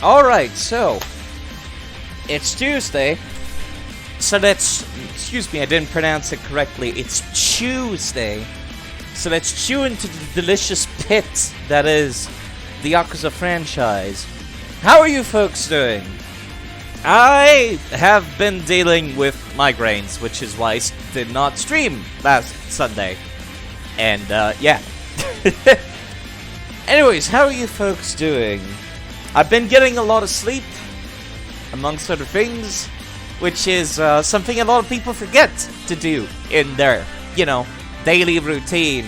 Alright, so it's Tuesday. So that's, excuse me, I didn't pronounce it correctly. It's Tuesday. So let's chew into the delicious pit that is the Yakuza franchise. How are you folks doing? I have been dealing with migraines, which is why I did not stream last Sunday. And, yeah. Anyways, how are you folks doing? I've been getting a lot of sleep, amongst other things, which is something a lot of people forget to do in their, you know, daily routine.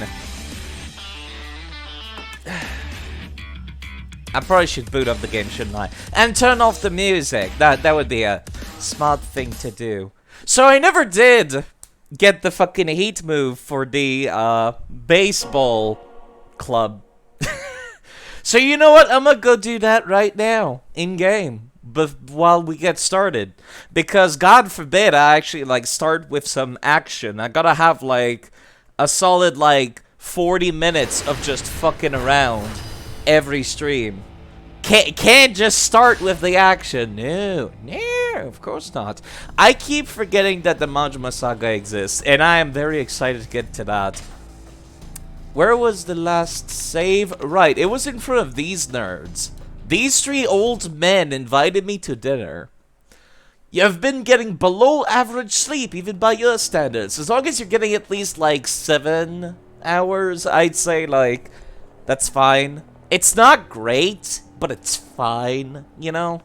I probably should boot up the game, shouldn't I? And turn off the music. That would be a smart thing to do. So I never did get the fucking heat move for the baseball club. So you know what? I'm gonna go do that right now, in-game, but while we get started. Because God forbid I actually, like, start with some action. I gotta have, like, a solid, like, 40 minutes of just fucking around every stream. Can't just start with the action. No, of course not. I keep forgetting that the Majima Saga exists, and I am very excited to get to that. Where was the last save? Right, it was in front of these nerds. These three old men invited me to dinner. You've been getting below average sleep, even by your standards. As long as you're getting at least, like, 7 hours, I'd say, like, that's fine. It's not great, but it's fine, you know?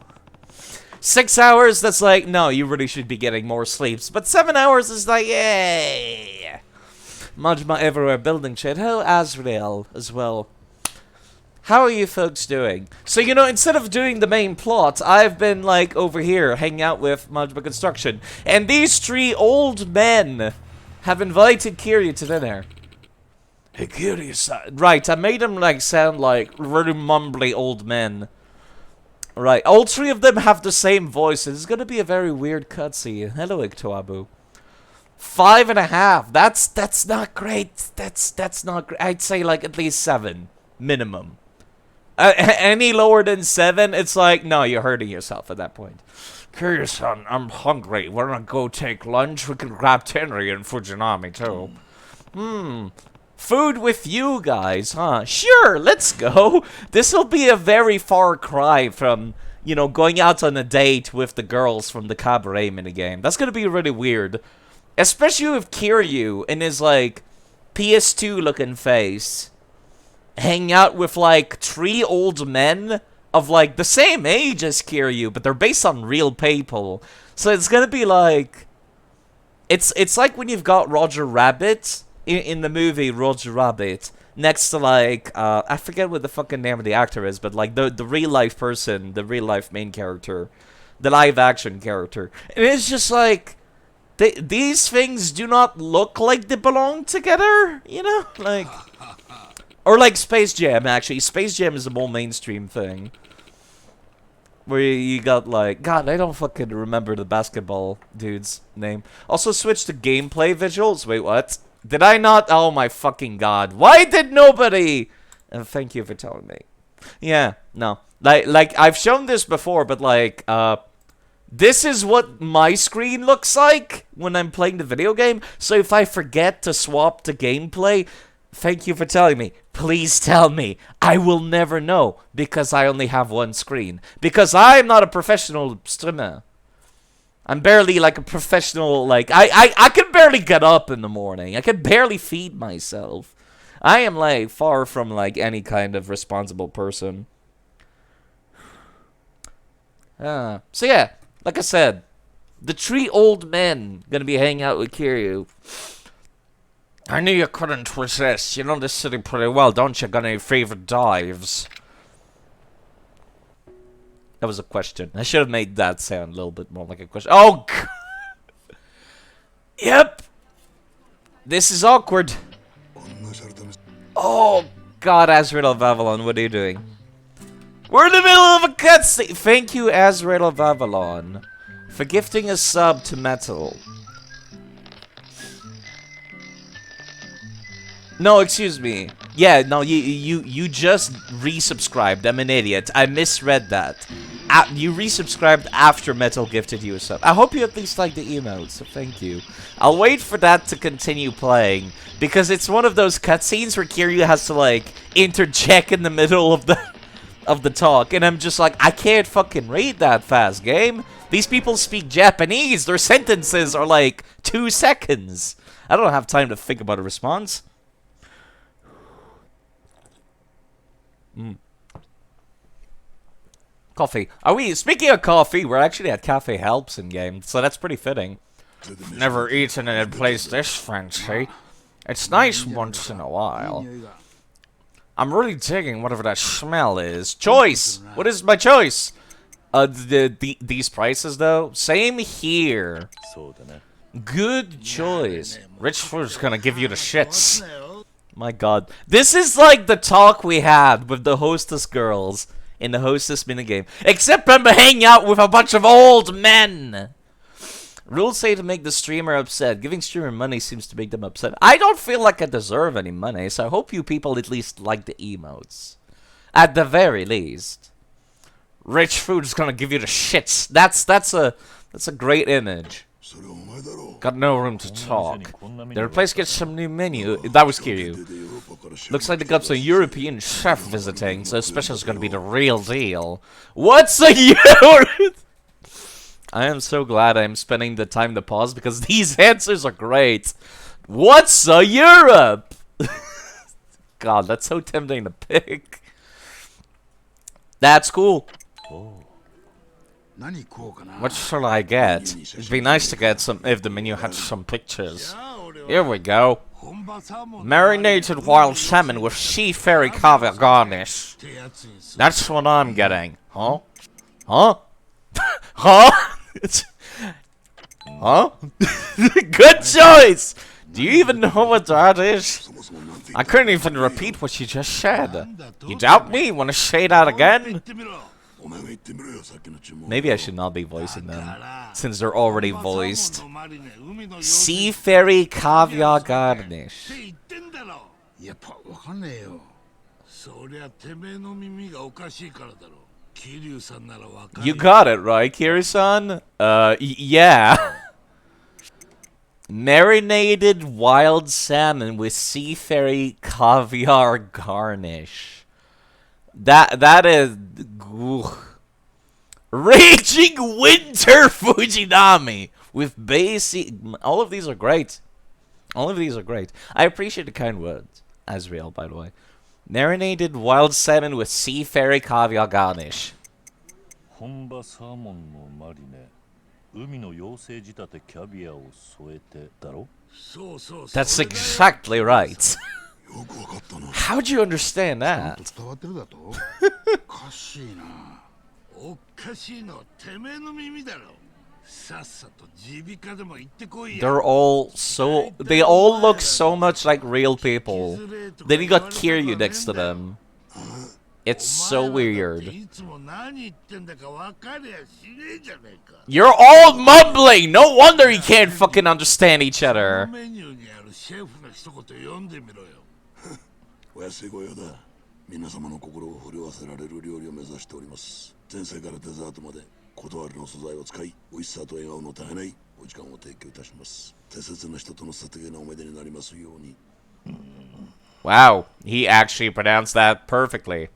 6 hours, that's like, no, you really should be getting more sleeps. But 7 hours is like, yay! Majima everywhere building shit. Hello, Azrael, as well. How are you folks doing? So, you know, instead of doing the main plot, I've been, like, over here, hanging out with Majima Construction. And these three old men have invited Kiryu to dinner. Hey, Kiryu-san. Right, I made them, like, sound like really mumbly old men. Right, all three of them have the same voice. It's gonna be a very weird cutscene. Hello, Iktoabu. 5.5. That's not great. That's not great. I'd say, like, at least 7. Minimum. Any lower than 7, it's like, no, you're hurting yourself at that point. Kiryu-san, I'm hungry. We're gonna go take lunch. We can grab Tenri and Fujinami, too. Food with you guys, huh? Sure, let's go. This'll be a very far cry from, you know, going out on a date with the girls from the cabaret minigame. That's gonna be really weird. Especially with Kiryu in his, like, PS2-looking face. Hanging out with, like, 3 old men of, like, the same age as Kiryu, but they're based on real people. So it's gonna be like... It's like when you've got Roger Rabbit in the movie Roger Rabbit next to, like, I forget what the fucking name of the actor is, but, like, the real-life person, the real-life main character, the live-action character. And it's just like... These things do not look like they belong together, you know? Like... Or like Space Jam, actually. Space Jam is a more mainstream thing. Where you got like... God, I don't fucking remember the basketball dude's name. Also switch to gameplay visuals. Wait, what? Did I not? Oh my fucking god. Why did nobody... thank you for telling me. Yeah, no. Like, I've shown this before, but like, this is what my screen looks like when I'm playing the video game. So if I forget to swap to gameplay... Thank you for telling me. Please tell me. I will never know because I only have one screen. Because I'm not a professional streamer. I'm barely like a professional, like, I can barely get up in the morning. I can barely feed myself. I am, like, far from, like, any kind of responsible person. So yeah, like I said, the 3 old men gonna be hanging out with Kiryu. I knew you couldn't resist. You know this city pretty well, don't you? Got any favorite dives? That was a question. I should have made that sound a little bit more like a question. Oh, God. Yep. This is awkward. Oh, God, Azrael of Avalon, what are you doing? We're in the middle of a cutscene. Thank you, Azrael of Avalon, for gifting a sub to Metal. No, excuse me. Yeah, no, you just resubscribed. I'm an idiot. I misread that. You resubscribed after Metal gifted you a sub. I hope you at least like the emotes, so thank you. I'll wait for that to continue playing, because it's one of those cutscenes where Kiryu has to, like, interject in the middle of the talk, and I'm just like, I can't fucking read that fast, game. These people speak Japanese. Their sentences are like 2 seconds. I don't have time to think about a response. Coffee. Are we, speaking of coffee, we're actually at Cafe Helps in game, so that's pretty fitting. Never eaten in a place this fancy. It's nice once in a while. I'm really digging whatever that smell is. Choice! What is my choice? These prices though? Same here. Good choice. Rich food's gonna give you the shits. My god. This is like the talk we had with the hostess girls in the hostess minigame. Except I'm hanging out with a bunch of old men. Rules say to make the streamer upset. Giving streamer money seems to make them upset. I don't feel like I deserve any money, so I hope you people at least like the emotes. At the very least. Rich food's gonna give you the shits. That's a great image. Got no room to talk. The place gets some new menu. That was Kiryu. Looks like they got some European chef visiting, so special is gonna be the real deal. What's a Euro? I am so glad I'm spending the time to pause because these answers are great. What's a Europe? God, that's so tempting to pick. That's cool. What shall I get? It'd be nice to get some if the menu had some pictures. Here we go. Marinated wild salmon with sea fairy caviar garnish. That's what I'm getting. Huh? Huh? Huh? Huh? Good choice! Do you even know what that is? I couldn't even repeat what you just said. You doubt me? Want to say that again? Maybe I should not be voicing them, since they're already voiced. Sea fairy caviar garnish. You got it right, Kiryu-san? Yeah. Marinated wild salmon with sea fairy caviar garnish. That is... Ooh. Raging Winter Fujinami with basic... All of these are great. All of these are great. I appreciate the kind words. Asriel, by the way. Marinated wild salmon with sea fairy caviar garnish. That's exactly right. How'd you understand that? They're all so... They all look so much like real people. Then you got Kiryu next to them. It's so weird. You're all mumbling! No wonder you can't fucking understand each other. Wow, he actually pronounced that perfectly.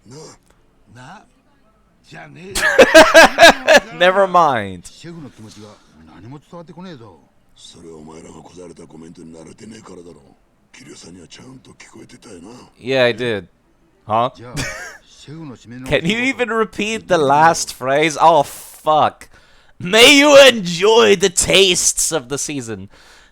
Never mind. Yeah, I did. Huh? Can you even repeat the last phrase? Oh, fuck. May you enjoy the tastes of the season.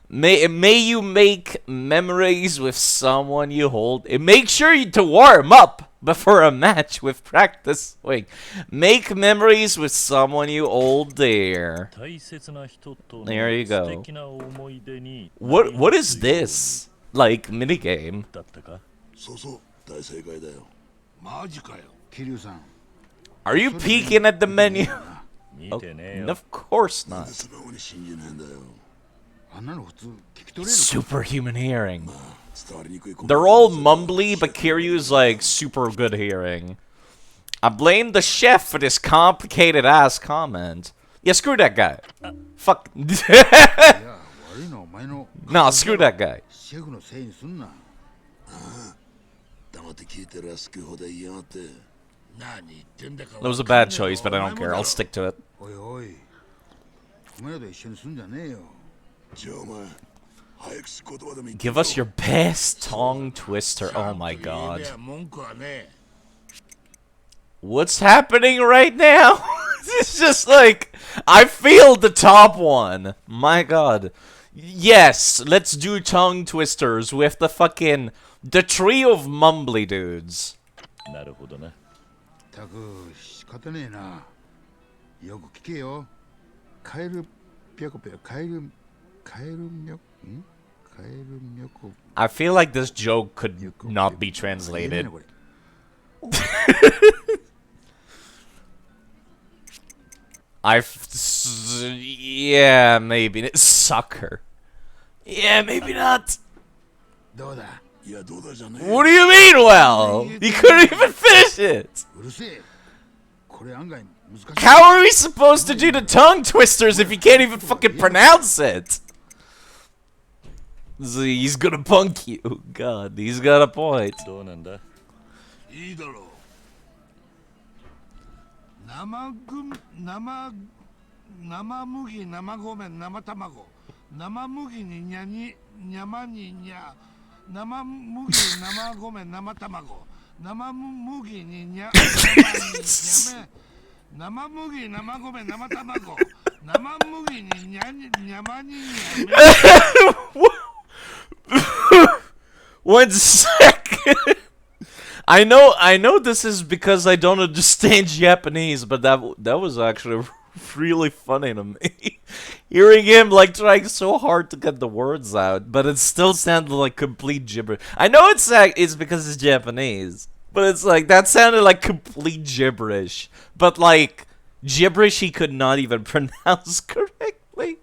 May you make memories with someone you hold. Make sure to warm up before a match with practice. Wait. Make memories with someone you hold dear. There you go. What is this? Like, minigame? Are you peeking at the menu? Oh, of course not. Superhuman hearing. They're all mumbly, but Kiryu's like super good hearing. I blame the chef for this complicated ass comment. Yeah, screw that guy. Fuck. No, screw that guy. That was a bad choice, but I don't care. I'll stick to it. Give us your best tongue twister. Oh my god. What's happening right now? It's just like, I feel the top one. My god. Yes, let's do tongue twisters with the fucking, the trio of mumbly dudes. I feel like this joke could not be translated. Yeah, maybe. Sucker. Yeah, maybe not. What do you mean, well? You couldn't even finish it. How are we supposed to do the tongue twisters if you can't even fucking pronounce it? He's gonna punk you. God, he's got a point. One second. I know this is because I don't understand Japanese, but that was actually really funny to me. Hearing him like trying so hard to get the words out, but it still sounded like complete gibberish. I know it's because it's Japanese, but it's like that sounded like complete gibberish. But like gibberish he could not even pronounce correctly.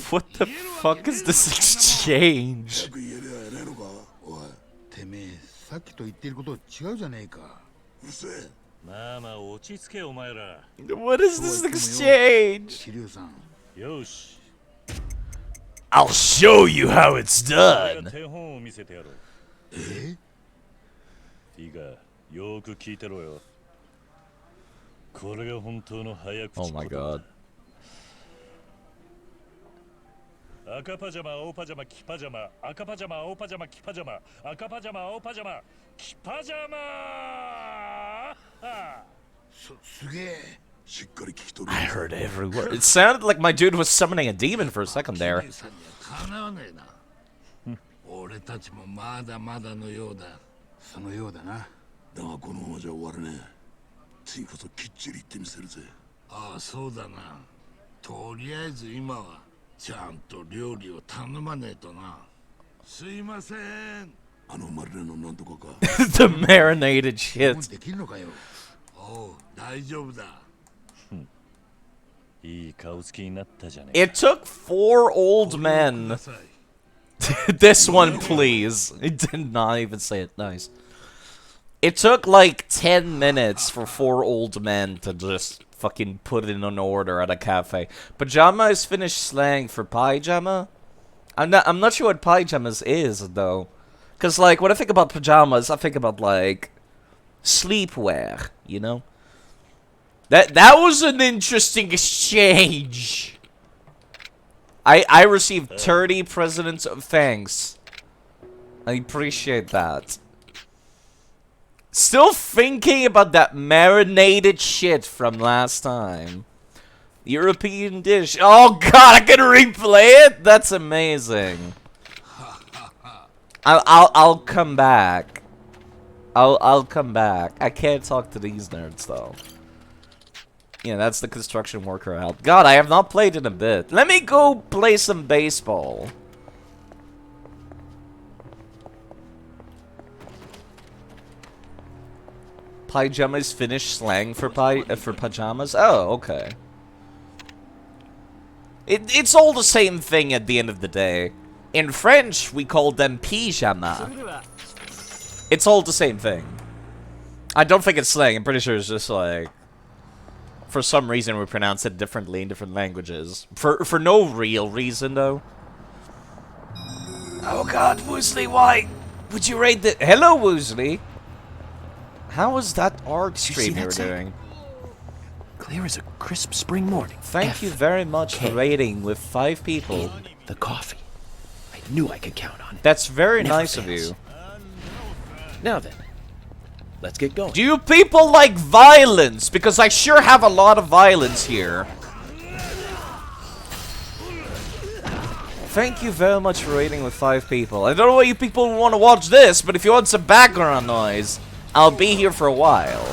What the fuck is this exchange? What is this exchange? I'll show you how it's done. Oh my god. I heard every word. It sounded like my dude was summoning a demon for a second there. The marinated shit. It took 4 old men. This one, please. It did not even say it nice. It took like 10 minutes for 4 old men to just fucking put in an order at a cafe. Pajama is Finnish slang for pajama. I'm not sure what pajamas is though. Cause like when I think about pajamas, I think about like sleepwear, you know? That was an interesting exchange. I received 30 presidents of thanks. I appreciate that. Still thinking about that marinated shit from last time. European dish. Oh god, I can replay it? That's amazing. I'll come back. I'll come back. I can't talk to these nerds though. Yeah, that's the construction worker out. God, I have not played in a bit. Let me go play some baseball. Pajama is Finnish slang for pajamas? Oh, okay. It's all the same thing at the end of the day. In French, we call them pyjama. It's all the same thing. I don't think it's slang. I'm pretty sure it's just like... For some reason, we pronounce it differently in different languages. For no real reason, though. Oh god, Woosley, why would you raid the... Hello, Woosley. How was that art stream you were doing? Clear as a crisp spring morning. Thank you very much for raiding with 5 people. The coffee. I knew I could count on it. That's very Never nice of fails. you. Now then, let's get going. Do you people like violence? Because I sure have a lot of violence here. Thank you very much for raiding with 5 people. I don't know why you people want to watch this, but if you want some background noise, I'll be here for a while.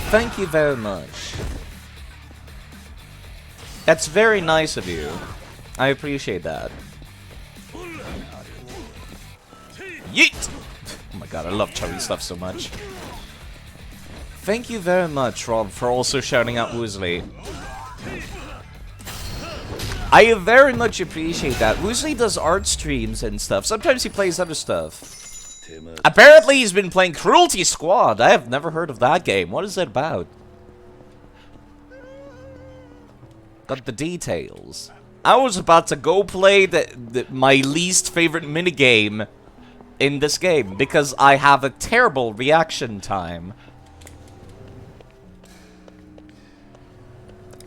Thank you very much. That's very nice of you. I appreciate that. Yeet! Oh my god, I love chubby stuff so much. Thank you very much, Rob, for also shouting out Woosley. I very much appreciate that. Woosley does art streams and stuff. Sometimes he plays other stuff. Apparently he's been playing Cruelty Squad. I have never heard of that game. What is it about? Got the details. I was about to go play my least favorite minigame in this game because I have a terrible reaction time.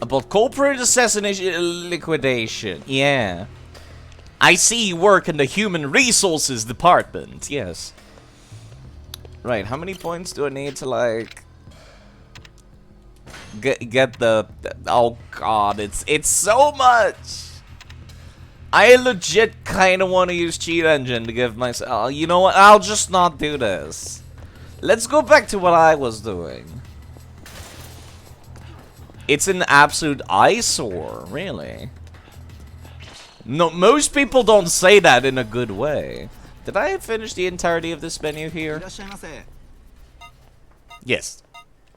About corporate assassination liquidation. Yeah. I see you work in the human resources department. Yes. Right, how many points do I need to, like... Get the... Oh god, it's so much! I legit kinda wanna use Cheat Engine to give myself... you know what, I'll just not do this. Let's go back to what I was doing. It's an absolute eyesore, really. No, most people don't say that in a good way. Did I finish the entirety of this menu here? Yes.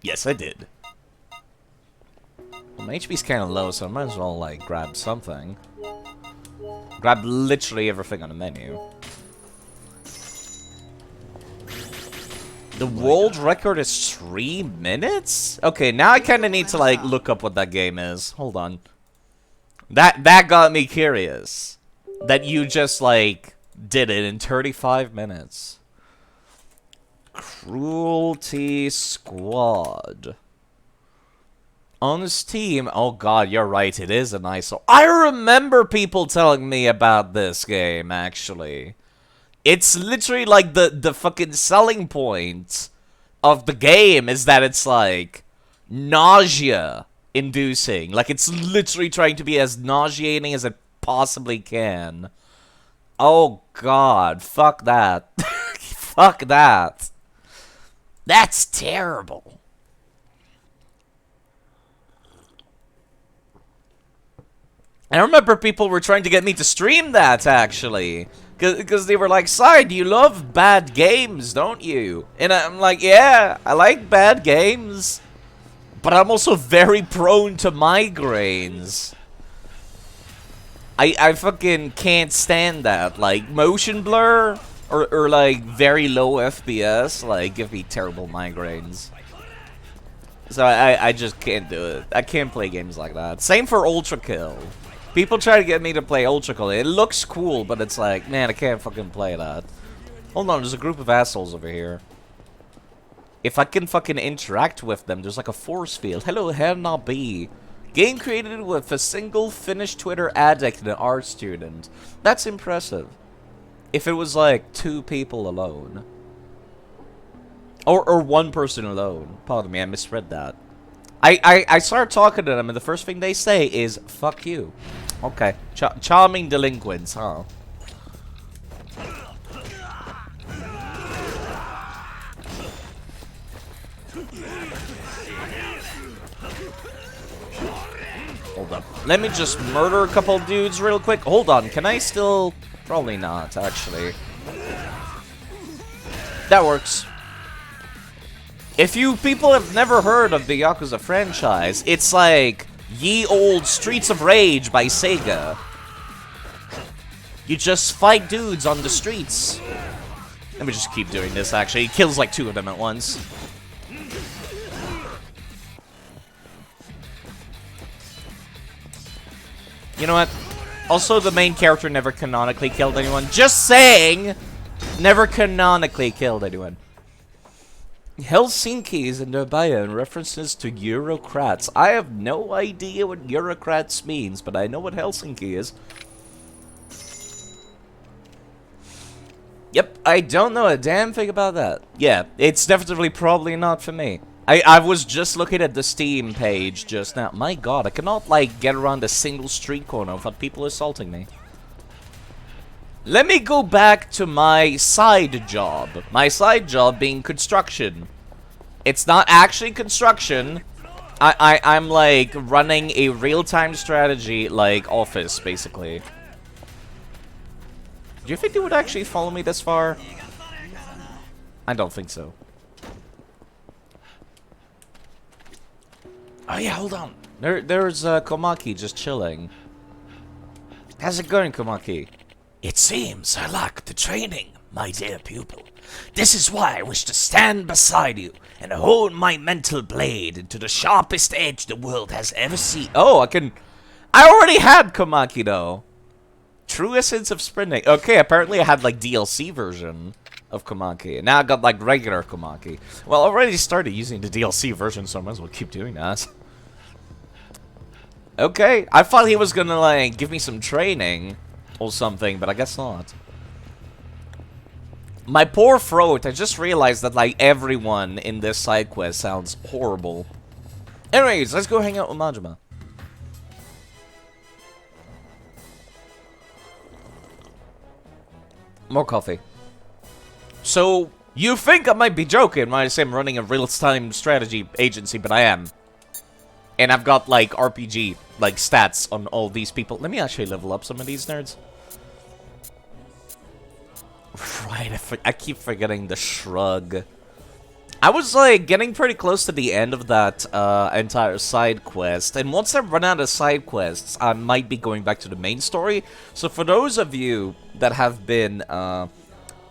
Yes, I did. Well, my HP's kind of low, so I might as well, like, grab something. Grab literally everything on the menu. The world record is 3 minutes? Okay, now I kind of need to, like, look up what that game is. Hold on. That got me curious. That you just, like, did it in 35 minutes. Cruelty Squad. On Steam, oh god, you're right, it is a nice... I remember people telling me about this game, actually. It's literally, like, the fucking selling point of the game is that it's, like, nausea-inducing. Like, it's literally trying to be as nauseating as it possibly can. Oh god, fuck that. Fuck that. That's terrible. I remember people were trying to get me to stream that, actually. Because they were like, Side, you love bad games, don't you? And I'm like, yeah, I like bad games. But I'm also very prone to migraines. I fucking can't stand that. Like, motion blur or like, very low FPS, like, give me terrible migraines. So I just can't do it. I can't play games like that. Same for Ultra Kill. People try to get me to play Ultra Kill. It looks cool, but it's like, man, I can't fucking play that. Hold on, there's a group of assholes over here. If I can fucking interact with them, there's like a force field. Hello, Herna B. Game created with a single Finnish Twitter addict and an art student. That's impressive. If it was like 2 people alone. Or 1 person alone. Pardon me, I misread that. I start talking to them and the first thing they say is, fuck you. Okay. Charming delinquents, huh? Hold up. Let me just murder a couple dudes real quick. Hold on, can I still... Probably not, actually. That works. If you people have never heard of the Yakuza franchise, it's like ye old Streets of Rage by Sega. You just fight dudes on the streets. Let me just keep doing this, actually. He kills like 2 of them at once. You know what? Also, the main character never canonically killed anyone. Just saying! Never canonically killed anyone. Helsinki is in their bio in references to Eurocrats. I have no idea what Eurocrats means, but I know what Helsinki is. Yep, I don't know a damn thing about that. Yeah, it's definitely probably not for me. I was just looking at the Steam page just now. My god, I cannot, like, get around a single street corner without people assaulting me. Let me go back to my side job. My side job being construction. It's not actually construction. I'm like, running a real-time strategy, like, office, basically. Do you think they would actually follow me this far? I don't think so. Oh yeah, hold on. There's Komaki just chilling. How's it going, Komaki? It seems I lack the training, my dear pupil. This is why I wish to stand beside you and hone my mental blade into the sharpest edge the world has ever seen. Oh, I already had Komaki, though. True Essence of Sprinting. Okay, apparently I had, like, DLC version of Komaki. And now I got, like, regular Komaki. Well, I already started using the DLC version, so I might as well keep doing that. Okay, I thought he was gonna, like, give me some training or something, but I guess not. My poor throat, I just realized that, like, everyone in this side quest sounds horrible. Anyways, let's go hang out with Majima. More coffee. So, you think I might be joking when I say I'm running a real-time strategy agency, but I am. And I've got, like, RPG, like, stats on all these people. Let me actually level up some of these nerds. Right, I keep forgetting the shrug. I was, like, getting pretty close to the end of that entire side quest. And once I run out of side quests, I might be going back to the main story. So for those of you that have been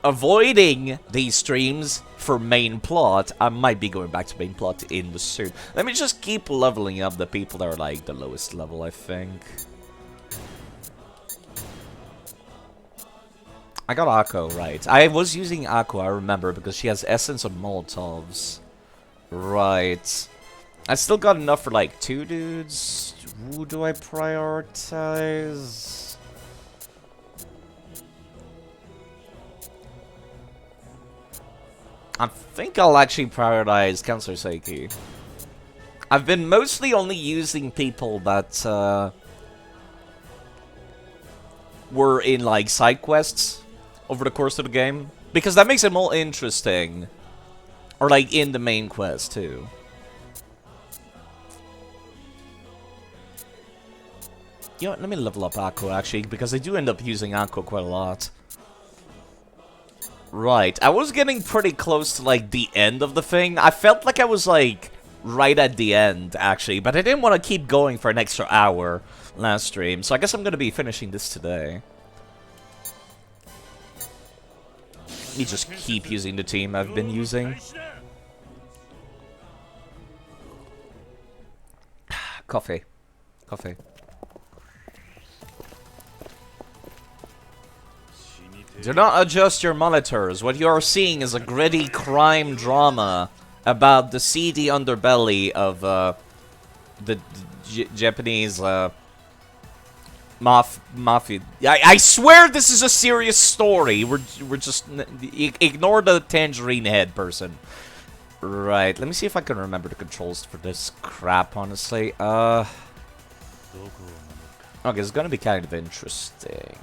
avoiding these streams for main plot, I might be going back to main plot in the soon. Let me just keep leveling up the people that are, like, the lowest level, I think. I got Akko, right. I was using Akko, I remember, because she has Essence of Molotovs. Right. I still got enough for, like, 2 dudes. Who do I prioritize? I think I'll actually prioritize Counselor Seiki. I've been mostly only using people that, were in, like, side quests over the course of the game, because that makes it more interesting. Or, like, in the main quest, too. You know what, let me level up Akko, actually, because I do end up using Akko quite a lot. Right, I was getting pretty close to, like, the end of the thing. I felt like I was, like, right at the end, actually, but I didn't want to keep going for an extra hour last stream, so I guess I'm gonna be finishing this today. Let me just keep using the team I've been using. Coffee. Coffee. Do not adjust your monitors. What you are seeing is a gritty crime drama about the seedy underbelly of the Japanese mafia. I swear this is a serious story. We're just ignore the tangerine head person. Right. Let me see if I can remember the controls for this crap. Honestly, okay, it's gonna be kind of interesting.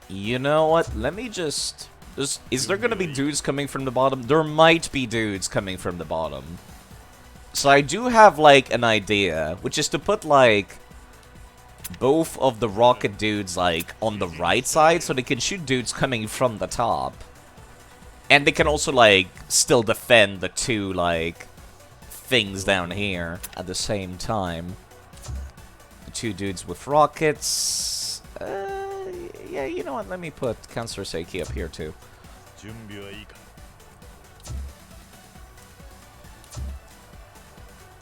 You know what? Let me just... Is there gonna be dudes coming from the bottom? There might be dudes coming from the bottom. So I do have, like, an idea, which is to put, like, both of the rocket dudes, like, on the right side, so they can shoot dudes coming from the top. And they can also, like, still defend the two, like, things down here at the same time. The two dudes with rockets. Yeah, you know what? Let me put Counselor Seiki up here, too.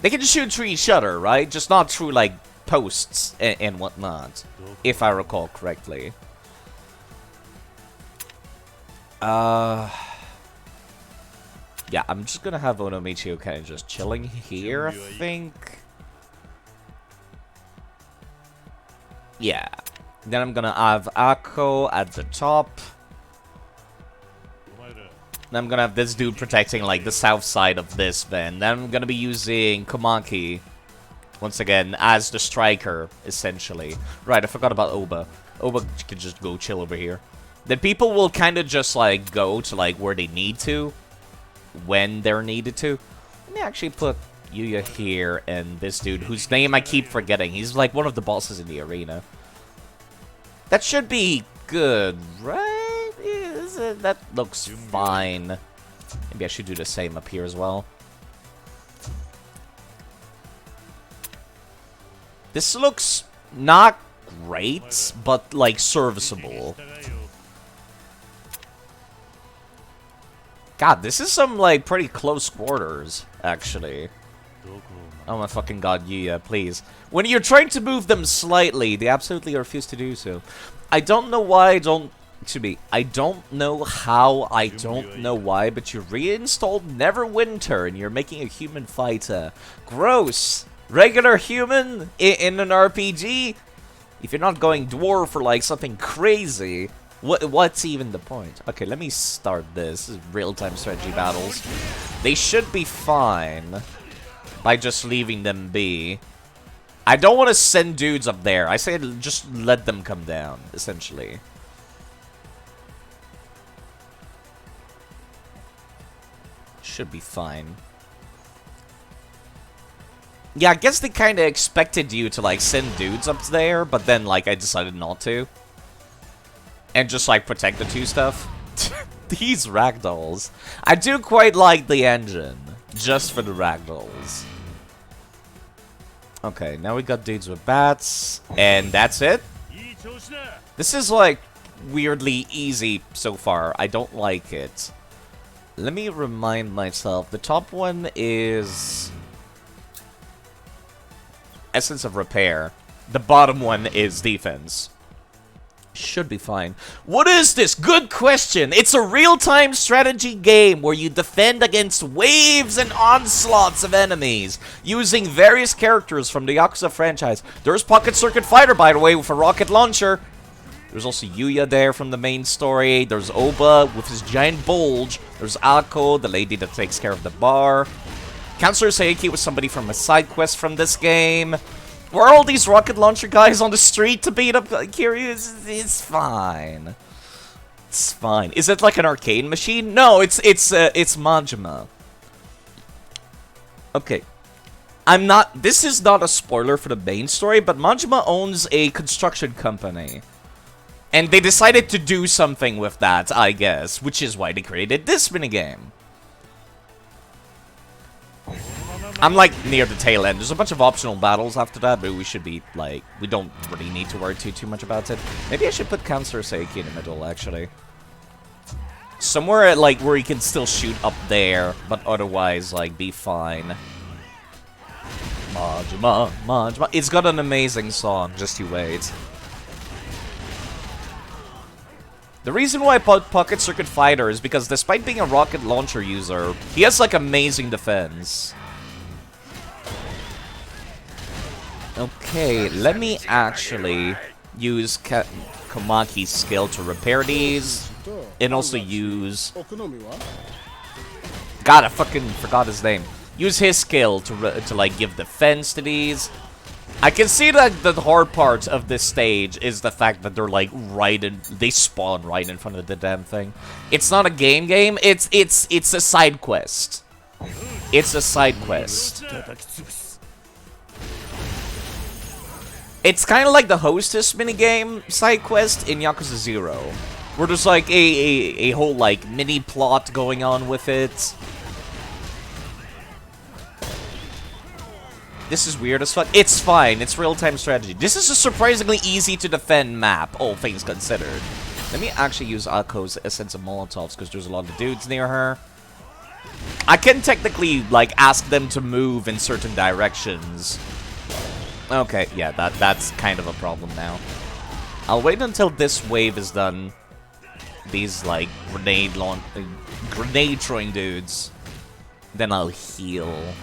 They can shoot through each other, right? Just not through, like, posts and whatnot, if I recall correctly. Yeah, I'm just gonna have Onomichi kind of just chilling here, I think. Yeah. Then I'm gonna have Akko at the top. Then I'm gonna have this dude protecting, like, the south side of this then. Then I'm gonna be using Komaki, once again, as the striker, essentially. Right, I forgot about Oba. Oba can just go chill over here. Then people will kind of just, like, go to, like, where they need to, when they're needed to. Let me actually put Yuya here and this dude, whose name I keep forgetting. He's, like, one of the bosses in the arena. That should be good, right? That looks fine. Maybe I should do the same up here as well. This looks not great, but, like, serviceable. God, this is some, like, pretty close quarters, actually. Oh my fucking god, Yuya, please. When you're trying to move them slightly, they absolutely refuse to do so. I don't know why I don't... To me, I don't know how, I don't know why, but you reinstalled Neverwinter and you're making a human fighter. Gross! Regular human in an RPG? If you're not going dwarf or, like, something crazy... What's even the point? Okay, let me start this. This is real-time strategy battles. They should be fine by just leaving them be. I don't want to send dudes up there. I say just let them come down, essentially. Should be fine. Yeah, I guess they kind of expected you to, like, send dudes up there, but then, like, I decided not to. And just, like, protect the two stuff. These ragdolls. I do quite like the engine. Just for the ragdolls. Okay, now we got dudes with bats. And that's it. This is, like, weirdly easy so far. I don't like it. Let me remind myself. The top one is... Essence of Repair. The bottom one is Defense. Should be fine. What is this? Good question. It's a real-time strategy game where you defend against waves and onslaughts of enemies using various characters from the Yakuza franchise. There's Pocket Circuit Fighter, by the way, with a rocket launcher. There's also Yuya there from the main story. There's Oba with his giant bulge. There's Akko, the lady that takes care of the bar. Counselor Seiki was somebody from a side quest from this game. Were all these rocket launcher guys on the street to beat up Kiryu? It's fine. It's fine. Is it like an arcade machine? No, it's Majima. Okay. This is not a spoiler for the main story, but Majima owns a construction company. And they decided to do something with that, I guess, which is why they created this minigame. I'm, like, near the tail end. There's a bunch of optional battles after that, but we should be, like... We don't really need to worry too much about it. Maybe I should put Counselor Seiki in the middle, actually. Somewhere, like, where he can still shoot up there, but otherwise, like, be fine. Majima, Majima. It's got an amazing song, just you wait. The reason why I put Pocket Circuit Fighter is because despite being a rocket launcher user, he has, like, amazing defense. Okay, let me actually use Komaki's skill to repair these, and also use... God, I fucking forgot his name. Use his skill to like, give defense to these. I can see that the hard part of this stage is the fact that they're, like, they spawn right in front of the damn thing. It's not a game, it's a side quest. It's a side quest. It's kind of like the hostess minigame side quest in Yakuza 0. Where there's like a whole like mini plot going on with it. This is weird as fuck. It's fine. It's real-time strategy. This is a surprisingly easy to defend map, all things considered. Let me actually use Ako's Essence of Molotovs because there's a lot of dudes near her. I can technically like ask them to move in certain directions. Okay, yeah, that's kind of a problem now. I'll wait until this wave is done. These like grenade throwing dudes. Then I'll heal.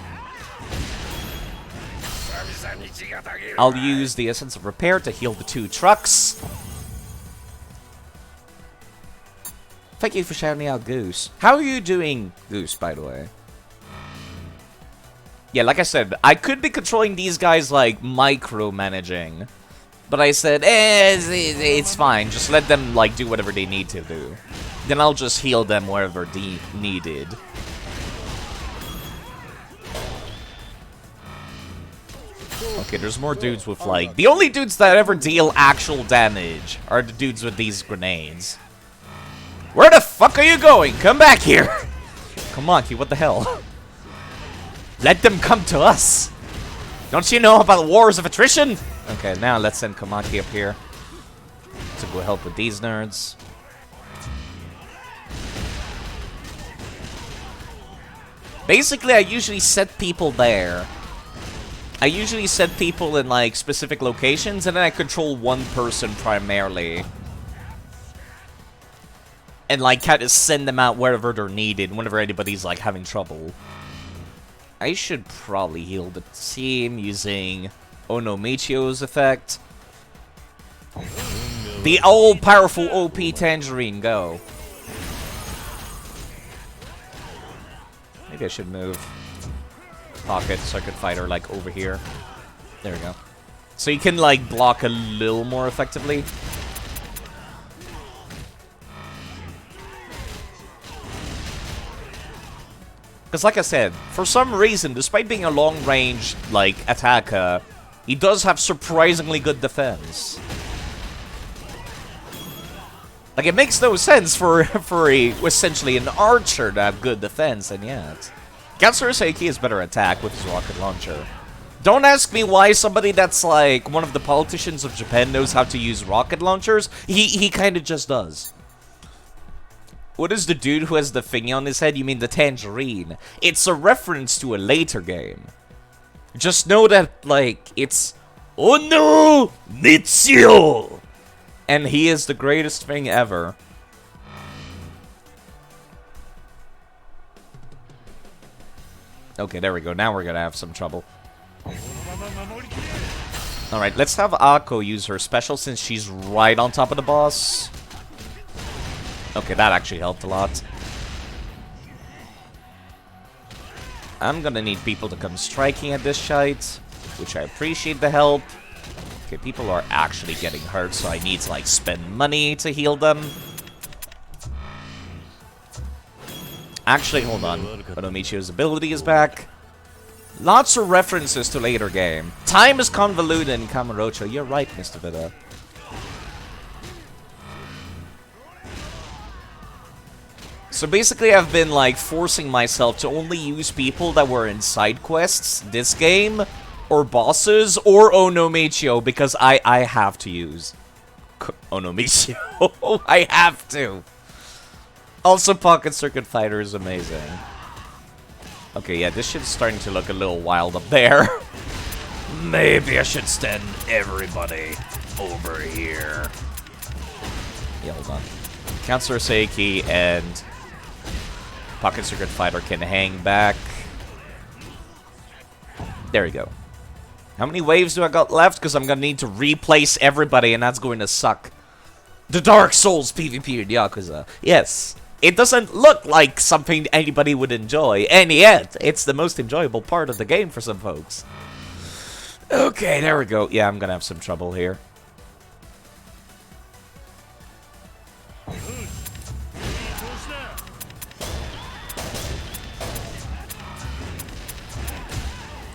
I'll use the Essence of Repair to heal the 2 trucks. Thank you for shouting out Goose. How are you doing, Goose, by the way? Yeah, like I said, I could be controlling these guys like micromanaging. But I said, it's fine. Just let them like do whatever they need to do. Then I'll just heal them wherever needed. Okay, there's more dudes with like... The only dudes that ever deal actual damage are the dudes with these grenades. Where the fuck are you going? Come back here! Komaki, what the hell? Let them come to us! Don't you know about wars of attrition? Okay, now let's send Komaki up here to go help with these nerds. Basically, I usually set people there. I usually set people in, like, specific locations, and then I control one person primarily. And, like, kind of send them out wherever they're needed, whenever anybody's, like, having trouble. I should probably heal the team using Onomichio's effect. The all-powerful OP Tangerine, go. Maybe I should move Pocket Circuit Fighter, like, over here. There we go. So you can, like, block a little more effectively. Because, like I said, for some reason, despite being a long-range, like, attacker, he does have surprisingly good defense. Like, it makes no sense for essentially an archer to have good defense, and yet. Katsura Seiki is better attack with his rocket launcher. Don't ask me why somebody that's like one of the politicians of Japan knows how to use rocket launchers. He kind of just does. What is the dude who has the thingy on his head? You mean the tangerine? It's a reference to a later game. Just know that, like, it's Ono Mitsuo! And he is the greatest thing ever. Okay, there we go. Now we're gonna have some trouble. Alright, let's have Ako use her special since she's right on top of the boss. Okay, that actually helped a lot. I'm gonna need people to come striking at this shite, which I appreciate the help. Okay, people are actually getting hurt, so I need to, like, spend money to heal them. Actually, hold on. Onomichio's ability is back. Lots of references to later game. Time is convoluted in Kamurocho. You're right, Mr. Vida. So basically, I've been, like, forcing myself to only use people that were in side quests this game, or bosses, or Onomichio, because I have to use Onomichio. I have to. Also, Pocket Circuit Fighter is amazing. Okay, yeah, this shit's starting to look a little wild up there. Maybe I should send everybody over here. Yeah, hold on. Counselor Seiki and Pocket Circuit Fighter can hang back. There we go. How many waves do I got left? Because I'm gonna need to replace everybody, and that's going to suck. The Dark Souls PvP in Yakuza. Yes. It doesn't look like something anybody would enjoy, and yet, it's the most enjoyable part of the game for some folks. Okay, there we go. Yeah, I'm gonna have some trouble here.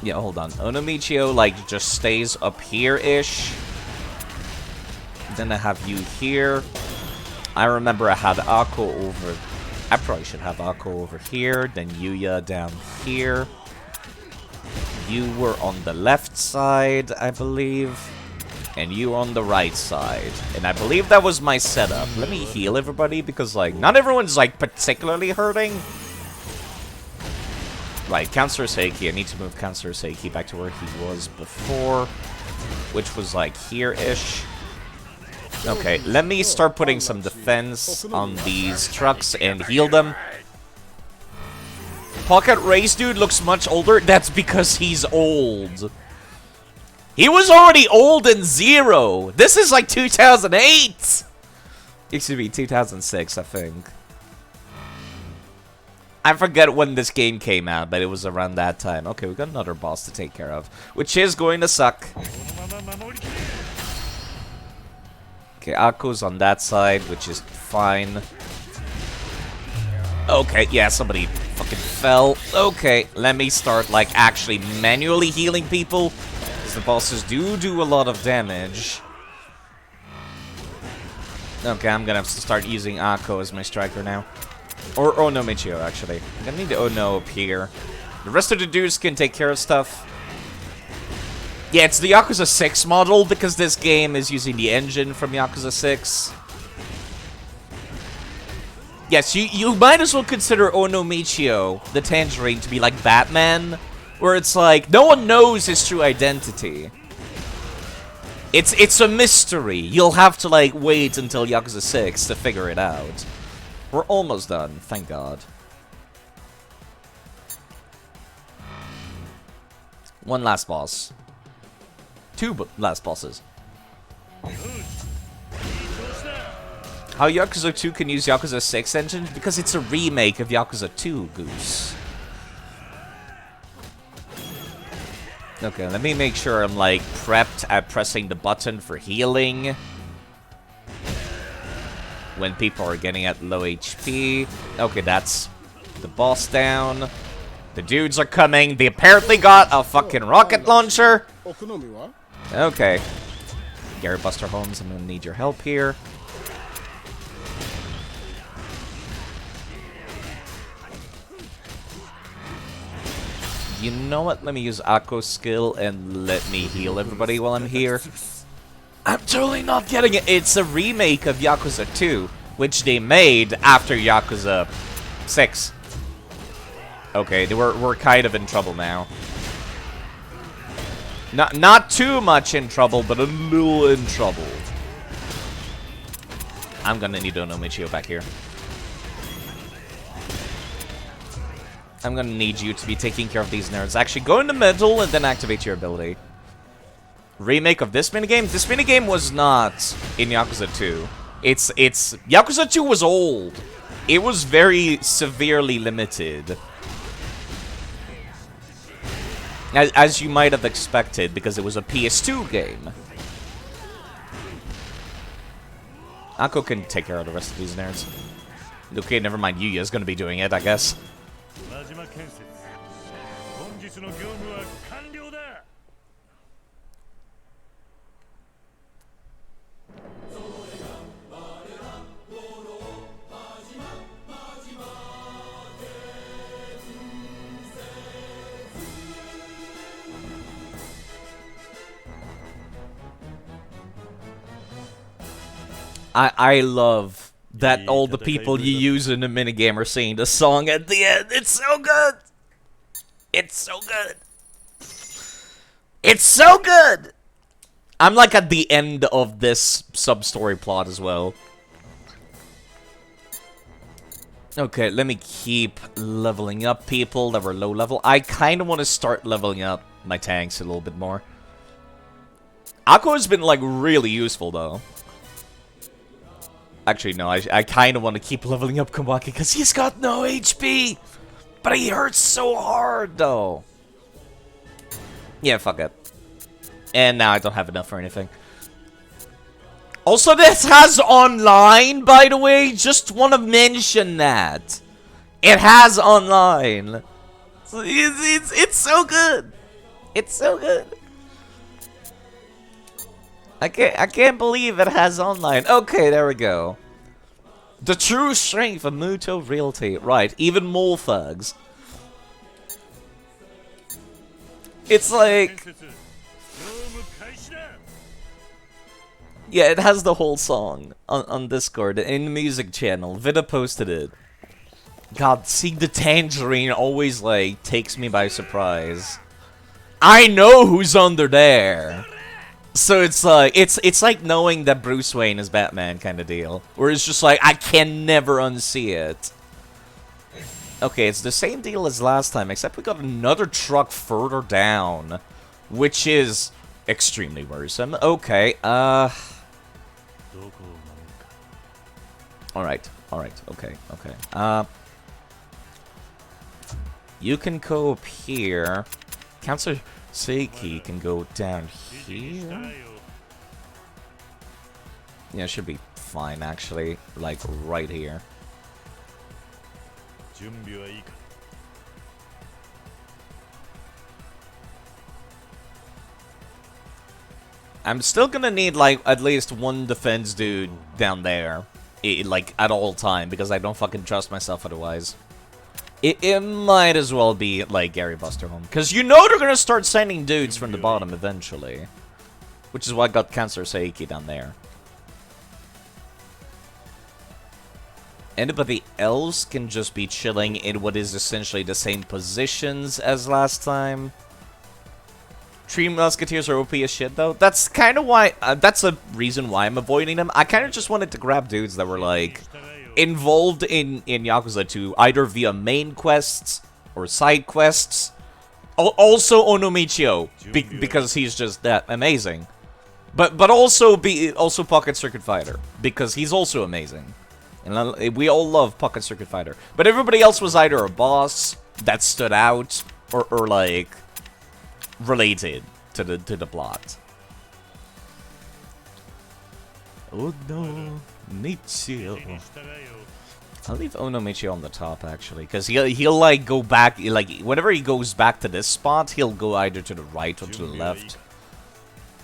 Yeah, hold on. Onomichio, like, just stays up here-ish. Then I have you here. I remember I had Akko over... I probably should have Akko over here. Then Yuya down here. You were on the left side, I believe. And you on the right side. And I believe that was my setup. Let me heal everybody, because, like, not everyone's, like, particularly hurting. Right, Count Seiki. I need to move Count Seiki back to where he was before. Which was, like, here-ish. Okay, let me start putting some defense on these trucks and heal them. Pocket Race Dude looks much older. That's because he's old. He was already old in Zero. This is like 2008. Excuse me, 2006, I think. I forget when this game came out, but it was around that time. Okay, we got another boss to take care of, which is going to suck. Okay, Akko's on that side, which is fine. Okay, yeah, somebody fucking fell. Okay, let me start, like, actually manually healing people, because the bosses do a lot of damage. Okay, I'm gonna have to start using Akko as my striker now. Or Onomichio, actually. I'm gonna need Ono up here. The rest of the dudes can take care of stuff. Yeah, it's the Yakuza 6 model, because this game is using the engine from Yakuza 6. Yes, you might as well consider Onomichio, the Tangerine, to be like Batman, where it's like, no one knows his true identity. It's a mystery. You'll have to, like, wait until Yakuza 6 to figure it out. We're almost done, thank God. One last boss. Two last bosses. How Yakuza 2 can use Yakuza 6 engine? Because it's a remake of Yakuza 2, Goose. Okay, let me make sure I'm, like, prepped at pressing the button for healing when people are getting at low HP. Okay, that's the boss down. The dudes are coming. They apparently got a fucking rocket launcher. Okay. Gary Buster Holmes, I'm gonna need your help here. You know what? Let me use Akko's skill and let me heal everybody while I'm here. I'm totally not getting it. It's a remake of Yakuza 2, which they made after Yakuza 6. Okay, we're kind of in trouble now. Not too much in trouble, but a little in trouble. I'm gonna need Onomichio back here. I'm gonna need you to be taking care of these nerds. Actually, go in the middle and then activate your ability. Remake of this minigame? This minigame was not in Yakuza 2. It's Yakuza 2 was old. It was very severely limited. As you might have expected, because it was a PS2 game. Akko can take care of the rest of these nerds. Okay, never mind. Yuya's gonna be doing it, I guess. I love that all the people you use in the minigame are singing the song at the end. It's so good! It's so good! It's so good! I'm like at the end of this sub-story plot as well. Okay, let me keep leveling up people that were low level. I kind of want to start leveling up my tanks a little bit more. Akko has been, like, really useful, though. Actually, no, I kind of want to keep leveling up Komaki because he's got no HP! But he hurts so hard, though. Yeah, fuck it. And now I don't have enough for anything. Also, this has online, by the way. Just want to mention that. It has online. So it's so good. It's so good. I can't believe it has online. Okay, there we go. The true strength of Muto Realty. Right, even more thugs. It's like... Yeah, it has the whole song on Discord, in the music channel. Vida posted it. God, seeing the tangerine always, like, takes me by surprise. I know who's under there! So it's like knowing that Bruce Wayne is Batman kind of deal. Where it's just like, I can never unsee it. Okay, it's the same deal as last time, except we got another truck further down. Which is extremely worrisome. Okay, Alright, okay. You can go up here. Counselor Seiki can go down here. Yeah, it should be fine, actually. Like, right here. I'm still gonna need, like, at least one defense dude down there. Like, at all time, because I don't fucking trust myself otherwise. It might as well be, like, Gary Busterholm. Because you know they're gonna start sending dudes from the bottom eventually. Which is why I got Cancer Seiki down there. Anybody else can just be chilling in what is essentially the same positions as last time. Three Musketeers are OP as shit, though. That's kind of why... that's a reason why I'm avoiding them. I kind of just wanted to grab dudes that were, like, involved in Yakuza 2, either via main quests or side quests. Also Onomichio, because he's just that amazing. But also Pocket Circuit Fighter, because he's also amazing. And we all love Pocket Circuit Fighter. But everybody else was either a boss that stood out, or like... related to the plot. Oh no, Michio. I'll leave Ono Michio on the top actually, because he'll like go back, like whenever he goes back to this spot, he'll go either to the right or to the left,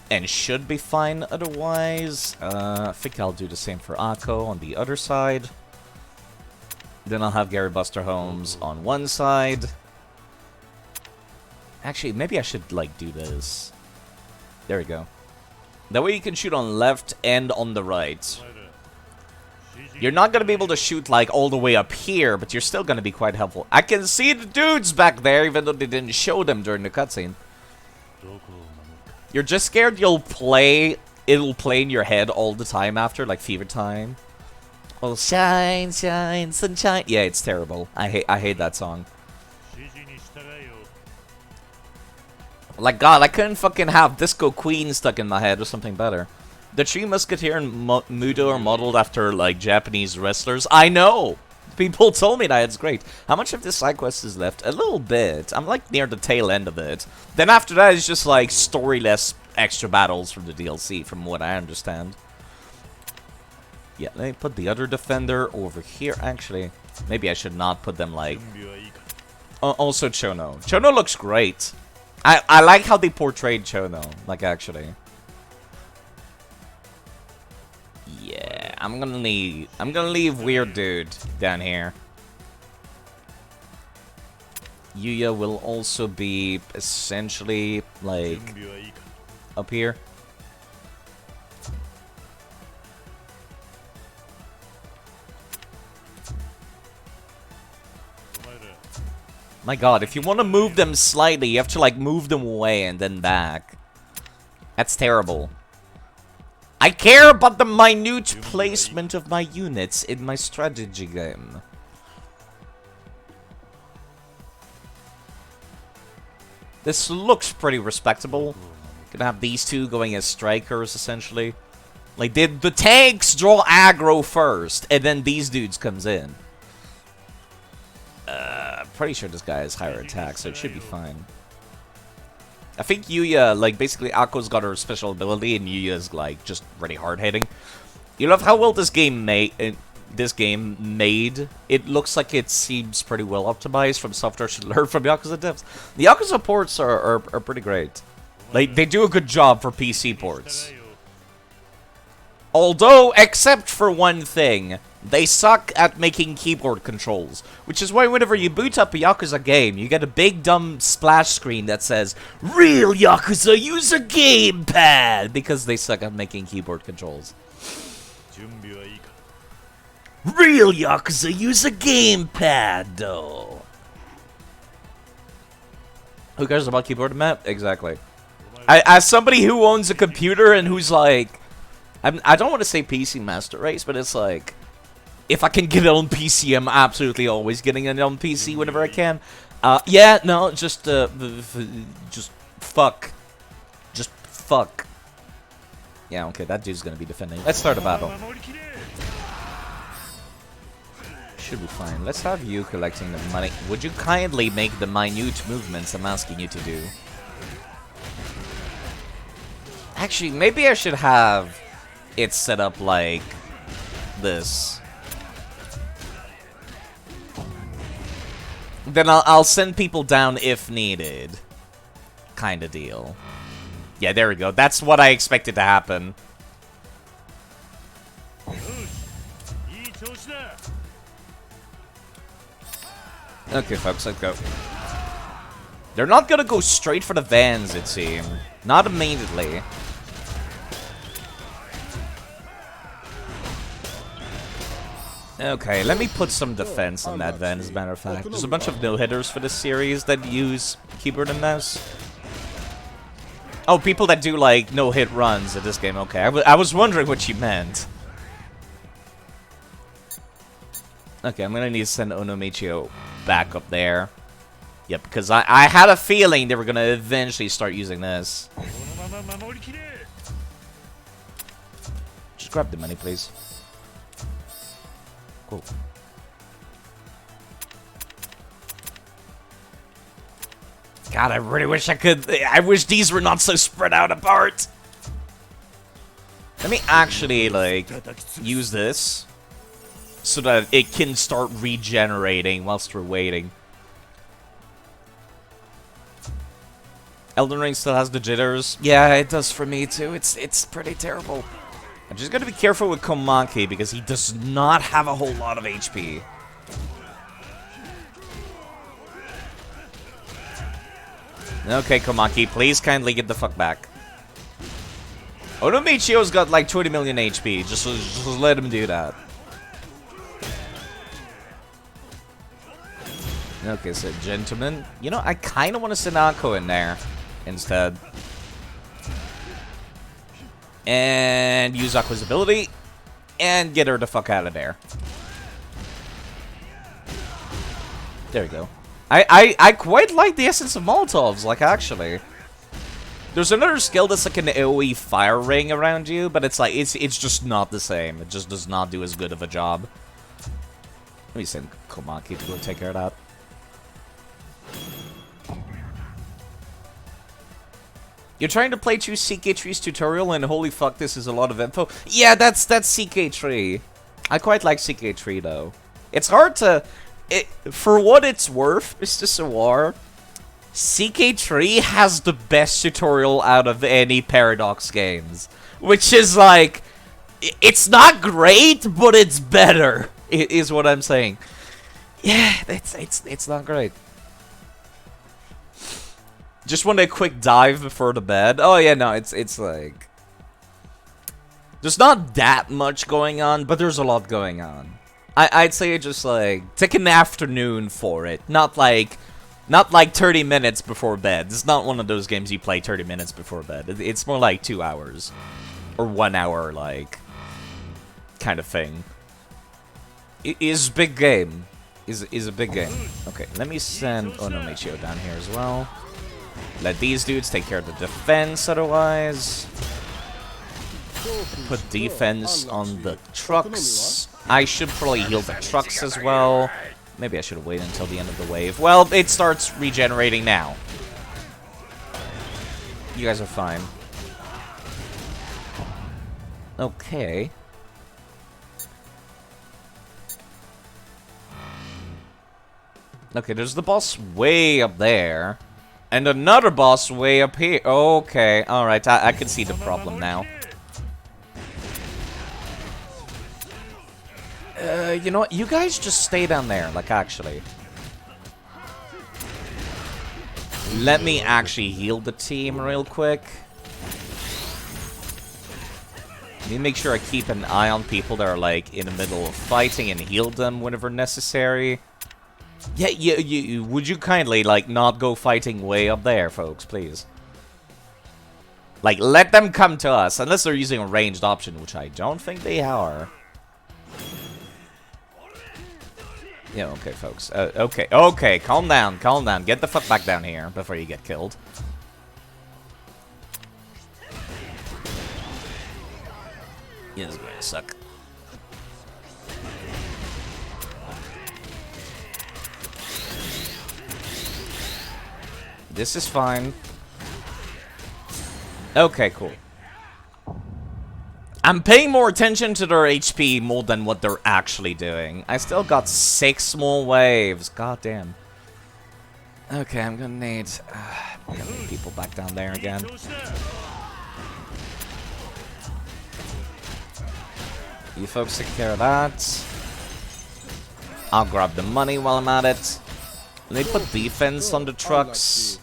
and should be fine otherwise. I think I'll do the same for Akko on the other side. Then I'll have Gary Buster Holmes on one side. Actually, maybe I should, like, do this. There we go. That way you can shoot on left and on the right. You're not gonna be able to shoot, like, all the way up here, but you're still gonna be quite helpful. I can see the dudes back there, even though they didn't show them during the cutscene. You're just scared it'll play in your head all the time after, like Fever Time. Oh, shine, shine, sunshine. Yeah, it's terrible. I hate that song. Like, God, I couldn't fucking have Disco Queen stuck in my head or something better. The Three Musketeer and Mudo are modeled after, like, Japanese wrestlers. I know! People told me that, it's great. How much of this side quest is left? A little bit. I'm, like, near the tail end of it. Then after that, it's just, like, storyless extra battles from the DLC, from what I understand. Yeah, let me put the other defender over here, actually. Maybe I should not put them, like... also Chono. Chono looks great. I like how they portrayed Chono, like, actually. Yeah, I'm gonna leave Weird Dude down here. Yuya will also be essentially, like, up here. My God, if you want to move them slightly, you have to, like, move them away and then back. That's terrible. I care about the minute placement of my units in my strategy game. This looks pretty respectable. Gonna have these two going as strikers, essentially. Like, the tanks draw aggro first, and then these dudes comes in. I'm pretty sure this guy has higher attack, so it should be fine. I think Yuya, like, basically Akko's got her special ability, and Yuya's, like, just really hard-hitting. You love how well this game this game made, it looks like it seems pretty well optimized from software should learn from Yakuza devs. The Yakuza ports are pretty great. They do a good job for PC ports. Although, except for one thing, they suck at making keyboard controls. Which is why whenever you boot up a Yakuza game, you get a big dumb splash screen that says, "Real Yakuza use a gamepad!" Because they suck at making keyboard controls. Real Yakuza use a gamepad, though. Who cares about keyboard and map? Exactly. As somebody who owns a computer and who's like... I don't want to say PC master race, but it's like... If I can get it on PC, I'm absolutely always getting it on PC whenever I can. Yeah, no, just fuck. Just fuck. Yeah, okay, that dude's gonna be defending. Let's start a battle. Should be fine. Let's have you collecting the money. Would you kindly make the minute movements I'm asking you to do? Actually, maybe I should have it set up like this. Then I'll send people down if needed. Kinda deal. Yeah, there we go. That's what I expected to happen. Okay, folks, let's go. They're not gonna go straight for the vans, it seems. Not immediately. Okay, let me put some defense on that van, as a matter of fact. There's a bunch of no-hitters for this series that use keyboard and mouse. Oh, people that do, like, no-hit runs at this game. Okay, I was wondering what you meant. Okay, I'm gonna need to send Onomichio back up there. Yep, because I had a feeling they were gonna eventually start using this. Just grab the money, please. Cool. God, I really wish I could. I wish these were not so spread out apart. Let me actually, like, use this so that it can start regenerating whilst we're waiting. Elden Ring still has the jitters. Yeah, it does for me too. It's pretty terrible. I'm just gonna be careful with Komaki because he does not have a whole lot of HP. Okay, Komaki, please kindly get the fuck back. Onomichio's got like 20 million HP. Just let him do that. Okay, so gentlemen, you know, I kind of want to send Ako in there instead. And use Aqua's ability. And get her the fuck out of there. There we go. I quite like the essence of Molotovs, like, actually. There's another skill that's like an AoE fire ring around you, but it's like, it's just not the same. It just does not do as good of a job. Let me send Komaki to go take care of that. You're trying to play through CK3's tutorial and holy fuck, this is a lot of info. Yeah, that's CK3. I quite like CK3 though. It's hard to... for what it's worth, Mr. Sawar, CK3 has the best tutorial out of any Paradox games. Which is like... it's not great, but it's better, is what I'm saying. Yeah, it's not great. Just want a quick dive before the bed. Oh yeah, no, it's like... there's not that much going on, but there's a lot going on. I'd say just like, take an afternoon for it. Not like 30 minutes before bed. It's not one of those games you play 30 minutes before bed. It's more like 2 hours. Or 1 hour, like, kind of thing. It is a big game. Is a big game. Okay, let me send Onomichio down here as well. Let these dudes take care of the defense otherwise. Put defense on the trucks. I should probably heal the trucks as well. Maybe I should have waited until the end of the wave. Well, it starts regenerating now. You guys are fine. Okay. Okay, there's the boss way up there. And another boss way up here. Okay, alright, I can see the problem now. You know what? You guys just stay down there, like, actually. Let me actually heal the team real quick. Let me make sure I keep an eye on people that are, like, in the middle of fighting and heal them whenever necessary. Yeah, would you kindly, like, not go fighting way up there, folks, please? Like, let them come to us, unless they're using a ranged option, which I don't think they are. Yeah, okay, folks. Okay, calm down, calm down. Get the fuck back down here before you get killed. Yeah, this is going to suck. This is fine. Okay, cool. I'm paying more attention to their HP more than what they're actually doing. I still got 6 small waves. God damn. Okay, I'm gonna need people back down there again. You folks take care of that. I'll grab the money while I'm at it. They put defense on the trucks.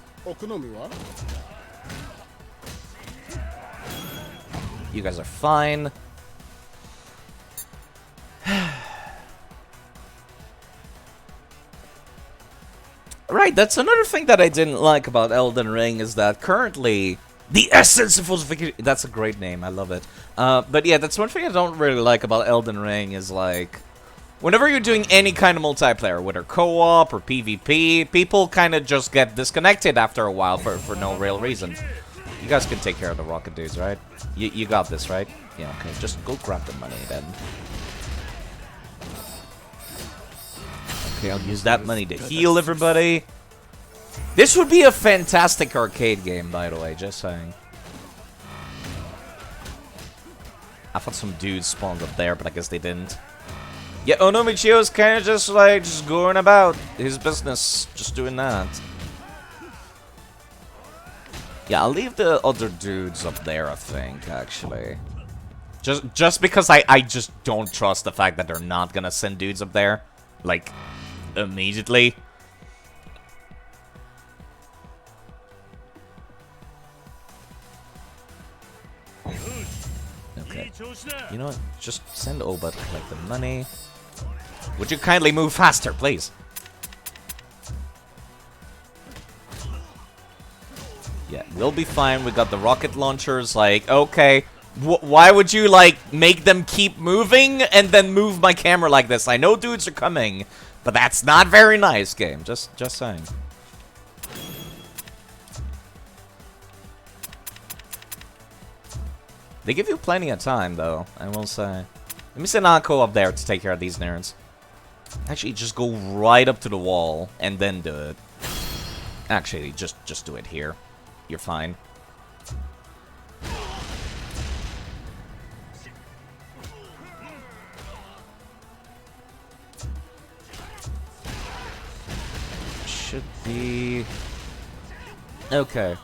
You guys are fine. Right, that's another thing that I didn't like about Elden Ring is that currently the essence of falsification. That's a great name, I love it. But yeah, that's one thing I don't really like about Elden Ring is like whenever you're doing any kind of multiplayer, whether co-op or PvP, people kind of just get disconnected after a while for no real reason. You guys can take care of the rocket dudes, right? You got this, right? Yeah, okay. Just go grab the money, then. Okay, I'll use that money to heal everybody. This would be a fantastic arcade game, by the way, just saying. I thought some dudes spawned up there, but I guess they didn't. Yeah, Onomichio's kind of just, like, just going about his business, just doing that. Yeah, I'll leave the other dudes up there, I think, actually. Just because I just don't trust the fact that they're not gonna send dudes up there. Like, immediately. Okay. You know what? Just send Oba to collect the money. Would you kindly move faster, please? Yeah, we'll be fine. We got the rocket launchers. Like, okay. Why would you, like, make them keep moving and then move my camera like this? I know dudes are coming, but that's not very nice, game. Just saying. They give you plenty of time, though, I will say. Let me send Anko up there to take care of these nerds. Actually, just go right up to the wall and then do it. Actually, just do it here. You're fine. Should be... Okay.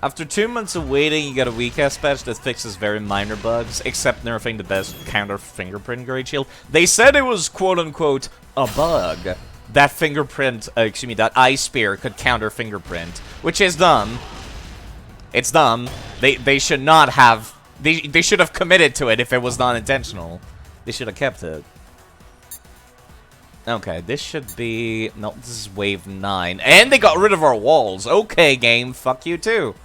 After 2 months of waiting, you get a weak-ass patch that fixes very minor bugs, except nerfing the best counter fingerprint grade shield. They said it was quote-unquote a bug. That fingerprint, excuse me, that eye spear could counter fingerprint, which is dumb. It's dumb. They should not have... They should have committed to it if it was not intentional. They should have kept it. Okay, this should be... No, this is wave 9. And they got rid of our walls. Okay, game. Fuck you, too.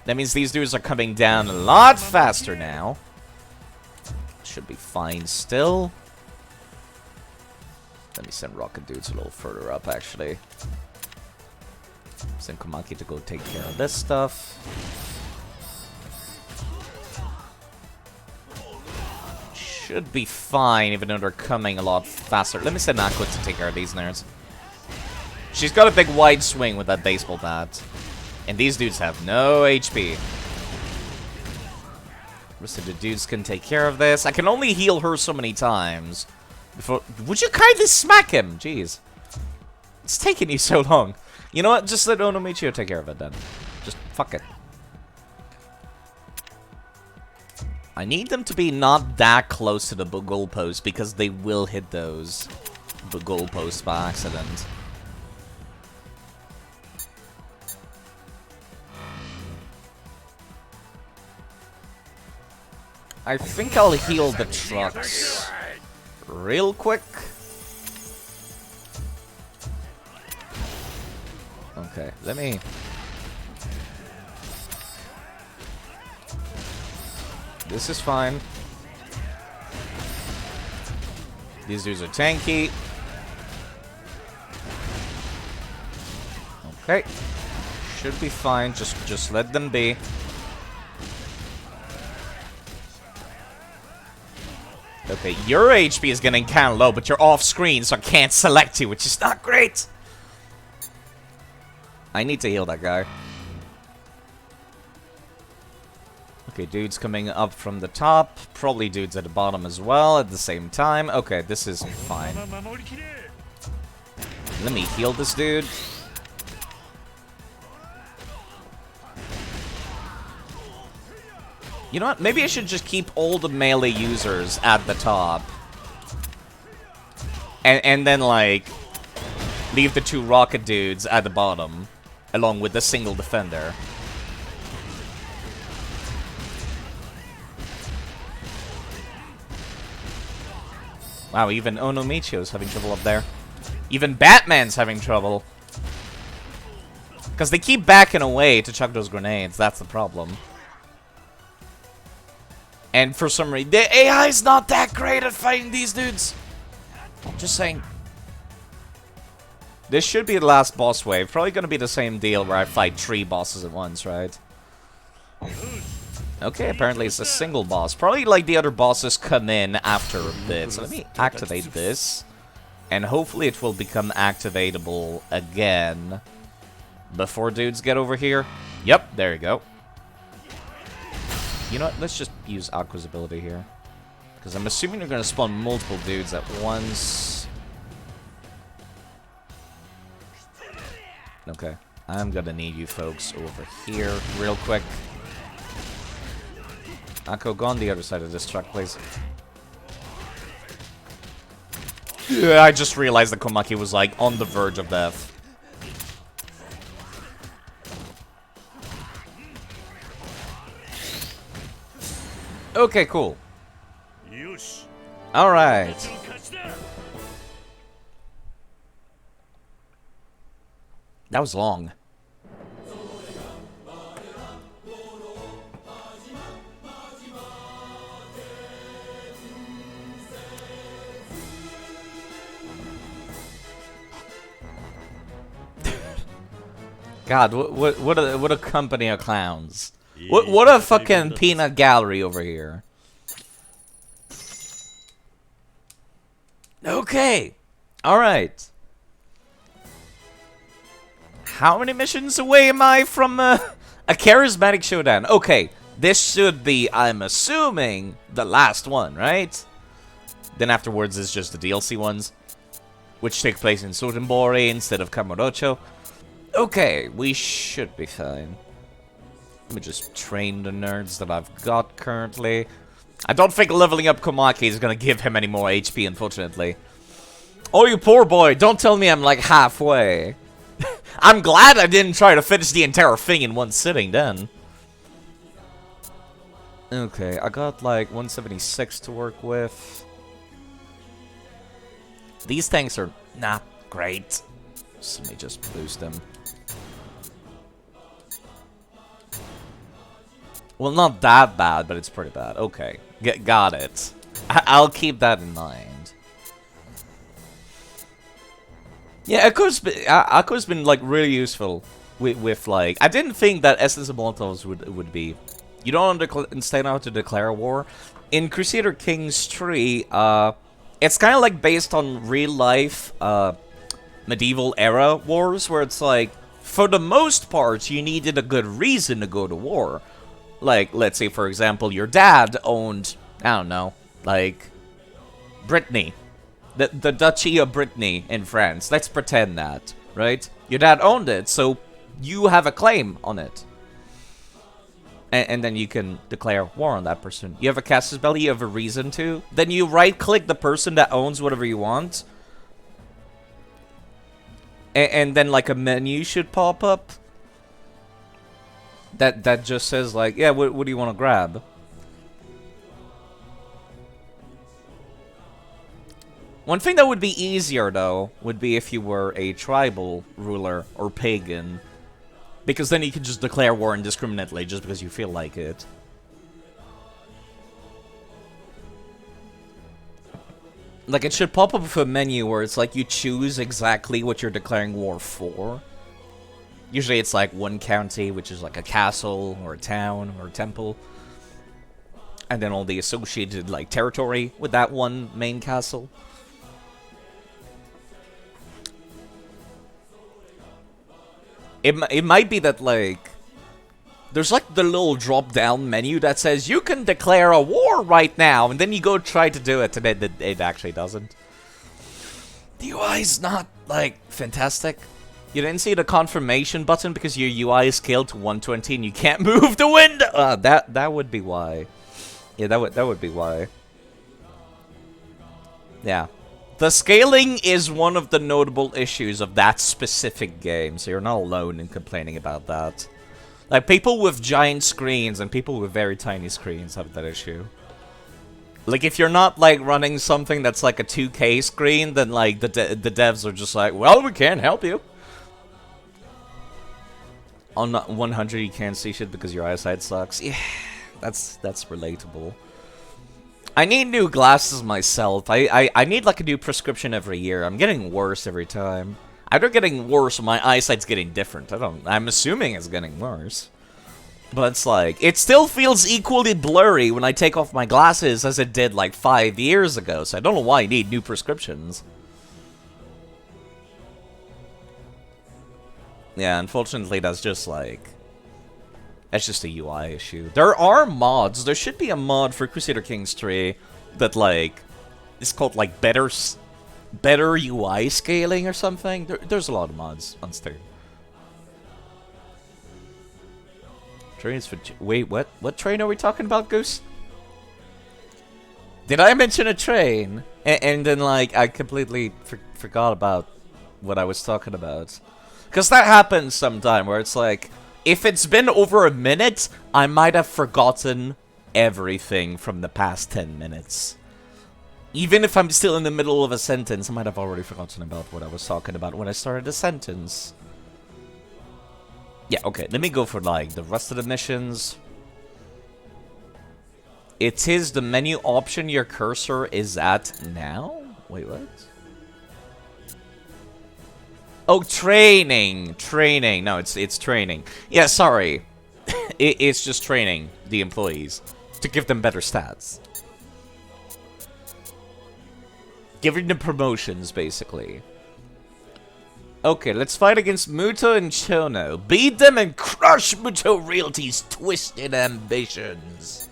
That means these dudes are coming down a lot faster now. Should be fine still. Let me send rocket dudes a little further up, actually. Send Komaki to go take care of this stuff. Should be fine, even though they're coming a lot faster. Let me send Aqua to take care of these nerds. She's got a big wide swing with that baseball bat. And these dudes have no HP. Rest of the dudes can take care of this. I can only heal her so many times. Before... Would you kindly smack him? Jeez. It's taking you so long. You know what? Just let Onomichio take care of it then. Just fuck it. I need them to be not that close to the goalpost because they will hit those goalposts by accident. I think I'll heal the trucks real quick. Okay, let me... This is fine. These dudes are tanky. Okay. Should be fine. Just let them be. Okay, your HP is getting kind of low, but you're off screen, so I can't select you, which is not great. I need to heal that guy. Okay, dudes coming up from the top. Probably dudes at the bottom as well at the same time. Okay, this is fine. Let me heal this dude. You know what? Maybe I should just keep all the melee users at the top. And then, like, leave the 2 rocket dudes at the bottom. Along with the single defender. Wow, even Onomichio's having trouble up there. Even Batman's having trouble. Because they keep backing away to chuck those grenades. That's the problem. And for some reason, the AI is not that great at fighting these dudes. Just saying. This should be the last boss wave. Probably going to be the same deal where I fight 3 bosses at once, right? Okay, apparently it's a single boss. Probably like the other bosses come in after a bit. So let me activate this. And hopefully it will become activatable again before dudes get over here. Yep, there you go. You know what? Let's just use Aqua's ability here. Because I'm assuming they're going to spawn multiple dudes at once. Okay. I'm going to need you folks over here real quick. Akko, go on the other side of this truck, please. Yeah, I just realized that Komaki was, like, on the verge of death. Okay, cool. Alright. That was long. God, what a company of clowns. What a fucking peanut gallery over here. Okay. Alright. How many missions away am I from a charismatic showdown? Okay, this should be, I'm assuming, the last one, right? Then afterwards is just the DLC ones, which take place in Sotenbori instead of Kamurocho. Okay, we should be fine. Let me just train the nerds that I've got currently. I don't think leveling up Komaki is gonna give him any more HP, unfortunately. Oh, you poor boy, don't tell me I'm like halfway. I'm glad I didn't try to finish the entire thing in one sitting then. Okay, I got like 176 to work with. These tanks are not great. So let me just boost them. Well, not that bad, but it's pretty bad. Okay, got it. I'll keep that in mind. Yeah, Akko's been like really useful with like. I didn't think that Essence of Molotovs would be. You don't understand how to declare war. In Crusader Kings 3, it's kind of like based on real life medieval era wars, where it's like, for the most part, you needed a good reason to go to war. Like, let's say, for example, your dad owned, I don't know, like, Brittany. The Duchy of Brittany in France. Let's pretend that. right? Your dad owned it, so you have a claim on it. And then you can declare war on that person. You have a casus belli, you have a reason to. Then you right-click the person that owns whatever you want. And then, like, a menu should pop up. That just says, like, yeah, what do you want to grab? One thing that would be easier, though, would be if you were a tribal ruler or pagan. Because then you could just declare war indiscriminately just because you feel like it. Like, it should pop up with a menu where it's like you choose exactly what you're declaring war for. Usually it's like one county, which is like a castle, or a town, or a temple. And then all the associated, like, territory with that one main castle. It might be that, like, there's like the little drop-down menu that says you can declare a war right now, and then you go try to do it, and it actually doesn't. The UI is not, like, fantastic. You didn't see the confirmation button because your UI is scaled to 120 and you can't move the window. That would be why. Yeah, that would be why. Yeah. The scaling is one of the notable issues of that specific game, so you're not alone in complaining about that. Like, people with giant screens and people with very tiny screens have that issue. Like, if you're not, like, running something that's like a 2K screen, then, like, the devs are just like, well, we can't help you. On 100, you can't see shit because your eyesight sucks. Yeah, that's relatable. I need new glasses myself. I need, like, a new prescription every year. I'm getting worse every time. Either getting worse or my eyesight's getting different. I'm assuming it's getting worse. But it's like, it still feels equally blurry when I take off my glasses as it did, like, 5 years ago. So I don't know why I need new prescriptions. Yeah, unfortunately, that's just, like... That's just a UI issue. There are mods. There should be a mod for Crusader Kings 3 that, like, is called, like, better UI scaling or something. There's a lot of mods on Steam. Trains for... Wait, what? What train are we talking about, Goose? Did I mention a train? And then, like, I completely forgot about what I was talking about. Because that happens sometime where it's like... If it's been over a minute, I might have forgotten everything from the past 10 minutes. Even if I'm still in the middle of a sentence, I might have already forgotten about what I was talking about when I started the sentence. Yeah, okay, let me go for, like, the rest of the missions. It is the menu option your cursor is at now? Wait, what? Oh, training. Training. No, it's training. Yeah, sorry. It's just training the employees to give them better stats. Giving them promotions, basically. Okay, let's fight against Muto and Chono. Beat them and crush Muto Realty's twisted ambitions.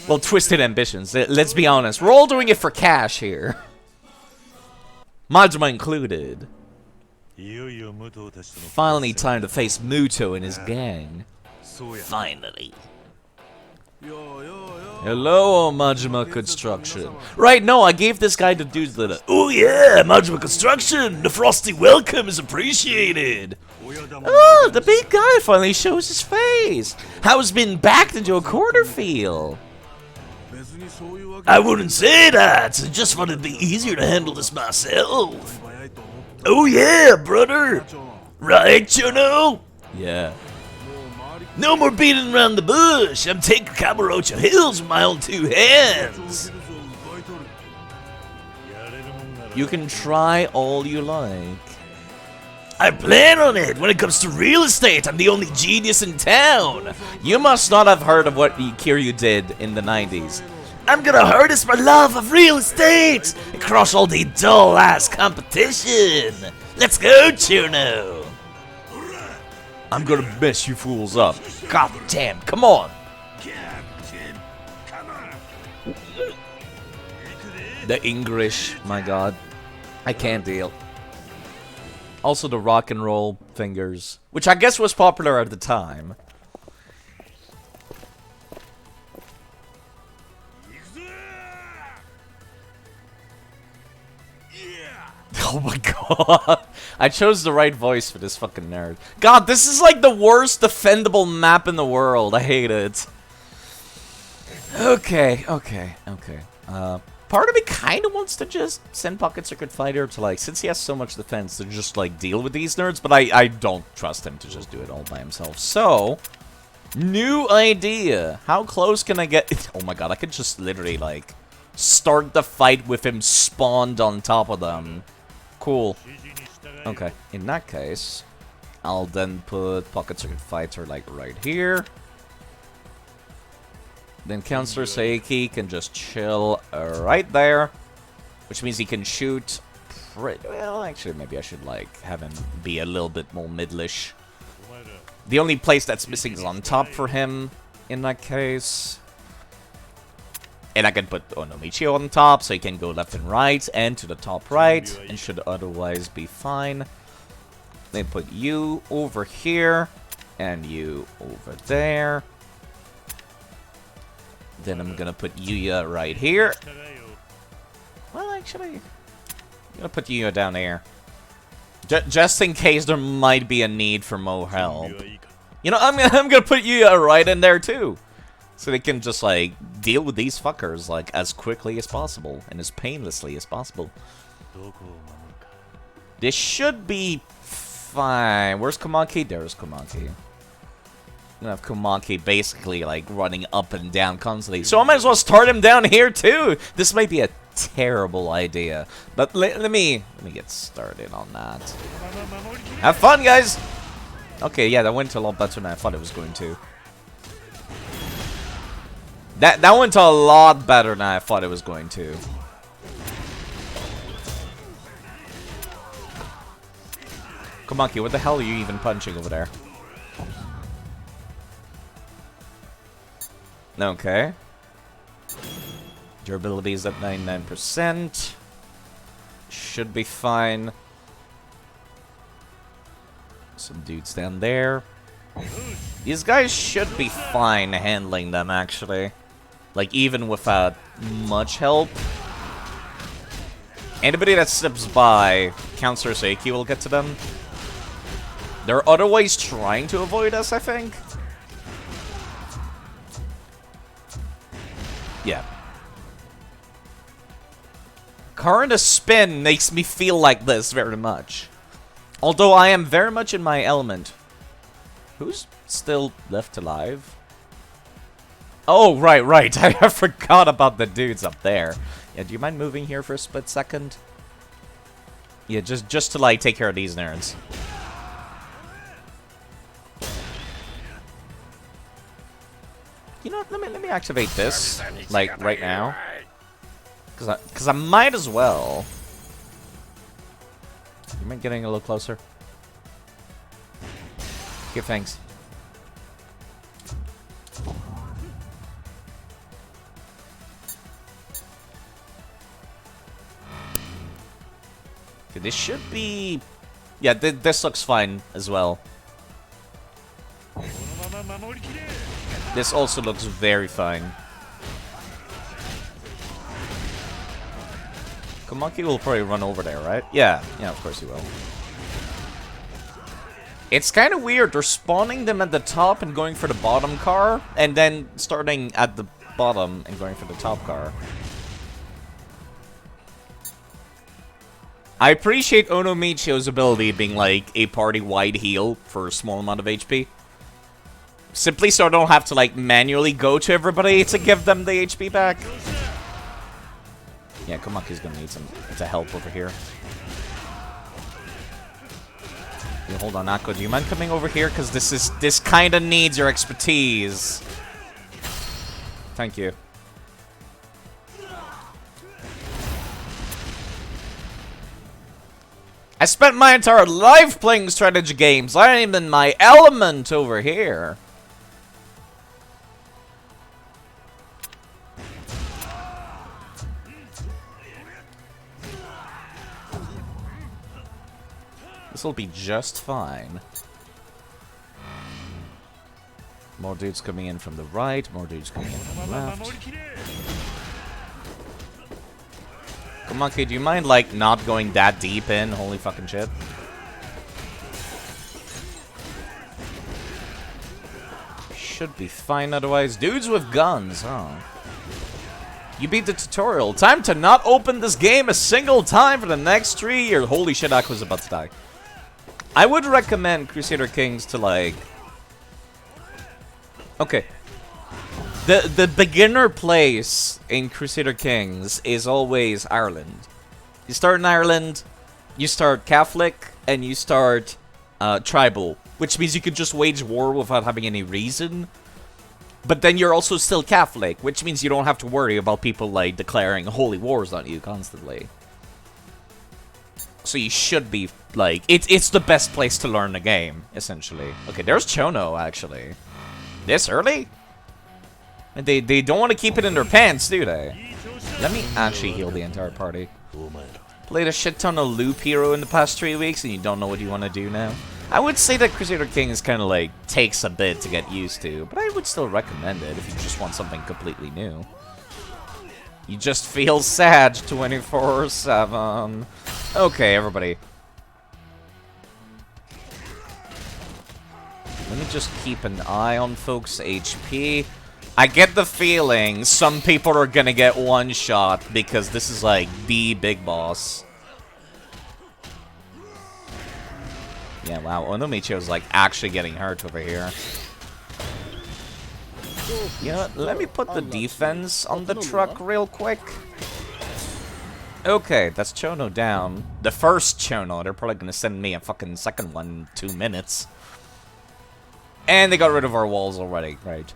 Well, twisted ambitions. Let's be honest. We're all doing it for cash here. Majima included. Finally time to face Muto and his gang. Finally. Hello, Majima Construction. Right, no, I gave this guy the dudes that... Oh yeah, Majima Construction! The frosty welcome is appreciated! Oh, the big guy finally shows his face! How it's been backed into a corner feel? I wouldn't say that. I just thought it'd be easier to handle this myself. Oh yeah, brother. Right, Chono? Yeah. No more beating around the bush. I'm taking Kamurocho Hills with my own 2 hands. You can try all you like. I plan on it. When it comes to real estate, I'm the only genius in town. You must not have heard of what Kiryu did in the 90s. I'm gonna harness my love of real estate and crush all the dull-ass competition. Let's go, Chono. I'm gonna mess you fools up. God damn, come on. The English, my god. I can't deal. Also the rock and roll fingers, which I guess was popular at the time. Oh my god. I chose the right voice for this fucking nerd. God, this is like the worst defendable map in the world. I hate it. Okay. Part of me kind of wants to just send Pocket Circuit Fighter to, like, since he has so much defense, to just, like, deal with these nerds, but I don't trust him to just do it all by himself. So, new idea. How close can I get? Oh my god, I could just literally, like, start the fight with him spawned on top of them. Cool. Okay, in that case, I'll then put Pocket Circuit Fighter, like, right here. Then Counselor Seiki can just chill right there. Which means he can shoot well, actually, maybe I should, like, have him be a little bit more middlish. The only place that's missing is on top for him, in that case. And I can put Onomichi on top, so he can go left and right, and to the top right, and should otherwise be fine. Then put you over here, and you over there. Then I'm gonna put Yuya right here. Well, actually, I'm gonna put Yuya down there. Just in case there might be a need for more help. You know, I'm gonna put Yuya right in there too. So they can just, like, deal with these fuckers, like, as quickly as possible. And as painlessly as possible. This should be fine. Where's Komaki? There's Komaki. I'm gonna have Komaki basically, like, running up and down constantly. So I might as well start him down here, too! This might be a terrible idea. But let me get started on that. Have fun, guys! Okay, yeah, that went a lot better than I thought it was going to. That went a lot better than I thought it was going to. Komaki, what the hell are you even punching over there? Okay. Durability is at 99%. Should be fine. Some dudes down there. These guys should be fine handling them, actually. Like, even without much help. Anybody that slips by, Counselor Seiki will get to them. They're otherwise trying to avoid us, I think. Yeah. Current a spin makes me feel like this very much. Although I am very much in my element. Who's still left alive? Oh, right. I forgot about the dudes up there. Yeah, do you mind moving here for a split second? Yeah, just to, like, take care of these nerds. You know what, let me activate this, like, right now. Cause I might as well. You mind getting a little closer? Okay, thanks. Okay, this should be... Yeah, this looks fine as well. This also looks very fine. Komaki will probably run over there, right? Yeah, of course he will. It's kind of weird. They're spawning them at the top and going for the bottom car, and then starting at the bottom and going for the top car. I appreciate Onomichio's ability being like a party-wide heal for a small amount of HP. Simply so I don't have to, like, manually go to everybody to give them the HP back. Yeah, Komaki's gonna need some help over here. Yeah, hold on, Akko, do you mind coming over here? Because this kind of needs your expertise. Thank you. I spent my entire life playing strategy games. I am in my element over here. This'll be just fine. More dudes coming in from the right, more dudes coming in from the left. Come on, kid, do you mind, like, not going that deep in? Holy fucking shit. Should be fine otherwise. Dudes with guns, huh? You beat the tutorial. Time to not open this game a single time for the next 3 years. Holy shit, Aqua's about to die. I would recommend Crusader Kings to, like... Okay. The beginner place in Crusader Kings is always Ireland. You start in Ireland, you start Catholic, and you start tribal. Which means you can just wage war without having any reason. But then you're also still Catholic, which means you don't have to worry about people, like, declaring holy wars on you constantly. So you should be, like... It's the best place to learn the game, essentially. Okay, there's Chono, actually. This early? And they don't want to keep it in their pants, do they? Let me actually heal the entire party. Played a shit ton of loop hero in the past 3 weeks, and you don't know what you want to do now? I would say that Crusader Kings kind of, like, takes a bit to get used to, but I would still recommend it if you just want something completely new. You just feel sad 24/7. Okay, everybody. Let me just keep an eye on folks' HP. I get the feeling some people are gonna get one shot because this is, like, the big boss. Yeah, wow, Onomichio's, like, actually getting hurt over here. You know what, let me put the defense on the truck real quick. Okay, that's Chono down. The first Chono, they're probably gonna send me a fucking second one in 2 minutes. And they got rid of our walls already, right.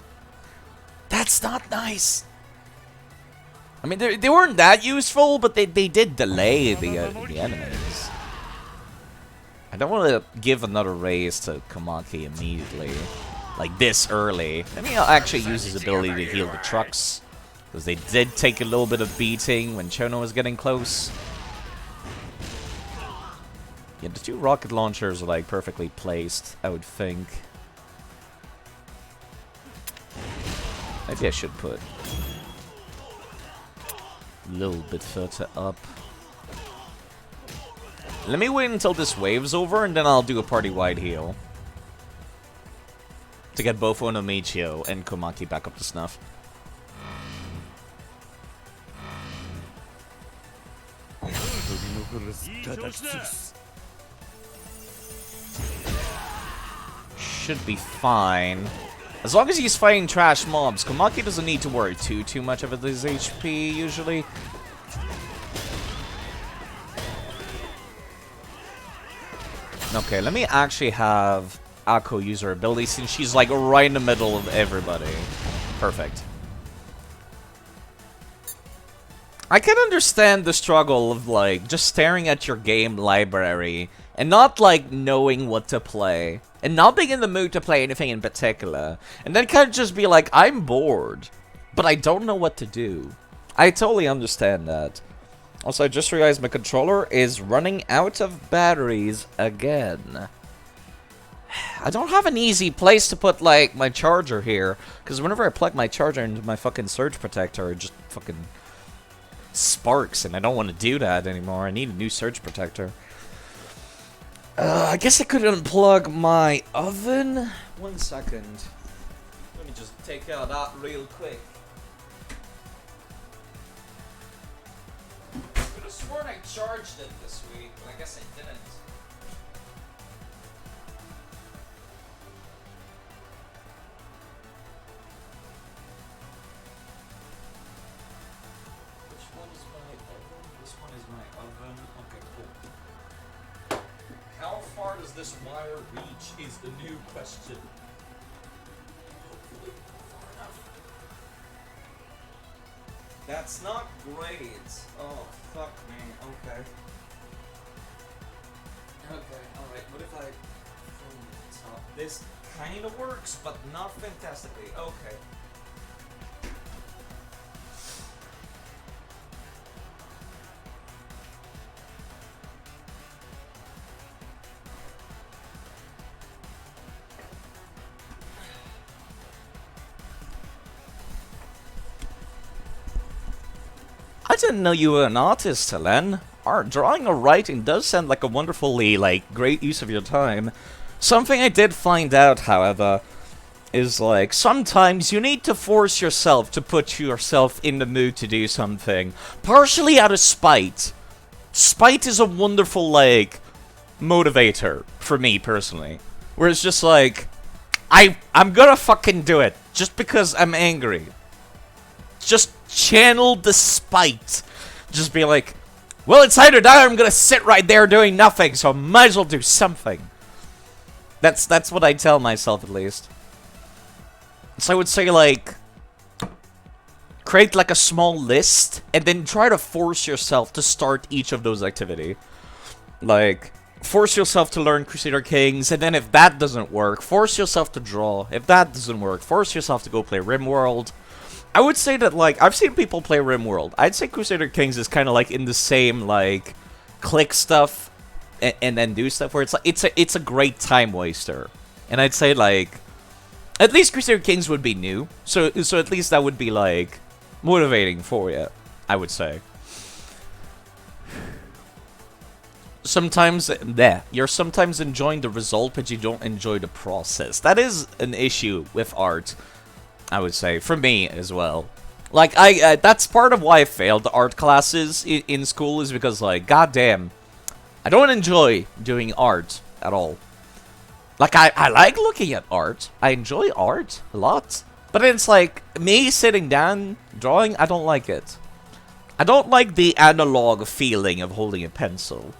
That's not nice. I mean, they weren't that useful, but they did delay the enemies. I don't want to give another raise to Komaki immediately. Like, this early. Let me actually use his ability to heal the trucks. Because they did take a little bit of beating when Chono was getting close. Yeah, the 2 rocket launchers are, like, perfectly placed, I would think. Maybe I should put a little bit further up. Let me wait until this wave's over, and then I'll do a party-wide heal. To get both Onomichio and Komaki back up to snuff. Should be fine. As long as he's fighting trash mobs, Komaki doesn't need to worry too much of his HP, usually. Okay, let me actually have Akko use her ability since she's, like, right in the middle of everybody. Perfect. I can understand the struggle of, like, just staring at your game library and not, like, knowing what to play. And not being in the mood to play anything in particular. And then kind of just be like, I'm bored, but I don't know what to do. I totally understand that. Also, I just realized my controller is running out of batteries again. I don't have an easy place to put, like, my charger here. Because whenever I plug my charger into my fucking surge protector, it just fucking sparks. And I don't want to do that anymore. I need a new surge protector. I guess I could unplug my oven. 1 second. Let me just take out that real quick. I could have sworn I charged it this week, but I guess I didn't. Which one is my oven? This one is my oven. Okay, cool. How far does this wire reach is the new question. Hopefully far enough. That's not great. Oh, fuck me. Okay. Okay, alright. What if I... This kind of works, but not fantastically. Okay. didn't know you were an artist, Helen. Art, drawing or writing does sound like a wonderfully, like, great use of your time. Something I did find out, however, is like, sometimes you need to force yourself to put yourself in the mood to do something. Partially out of spite. Spite is a wonderful, like, motivator for me, personally. Where it's just like, I'm gonna fucking do it. Just because I'm angry. Just channel the spite. Just be like, well, it's either that or I'm gonna sit right there doing nothing, so I might as well do something. That's what I tell myself, at least. So I would say, like, create, like, a small list, and then try to force yourself to start each of those activity. Like, force yourself to learn Crusader Kings, and then if that doesn't work, force yourself to draw. If that doesn't work, force yourself to go play RimWorld. I would say that, like, I've seen people play RimWorld. I'd say Crusader Kings is kind of, like, in the same, like, click stuff, and then do stuff, where it's, like, it's a great time waster. And I'd say, like, at least Crusader Kings would be new, so at least that would be, like, motivating for you, I would say. Sometimes, you're sometimes enjoying the result, but you don't enjoy the process. That is an issue with art, I would say, for me as well. Like, that's part of why I failed the art classes in school, is because, like, goddamn, I don't enjoy doing art at all. Like, I like looking at art. I enjoy art a lot. But it's like, me sitting down, drawing, I don't like it. I don't like the analog feeling of holding a pencil.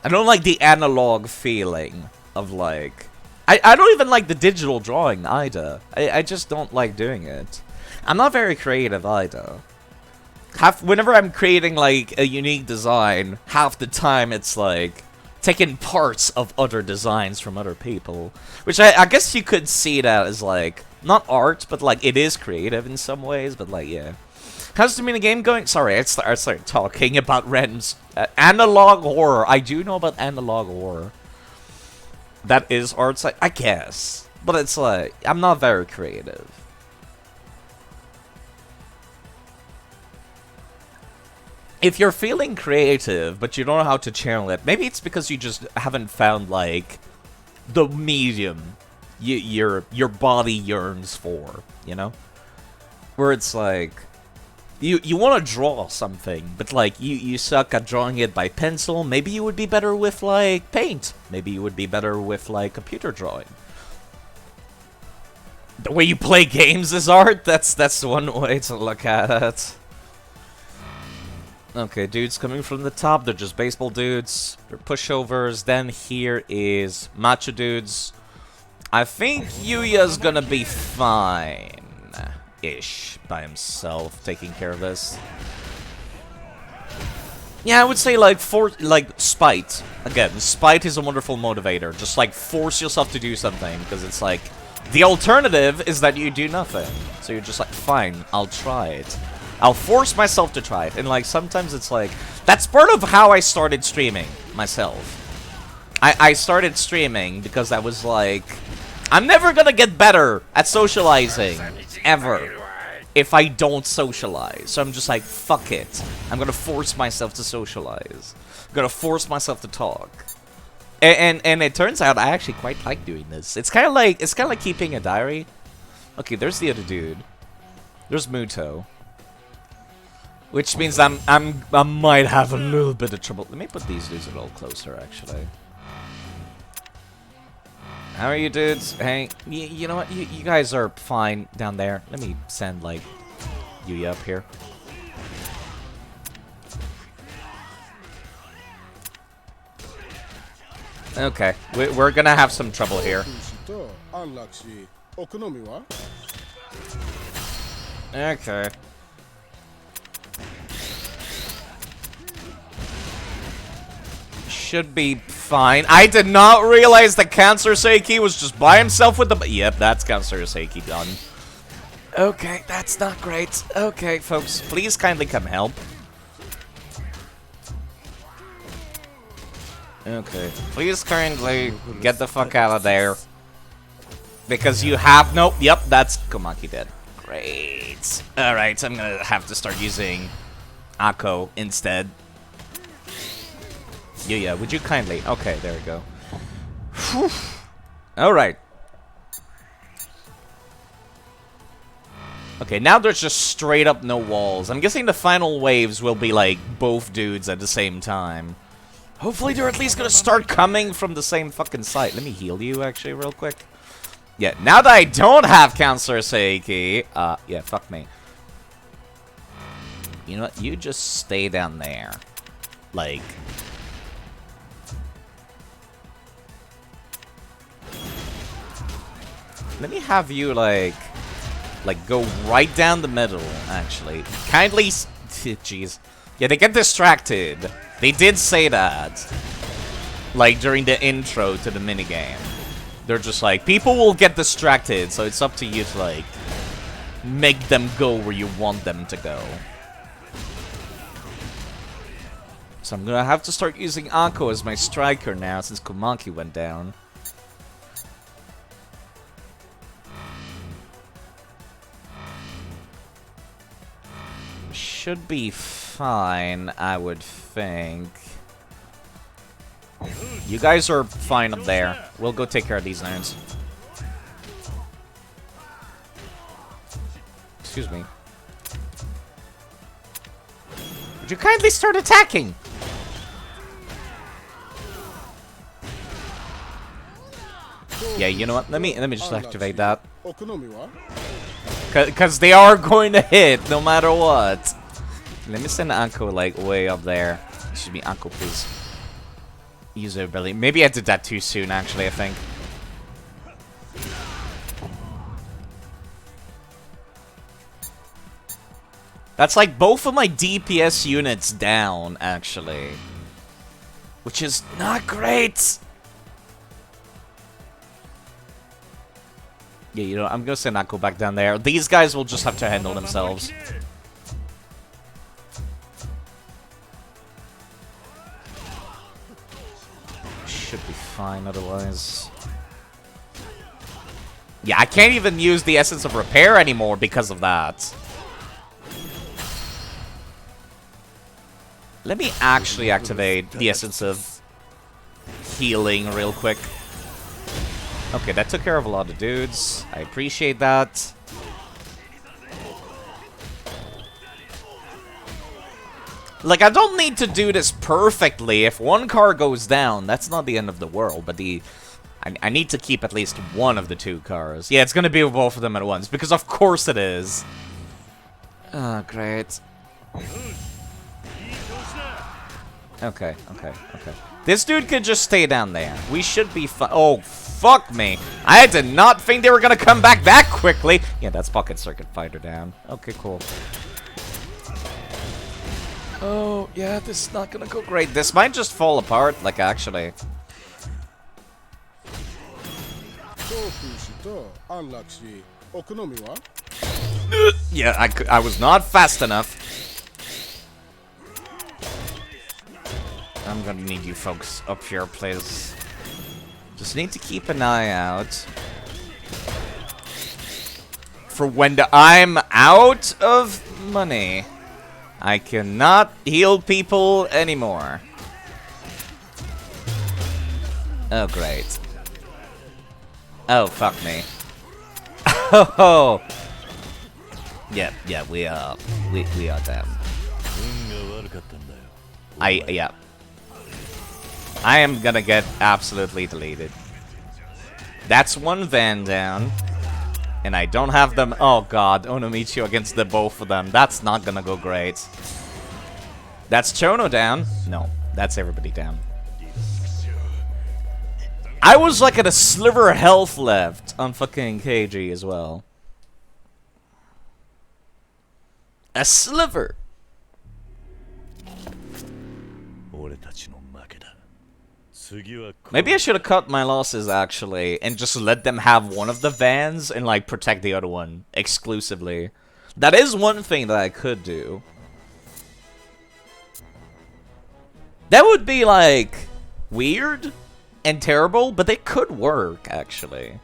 I don't like the analog feeling of, like... I don't even like the digital drawing, either. I just don't like doing it. I'm not very creative, either. Whenever I'm creating, like, a unique design, half the time it's, like, taking parts of other designs from other people. Which I guess you could see that as, like, not art, but, like, it is creative in some ways, but, like, yeah. How's the mini-game going? Sorry, I started talking about Ren's analog horror. I do know about analog horror. That is art, I guess. But it's like, I'm not very creative. If you're feeling creative, but you don't know how to channel it, maybe it's because you just haven't found, like, the medium your body yearns for, you know? Where it's like, you want to draw something, but, like, you suck at drawing it by pencil. Maybe you would be better with, like, paint. Maybe you would be better with, like, computer drawing. The way you play games is art? That's one way to look at it. Okay, dudes coming from the top. They're just baseball dudes. They're pushovers. Then here is macho dudes. I think Yuya's gonna be fine-ish by himself, taking care of this. Yeah, I would say, like, spite. Again, spite is a wonderful motivator. Just, like, force yourself to do something, because it's like, the alternative is that you do nothing. So you're just like, fine, I'll try it. I'll force myself to try it. And, like, sometimes it's like, that's part of how I started streaming myself. I started streaming because I was like, I'm never gonna get better at socializing, ever, if I don't socialize. So I'm just like, fuck it. I'm gonna force myself to socialize. I'm gonna force myself to talk. And it turns out I actually quite like doing this. It's kind of like keeping a diary. Okay, there's the other dude. There's Muto. Which means I might have a little bit of trouble. Let me put these dudes a little closer, actually. How are you, dudes? Hey, you know what? You guys are fine down there. Let me send, like, Yuya up here. Okay, we're gonna have some trouble here. Okay. Should be fine. I did not realize that Cancer Seiki was just by himself with the... Yep, that's Cancer Seiki done. Okay, that's not great. Okay, folks, please kindly come help. Okay, please kindly get the fuck out of there. Because you have... Nope, yep, that's Komaki dead. Great. Alright, I'm gonna have to start using Akko instead. Yeah, would you kindly? Okay, there we go. Alright. Okay, now there's just straight up no walls. I'm guessing the final waves will be like both dudes at the same time. Hopefully they're at least gonna start coming from the same fucking site. Let me heal you actually real quick. Yeah, now that I don't have Counselor Seiki, yeah, fuck me. You know what? You just stay down there. Like... Let me have you, like, go right down the middle, actually. Kindly... Jeez. Yeah, they get distracted. They did say that. Like, during the intro to the minigame. They're just like, people will get distracted, so it's up to you to, like, make them go where you want them to go. So I'm gonna have to start using Akko as my striker now, since Komaki went down. Should be fine, I would think. You guys are fine up there. We'll go take care of these irons. Excuse me. Would you kindly start attacking? Yeah, you know what? Let me just activate that. Cause they are going to hit no matter what. Let me send Akko like way up there. Excuse me, Akko, please. User ability. Maybe I did that too soon, actually, I think. That's like both of my DPS units down, actually. Which is not great. Yeah, you know, I'm gonna send Akko back down there. These guys will just have to handle themselves. Should be fine otherwise. Yeah, I can't even use the Essence of Repair anymore because of that. Let me actually activate the Essence of Healing real quick. Okay, that took care of a lot of dudes. I appreciate that. Like, I don't need to do this perfectly. If one car goes down, that's not the end of the world. But I need to keep at least one of the two cars. Yeah, it's gonna be both of them at once, because of course it is. Oh, great. Okay. This dude could just stay down there. We should be fine. Oh, fuck me. I did not think they were gonna come back that quickly. Yeah, that's Pocket Circuit Fighter down. Okay, cool. Oh, yeah, this is not gonna go great. This might just fall apart, like, actually. Yeah, I was not fast enough. I'm gonna need you folks up here, please. Just need to keep an eye out for when I'm out of money. I cannot heal people anymore. Oh, great. Oh, fuck me. Oh. Yeah, we are down. Yeah. I am gonna get absolutely deleted. That's one van down. And I don't have them. Oh god, Onomichi against the both of them. That's not gonna go great. That's Chono down. No, that's everybody down. I was like at a sliver of health left on fucking KG as well. A sliver. Maybe I should have cut my losses, actually, and just let them have one of the vans and, like, protect the other one exclusively. That is one thing that I could do. That would be, like, weird and terrible, but they could work, actually.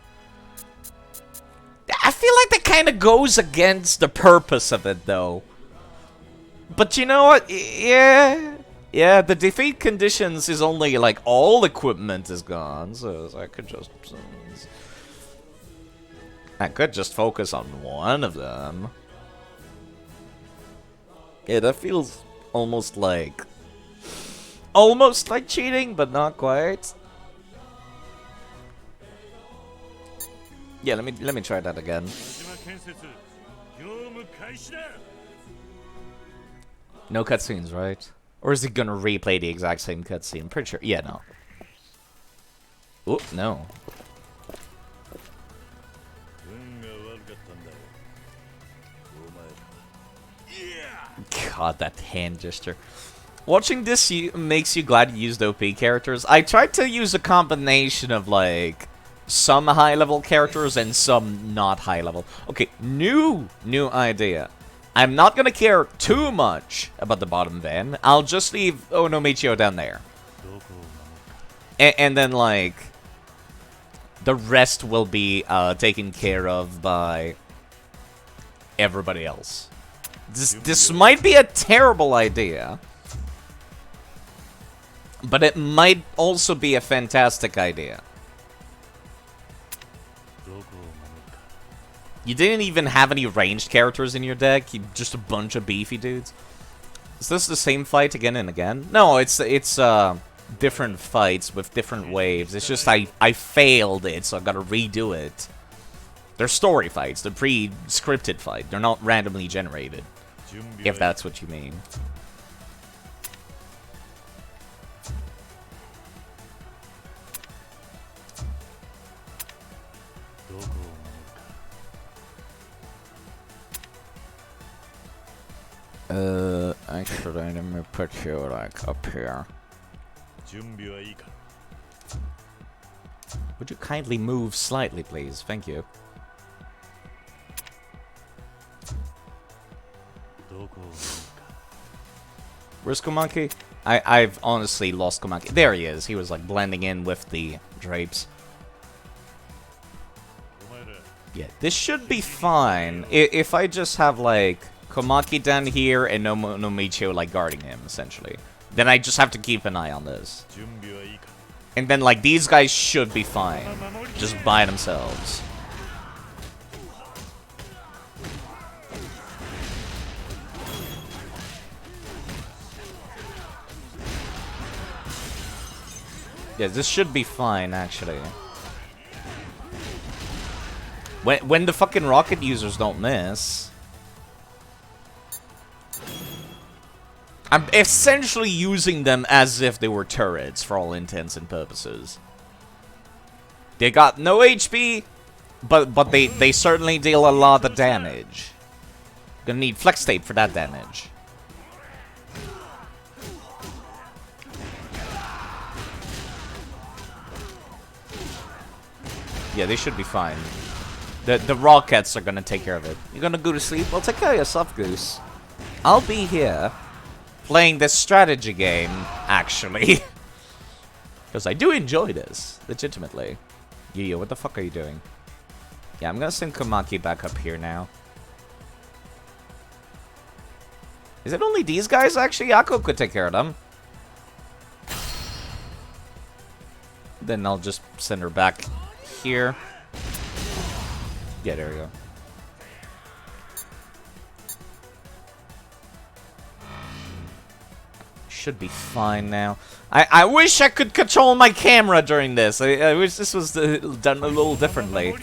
I feel like that kind of goes against the purpose of it, though. But you know what? Yeah. Yeah, the defeat conditions is only like all equipment is gone, so I could just... I could just focus on one of them. Yeah, that feels almost like cheating, but not quite. Yeah, let me try that again. No cutscenes, right? Or is he gonna replay the exact same cutscene? I'm pretty sure. Yeah, no. Oh, no. God, that hand gesture. Watching this makes you glad you used OP characters. I tried to use a combination of, like, some high-level characters and some not high-level. Okay, new idea. I'm not gonna care too much about the bottom van. I'll just leave Onomichio down there. And then, like, the rest will be taken care of by everybody else. This might be a terrible idea, but it might also be a fantastic idea. You didn't even have any ranged characters in your deck, just a bunch of beefy dudes. Is this the same fight again and again? No, it's different fights with different waves. It's just I failed it, so I gotta redo it. They're story fights, they're pre-scripted fights. They're not randomly generated, if that's what you mean. Actually, let me put you, like, up here. Would you kindly move slightly, please? Thank you. Where's Komaki? I've honestly lost Komaki. There he is. He was, like, blending in with the drapes. Yeah, this should be fine. If I just have, like, Komaki down here and Nomichio, like, guarding him, essentially. Then I just have to keep an eye on this. And then, like, these guys should be fine. Just by themselves. Yeah, this should be fine, actually. When the fucking rocket users don't miss... I'm essentially using them as if they were turrets, for all intents and purposes. They got no HP, but they certainly deal a lot of damage. Gonna need flex tape for that damage. Yeah, they should be fine. The rockets are gonna take care of it. You're gonna go to sleep? Well, take care of yourself, Goose. I'll be here playing this strategy game, actually. Because I do enjoy this, legitimately. Yo, what the fuck are you doing? Yeah, I'm gonna send Komaki back up here now. Is it only these guys? Actually, Yako could take care of them. Then I'll just send her back here. Yeah, there we go. Should be fine now. I wish I could control my camera during this. I wish this was done a little differently.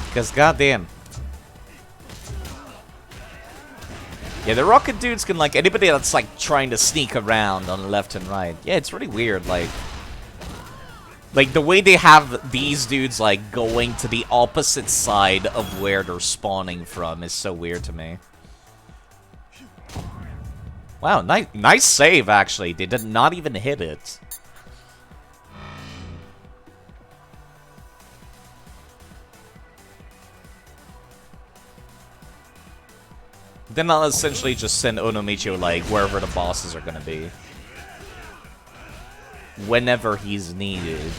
Because goddamn. Yeah, the rocket dudes can, like, anybody that's, like, trying to sneak around on the left and right. Yeah, it's really weird, like the way they have these dudes, like, going to the opposite side of where they're spawning from is so weird to me. Wow, nice save, actually. They did not even hit it. Then I'll essentially just send Onomichio, like, wherever the bosses are gonna be. Whenever he's needed.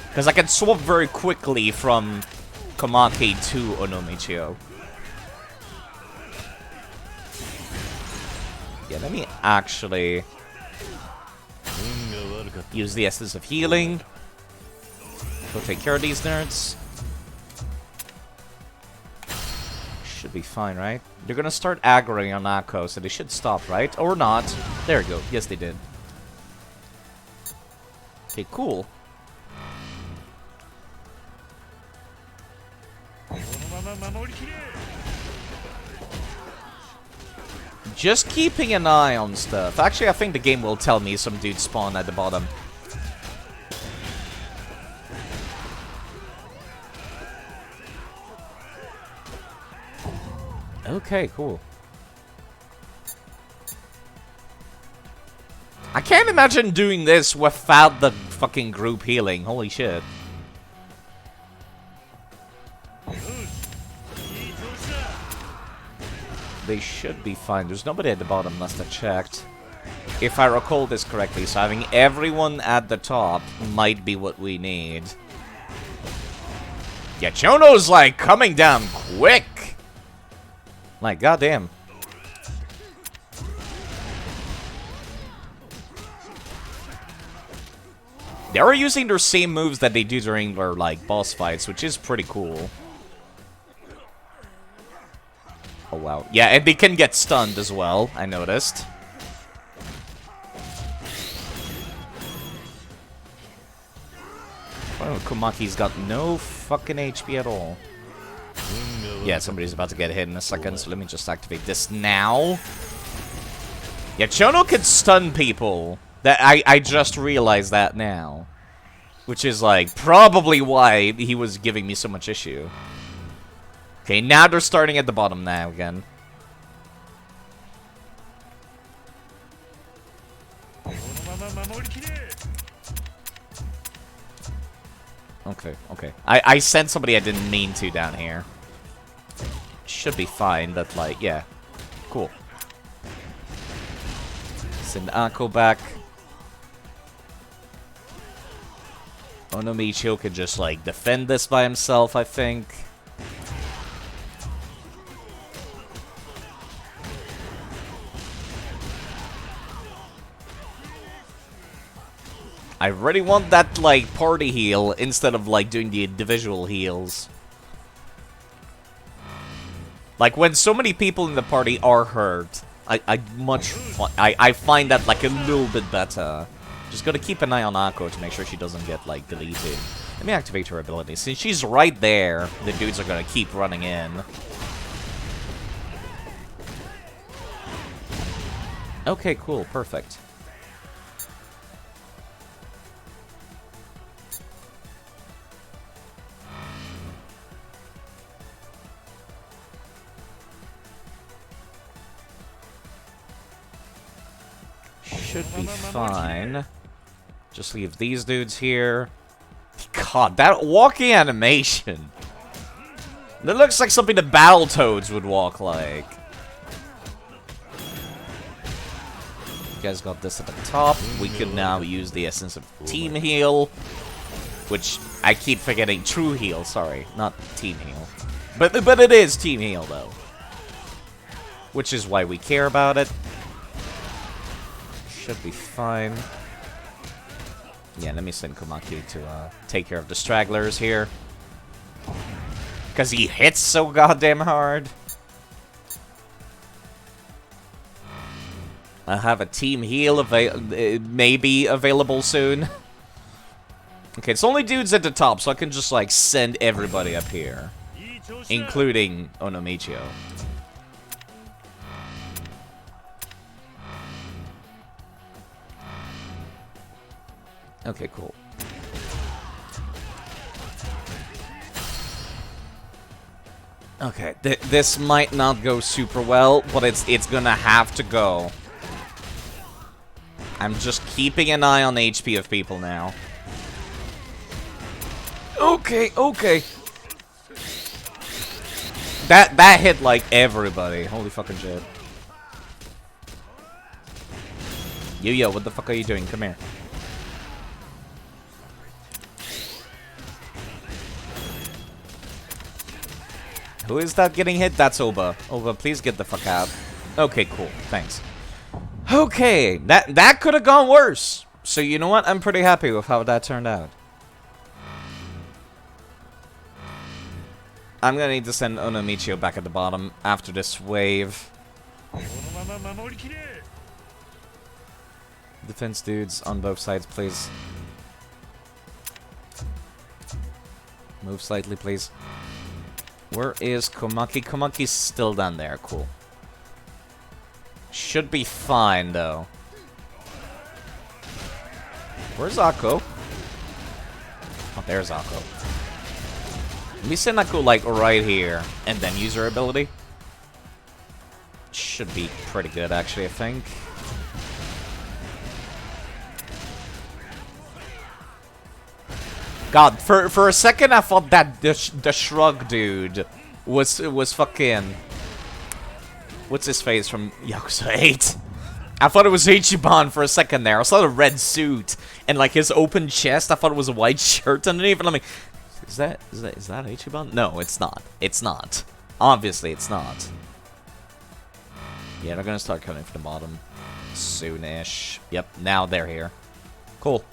Because I can swap very quickly from Komaki to Onomichio. Yeah, let me actually use the Essence of Healing. Go take care of these nerds. Should be fine, right? They're gonna start aggroing on Akko, so they should stop, right? Or not. There we go. Yes, they did. Okay, cool. Just keeping an eye on stuff. Actually, I think the game will tell me some dudes spawn at the bottom. Okay, cool. I can't imagine doing this without the fucking group healing. Holy shit. They should be fine. There's nobody at the bottom, last I checked. If I recall this correctly, so having everyone at the top might be what we need. Yeah, Chono's like coming down quick. Like, goddamn. They are using their same moves that they do during their, like, boss fights, which is pretty cool. Oh, wow. Yeah, and they can get stunned as well, I noticed. Oh, Kumaki's got no fucking HP at all. Yeah, somebody's about to get hit in a second, so let me just activate this now. Yeah, Chono can stun people. That I just realized that now. Which is, like, probably why he was giving me so much issue. Okay, now they're starting at the bottom now again. Okay, okay. I sent somebody I didn't mean to down here. Should be fine, but, like, yeah. Cool. Send Akko back. Onomichio could just, like, defend this by himself, I think. I really want that, like, party heal instead of, like, doing the individual heals. Like, when so many people in the party are hurt, I find that, like, a little bit better. Just gotta keep an eye on Akko to make sure she doesn't get, like, deleted. Let me activate her ability. Since she's right there, the dudes are gonna keep running in. Okay, cool. Perfect. Should be fine. Just leave these dudes here. God, that walking animation. That looks like something the Battletoads would walk like. You guys got this at the top. We can now use the essence of Team Heal. Which, I keep forgetting. True Heal, sorry. Not Team Heal. But it is Team Heal, though. Which is why we care about it. Should be fine. Yeah, let me send Komaki to take care of the stragglers here. Because he hits so goddamn hard. I have a team heal maybe available soon. Okay, it's only dudes at the top, so I can just, like, send everybody up here. Including Onomichio. Okay, cool. Okay, this might not go super well, but it's gonna have to go. I'm just keeping an eye on HP of people now. Okay, okay. That hit like everybody. Holy fucking shit. Yo, what the fuck are you doing? Come here. Who is that getting hit? That's Oba. Oba, please get the fuck out. Okay, cool. Thanks. Okay, that could have gone worse. So you know what? I'm pretty happy with how that turned out. I'm gonna need to send Onomichio back at the bottom after this wave. Defense dudes on both sides, please. Move slightly, please. Where is Komaki? Komaki's still down there. Cool. Should be fine, though. Where's Akko? Oh, there's Akko. Let me send Akko, like, right here, and then use her ability. Should be pretty good, actually, I think. God, for a second I thought that the shrug dude was fucking... What's his face from Yakuza 8? I thought it was Ichiban for a second there. I saw the red suit and like his open chest. I thought it was a white shirt underneath, and I'm like, is that Ichiban? No, it's not. It's not. Obviously, it's not. Yeah, they're gonna start coming from the bottom soonish. Yep, now they're here. Cool.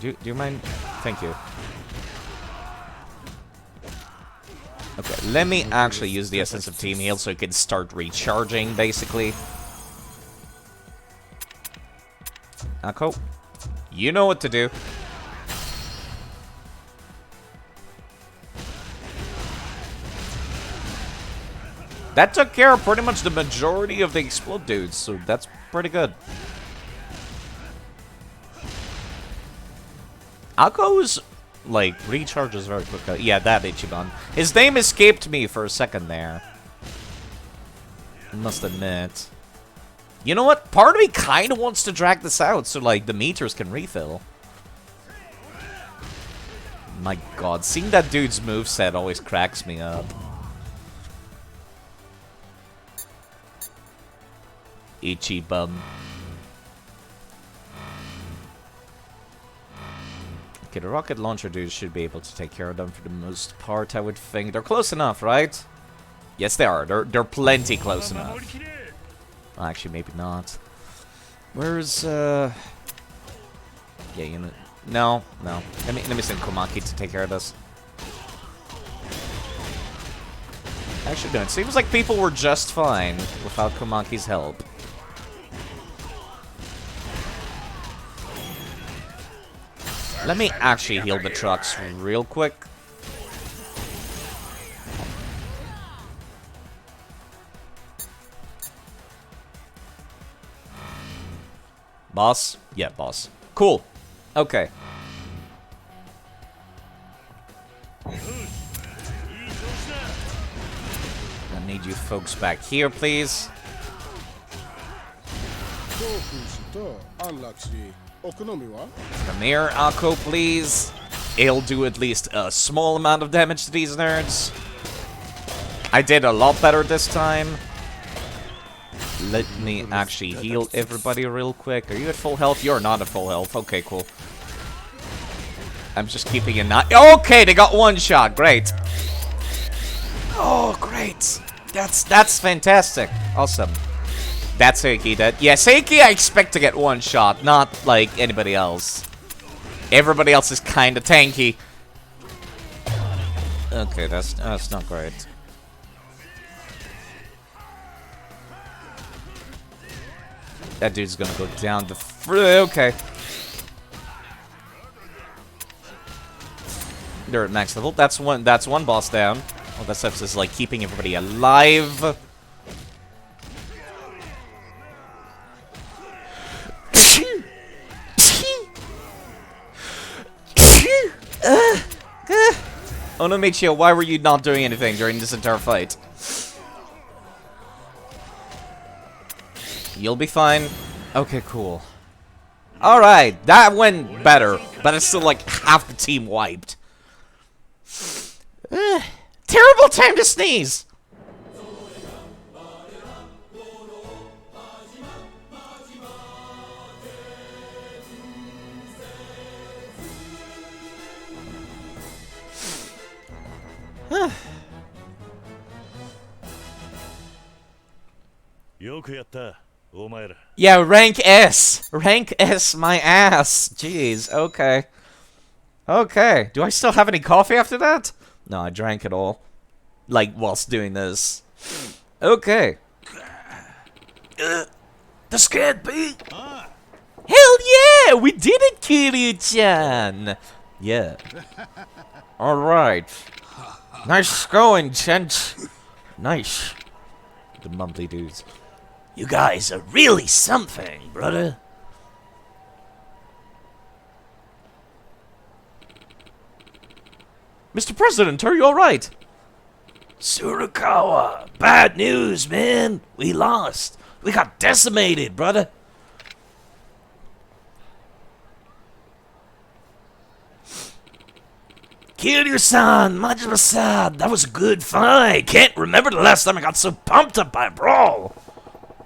Do you mind? Thank you. Okay, let me actually use the essence of team heal so it can start recharging, basically. Akko, you know what to do. That took care of pretty much the majority of the explode dudes, so that's pretty good. Akko's, like, recharges very quickly. Yeah, that Ichiban. His name escaped me for a second there. I must admit. You know what? Part of me kind of wants to drag this out so, like, the meters can refill. My god, seeing that dude's moveset always cracks me up. Ichiban. Okay, the rocket launcher dudes should be able to take care of them for the most part, I would think. They're close enough, right? Yes, they are. They're plenty close enough. Well, actually, maybe not. Where's, Yeah, you know... No. Let me send Komaki to take care of this. Actually, no. It seems like people were just fine without Komaki's help. Let me actually heal the trucks real quick. Boss? Yeah, boss. Cool. Okay. I need you folks back here, please. Come here, Akko, please. It'll do at least a small amount of damage to these nerds. I did a lot better this time. Let me actually heal everybody real quick. Are you at full health? You're not at full health. Okay, cool. I'm just keeping an eye. Okay, they got one shot. Great. Oh, great. That's fantastic. Awesome. That's Seiki dead. Yeah, Seiki I expect to get one shot, not like anybody else. Everybody else is kind of tanky. Okay, that's not great. That dude's gonna go down the okay. They're at max level. That's one boss down. All that stuff is like keeping everybody alive. Onomichio, why were you not doing anything during this entire fight? You'll be fine. Okay, cool. Alright, that went better, but it's still like half the team wiped. Terrible time to sneeze! Yeah, rank S. Rank S my ass. Jeez, okay. Okay. Do I still have any coffee after that? No, I drank it all. Like, whilst doing this. Okay. The scared pig? Hell yeah! We did it, Kiryu-chan! Yeah. Alright. Nice going, gents. Nice. The mumbly dudes. You guys are really something, brother. Mr. President, are you alright? Surikawa, bad news, man. We lost. We got decimated, brother. Kiryu-san, Majima-san, that was a good fight. Can't remember the last time I got so pumped up by a brawl.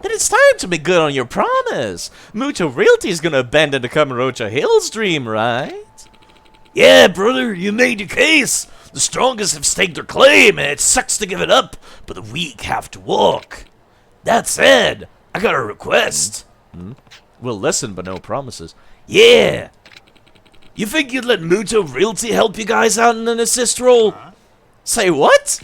Then it's time to make good on your promise. Muto Realty is gonna abandon the Kamurocho Hills dream, right? Yeah, brother, you made your case. The strongest have staked their claim, and it sucks to give it up, but the weak have to walk. That said, I got a request. We'll listen, but no promises. Yeah. You think you'd let Muto Realty help you guys out in an assist role? Say what?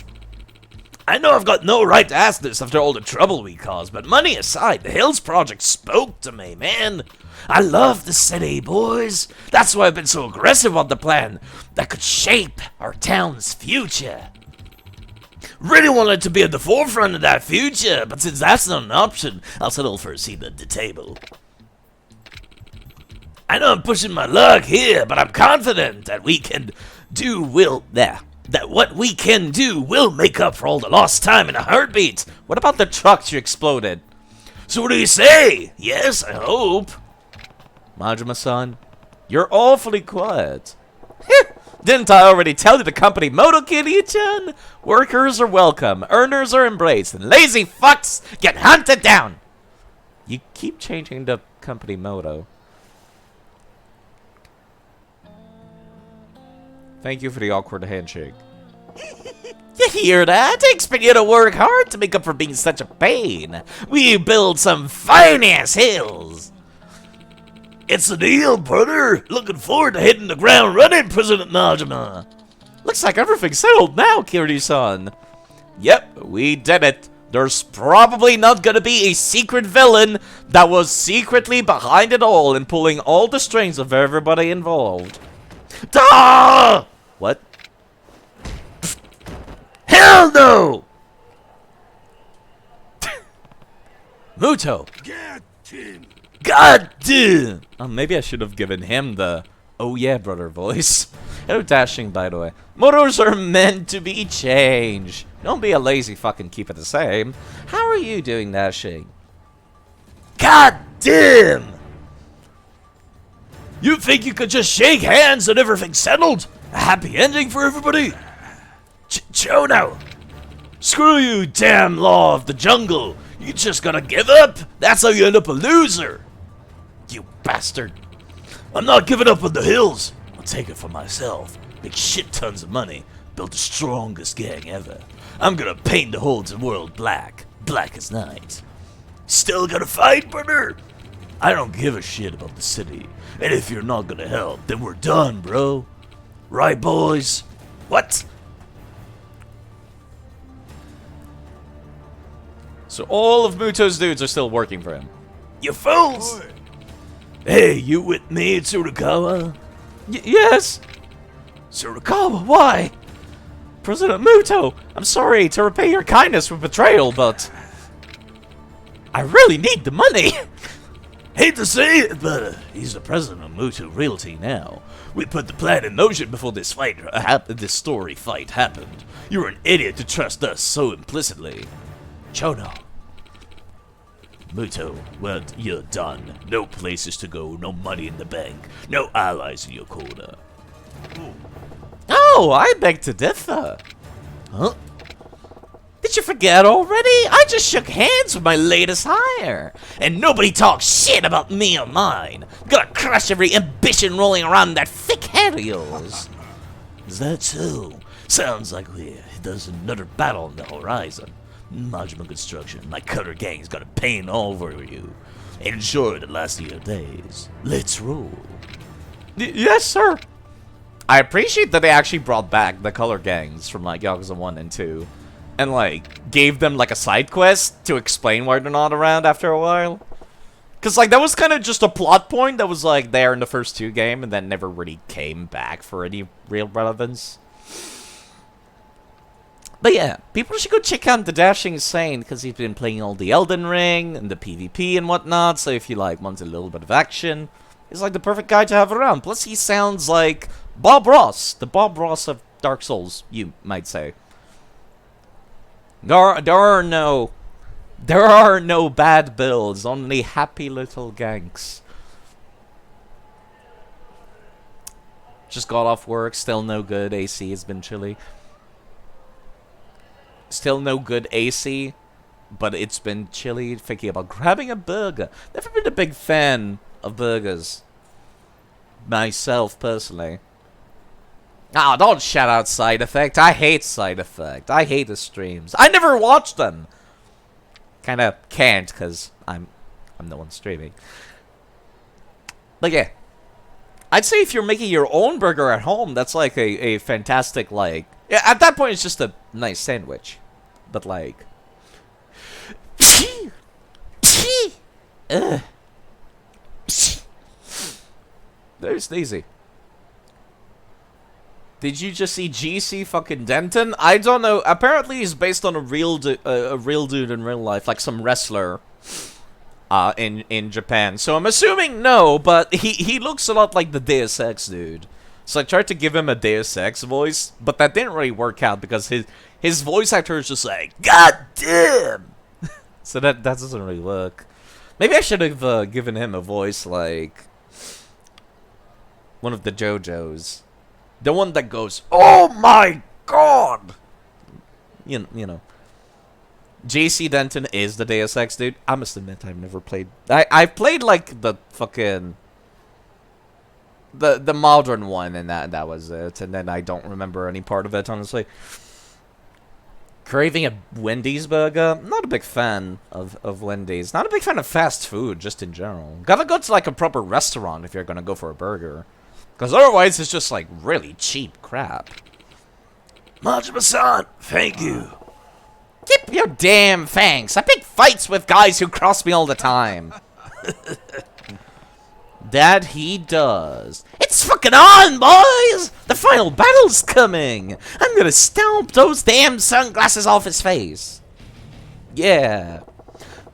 I know I've got no right to ask this after all the trouble we caused, but money aside, the Hills Project spoke to me, man. I love the city, boys. That's why I've been so aggressive on the plan that could shape our town's future. Really wanted to be at the forefront of that future, but since that's not an option, I'll settle for a seat at the table. I know I'm pushing my luck here, but I'm confident that that what we can do will make up for all the lost time in a heartbeat. What about the trucks you exploded? So what do you say? Yes, I hope. Majima-san, you're awfully quiet. Didn't I already tell you the company motto, Kiryu-chan? Workers are welcome, earners are embraced, and lazy fucks get hunted down. You keep changing the company motto. Thank you for the awkward handshake. You hear that? I expect you to work hard to make up for being such a pain. We build some fine-ass hills. It's a deal, brother. Looking forward to hitting the ground running, President Majima. Looks like everything's settled now, Kiryu-san. Yep, we did it. There's probably not gonna be a secret villain that was secretly behind it all and pulling all the strings of everybody involved. Ah! What? Hell no! Muto! God damn! Maybe I should have given him the "oh yeah, brother" voice. Hello, Dashing, by the way. Motors are meant to be changed. Don't be a lazy fucking keep it the same. How are you doing, Dashing? God damn! You think you could just shake hands and everything's settled? A happy ending for everybody? Chono! Screw you, damn law of the jungle! You just gotta give up? That's how you end up a loser! You bastard! I'm not giving up on the hills! I'll take it for myself. Make shit tons of money. Build the strongest gang ever. I'm gonna paint the whole world black. Black as night. Still gonna fight, brother? I don't give a shit about the city. And if you're not gonna help, then we're done, bro. Right, boys? What? So all of Muto's dudes are still working for him. You fools! Hey, you with me, Tsurikawa? Yes! Tsurikawa, why? President Muto, I'm sorry to repay your kindness for betrayal, but I really need the money. Hate to say it, but he's the president of Muto Realty now. We put the plan in motion before this story fight happened. You're an idiot to trust us so implicitly. Chono. Muto, well, you're done. No places to go, no money in the bank, no allies in your corner. Oh, I beg to differ. Huh? Did you forget already? I just shook hands with my latest hire. And nobody talks shit about me or mine. Gonna crush every ambition rolling around that thick head of yours. Is that so? Sounds like there's another battle on the horizon. Majima Construction, my cutter gang's got a pain all over you. Enjoy the last of your days. Let's roll. Yes, sir. I appreciate that they actually brought back the color gangs from like Yakuza 1 and 2. And like, gave them like a side quest to explain why they're not around after a while. Because like, that was kind of just a plot point that was like there in the first 2 games and then never really came back for any real relevance. But yeah, people should go check out the Dashing Saint because he's been playing all the Elden Ring and the PvP and whatnot. So if you like want a little bit of action, he's like the perfect guy to have around. Plus he sounds like Bob Ross, the Bob Ross of Dark Souls, you might say. There are no bad builds, only happy little ganks. Just got off work, still no good. AC has been chilly. Still no good AC, but it's been chilly. Thinking about grabbing a burger. Never been a big fan of burgers. Myself, personally. Ah, don't shout out Side Effect. I hate Side Effect. I hate the streams. I never watch them. Kinda can't, because I'm the one streaming. But yeah. I'd say if you're making your own burger at home, that's like a fantastic, like... Yeah, at that point, it's just a nice sandwich. But like... There's Daisy. Did you just see GC fucking Denton? I don't know. Apparently he's based on a real dude in real life, like some wrestler in Japan. So I'm assuming no, but he looks a lot like the Deus Ex dude. So I tried to give him a Deus Ex voice, but that didn't really work out because his voice actor is just like, God damn! So that doesn't really work. Maybe I should have given him a voice like one of the JoJo's. The one that goes, oh my god! You know. JC Denton is the Deus Ex dude. I must admit I've never played... I've played like the fucking... The modern one, and that was it. And then I don't remember any part of it, honestly. Craving a Wendy's burger? Not a big fan of Wendy's. Not a big fan of fast food, just in general. Gotta go to like a proper restaurant if you're gonna go for a burger. Because otherwise it's just like really cheap crap. Majima-san, thank you. Keep your damn thanks. I pick fights with guys who cross me all the time. That he does. It's fucking on, boys! The final battle's coming! I'm gonna stomp those damn sunglasses off his face. Yeah.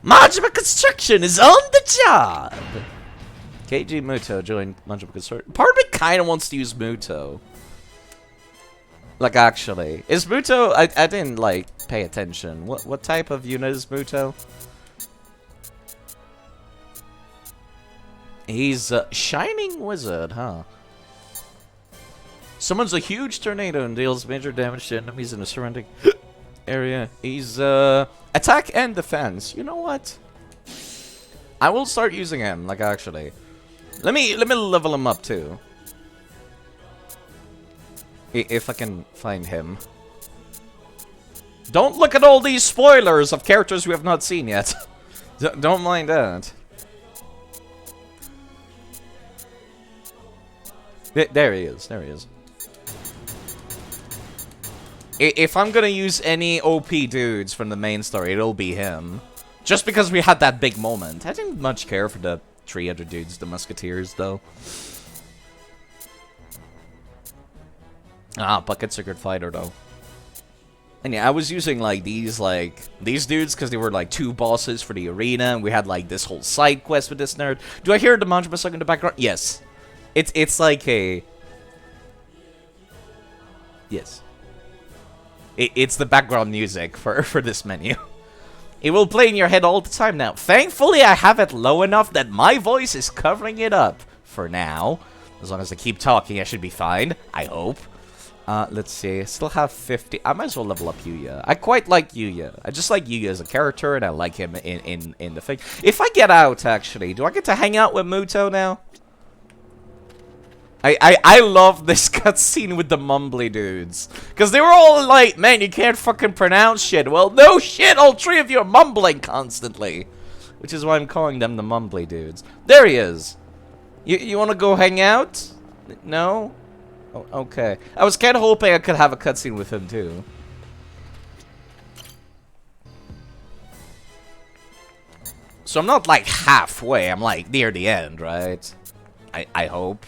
Majima Construction is on the job! KG Muto joined Majima Construction. Part of me kinda wants to use Muto. Like, actually. Is Muto... I didn't, like, pay attention. What type of unit is Muto? He's a Shining Wizard, huh? Summons a huge tornado and deals major damage to enemies in the surrounding area. He's, attack and defense. You know what? I will start using him, like, actually. Let me level him up, too. If I can find him. Don't look at all these spoilers of characters we have not seen yet. Don't mind that. There he is. There he is. If I'm gonna use any OP dudes from the main story, it'll be him. Just because we had that big moment. I didn't much care for the 300 dudes, the Musketeers, though. Ah, Bucket Secret Fighter, though. And yeah, I was using, like, these dudes because they were, like, 2 bosses for the arena, and we had, like, this whole side quest with this nerd. Do I hear the Majima song in the background? Yes. It's like a... Yes. It's the background music for this menu. It will play in your head all the time now. Thankfully, I have it low enough that my voice is covering it up for now. As long as I keep talking, I should be fine. I hope. Let's see. I still have 50. I might as well level up Yuya. I quite like Yuya. I just like Yuya as a character, and I like him in the thing. If I get out, actually, do I get to hang out with Muto now? I love this cutscene with the mumbly dudes. Because they were all like, man, you can't fucking pronounce shit. Well, no shit, all three of you are mumbling constantly. Which is why I'm calling them the mumbly dudes. There he is. You want to go hang out? No? Oh, okay. I was kind of hoping I could have a cutscene with him too. So I'm not like halfway, I'm like near the end, right? I hope.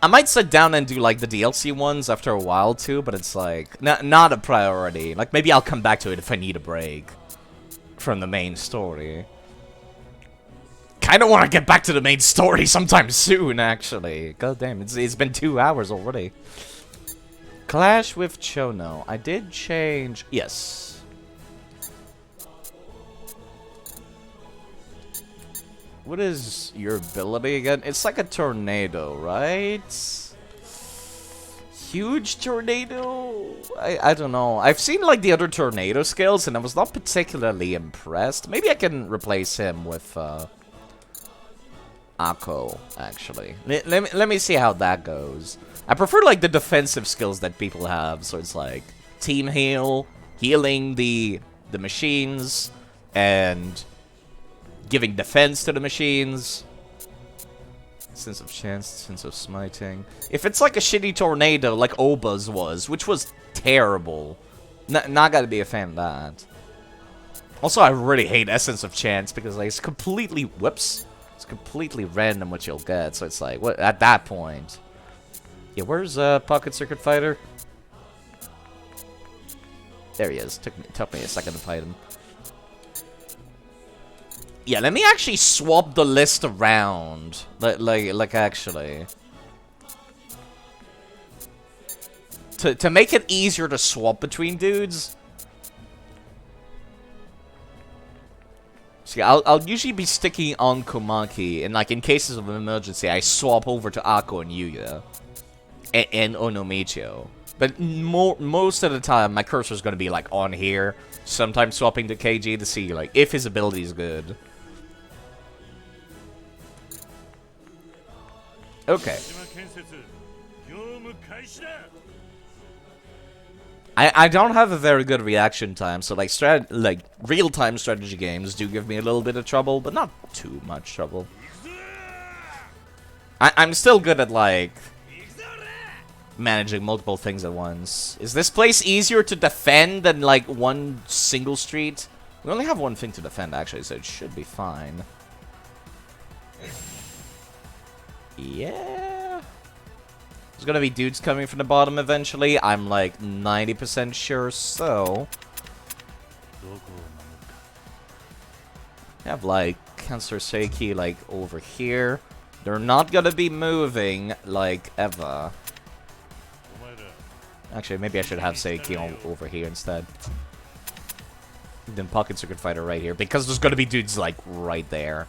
I might sit down and do like the DLC ones after a while too, but it's like not a priority. Like maybe I'll come back to it if I need a break from the main story. Kind of want to get back to the main story sometime soon, actually. God damn, it's been 2 hours already. Clash with Chono. I did change. Yes. What is your ability again? It's like a tornado, right? Huge tornado? I don't know. I've seen like the other tornado skills and I was not particularly impressed. Maybe I can replace him with Akko, actually. Let me see how that goes. I prefer like the defensive skills that people have, so it's like team heal, healing the machines, and giving defense to the machines. Sense of chance, sense of smiting. If it's like a shitty tornado like Oba's was, which was terrible, not gonna be a fan of that. Also, I really hate Essence of Chance because like, it's completely, whoops, it's completely random what you'll get. So it's like, what at that point? Yeah, where's Pocket Circuit Fighter? There he is. Took me a second to fight him. Yeah, let me actually swap the list around. Like actually. To make it easier to swap between dudes. See, I'll usually be sticking on Komaki, and like in cases of an emergency, I swap over to Akko and Yuya. And Onomicho. But most of the time, my cursor's gonna be like on here. Sometimes swapping to KG to see like if his ability is good. Okay. I don't have a very good reaction time, so like real-time strategy games do give me a little bit of trouble, but not too much trouble. I'm still good at like managing multiple things at once. Is this place easier to defend than like one single street? We only have one thing to defend actually, so it should be fine. Yeah. There's gonna be dudes coming from the bottom eventually. I'm like 90% sure, so I have like Cancer Seiki like over here. They're not gonna be moving like ever. Actually, maybe I should have Seiki over here instead. Then Pocket Circuit Fighter right here, because there's gonna be dudes like right there.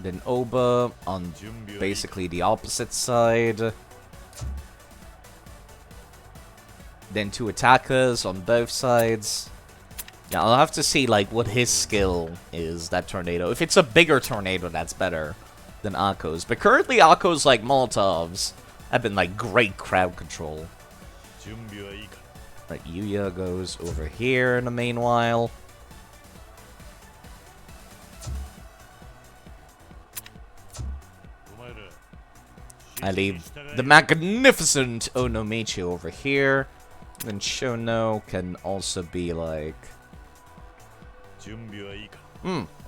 Then Oba on basically the opposite side. Then two attackers on both sides. Yeah, I'll have to see like what his skill is, that tornado. If it's a bigger tornado, that's better than Akko's. But currently Akko's like Molotovs have been like great crowd control. Right, Yuya goes over here in the meanwhile. I leave the magnificent Onomichi over here. Then Shono can also be like...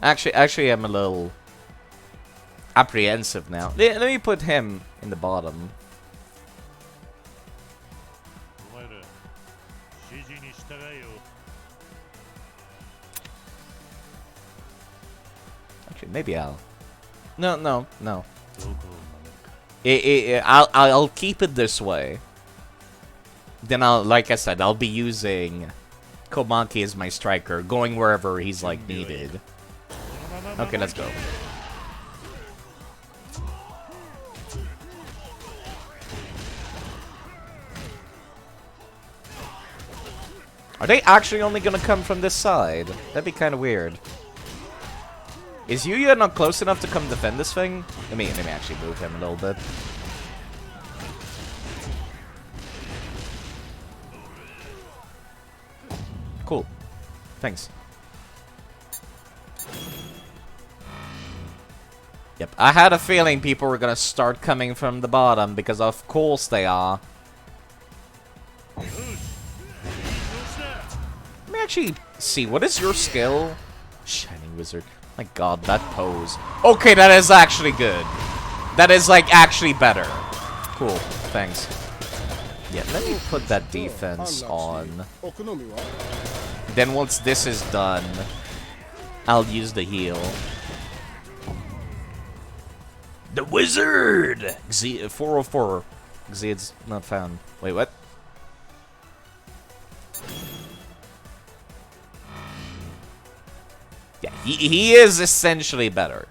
Actually, I'm a little apprehensive now. Let me put him in the bottom. Actually, maybe I'll... No. I'll keep it this way. Then like I said, I'll be using Komaki as my striker, going wherever he's like needed. Okay, let's go. Are they actually only gonna come from this side? That'd be kind of weird. Is Yuya not close enough to come defend this thing? Let me actually move him a little bit. Cool. Thanks. Yep, I had a feeling people were gonna start coming from the bottom, because of course they are. Let me actually see, what is your skill? Shining Wizard. My god, that pose. Okay, that is actually good. That is, like, actually better. Cool, thanks. Yeah, let me put that defense on. Then once this is done, I'll use the heal. The wizard! 404. Xeed's not found. Wait, what? Yeah, he is essentially better.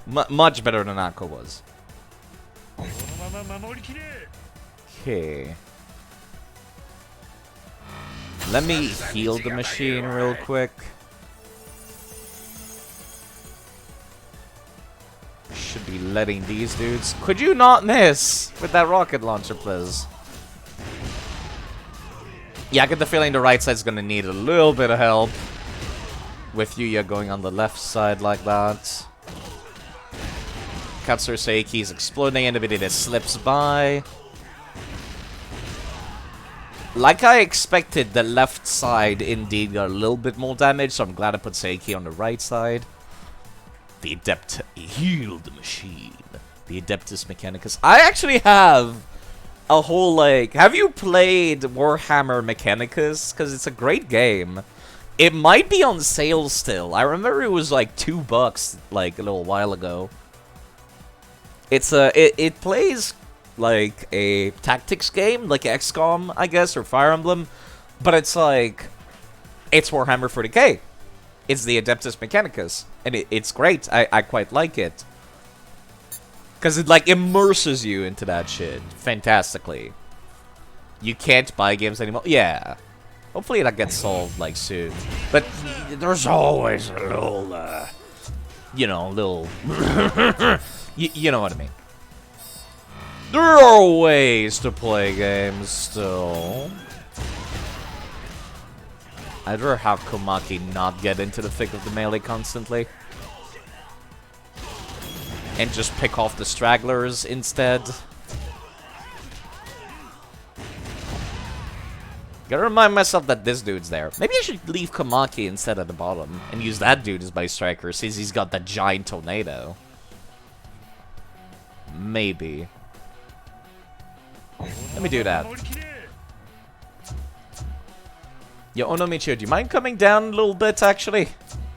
Much better than Akko was. Okay. Let me heal the machine real quick. Should be letting these dudes. Could you not miss with that rocket launcher, please? Yeah, I get the feeling the right side's gonna need a little bit of help. With Yuya going on the left side like that. Katsura Seiki's exploding anybody that slips by. Like I expected, the left side indeed got a little bit more damage, so I'm glad I put Seiki on the right side. The Adept healed the machine. The Adeptus Mechanicus. I actually have a whole, like... Have you played Warhammer Mechanicus? Because it's a great game. It might be on sale still. I remember it was like $2, like, a little while ago. It's it plays like a tactics game, like XCOM, I guess, or Fire Emblem. But it's like... It's Warhammer 40k. It's the Adeptus Mechanicus. And it's great. I quite like it. Because it, like, immerses you into that shit fantastically. You can't buy games anymore. Yeah. Hopefully that gets solved, like, soon. But there's always a little, you know, little... you know what I mean. There are ways to play games still. I'd rather have Komaki not get into the thick of the melee constantly. And just pick off the stragglers instead. Gotta remind myself that this dude's there. Maybe I should leave Komaki instead at the bottom. And use that dude as my striker since he's got that giant tornado. Maybe. Let me do that. Yo, Onomichi, do you mind coming down a little bit, actually?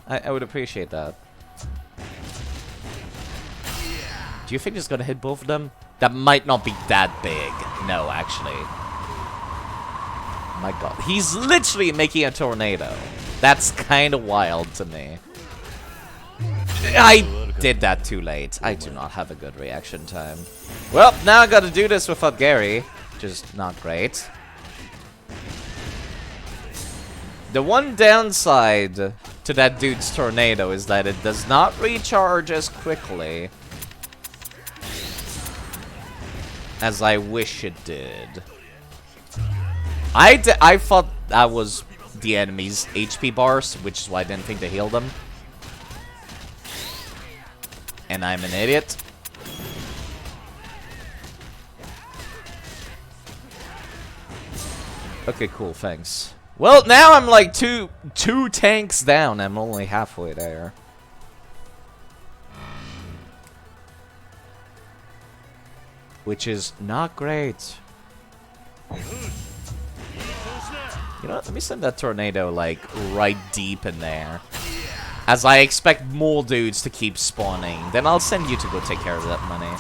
I would appreciate that. Do you think it's gonna hit both of them? That might not be that big. No, actually. My god. He's literally making a tornado. That's kind of wild to me. I did that too late. I do not have a good reaction time. Well, now I gotta do this without Gary. Which is not great. The one downside to that dude's tornado is that it does not recharge as quickly as I wish it did. I thought that was the enemy's HP bars, which is why I didn't think to heal them. And I'm an idiot. Okay, cool, thanks. Well, now I'm like two tanks down. I'm only halfway there. Which is not great. You know what? Let me send that tornado, like, right deep in there. As I expect more dudes to keep spawning. Then I'll send you to go take care of that money.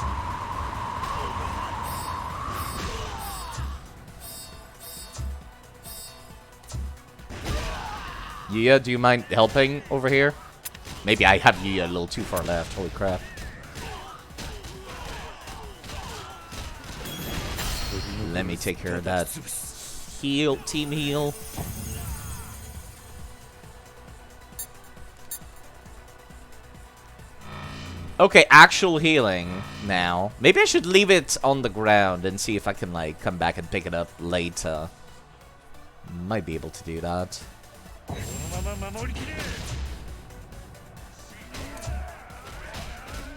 Yuya, do you mind helping over here? Maybe I have Yuya a little too far left. Holy crap. Let me take care of that heal, team heal. Okay, actual healing now. Maybe I should leave it on the ground and see if I can, like, come back and pick it up later. Might be able to do that.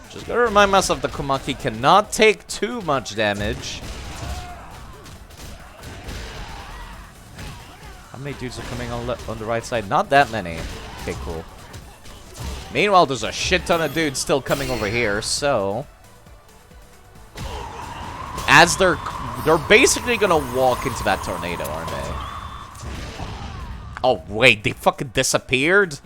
Just gotta remind myself the Komaki cannot take too much damage. How many dudes are coming on the right side? Not that many. Okay, cool. Meanwhile, there's a shit ton of dudes still coming over here, so... As they're basically gonna walk into that tornado, aren't they? Oh, wait, they fucking disappeared?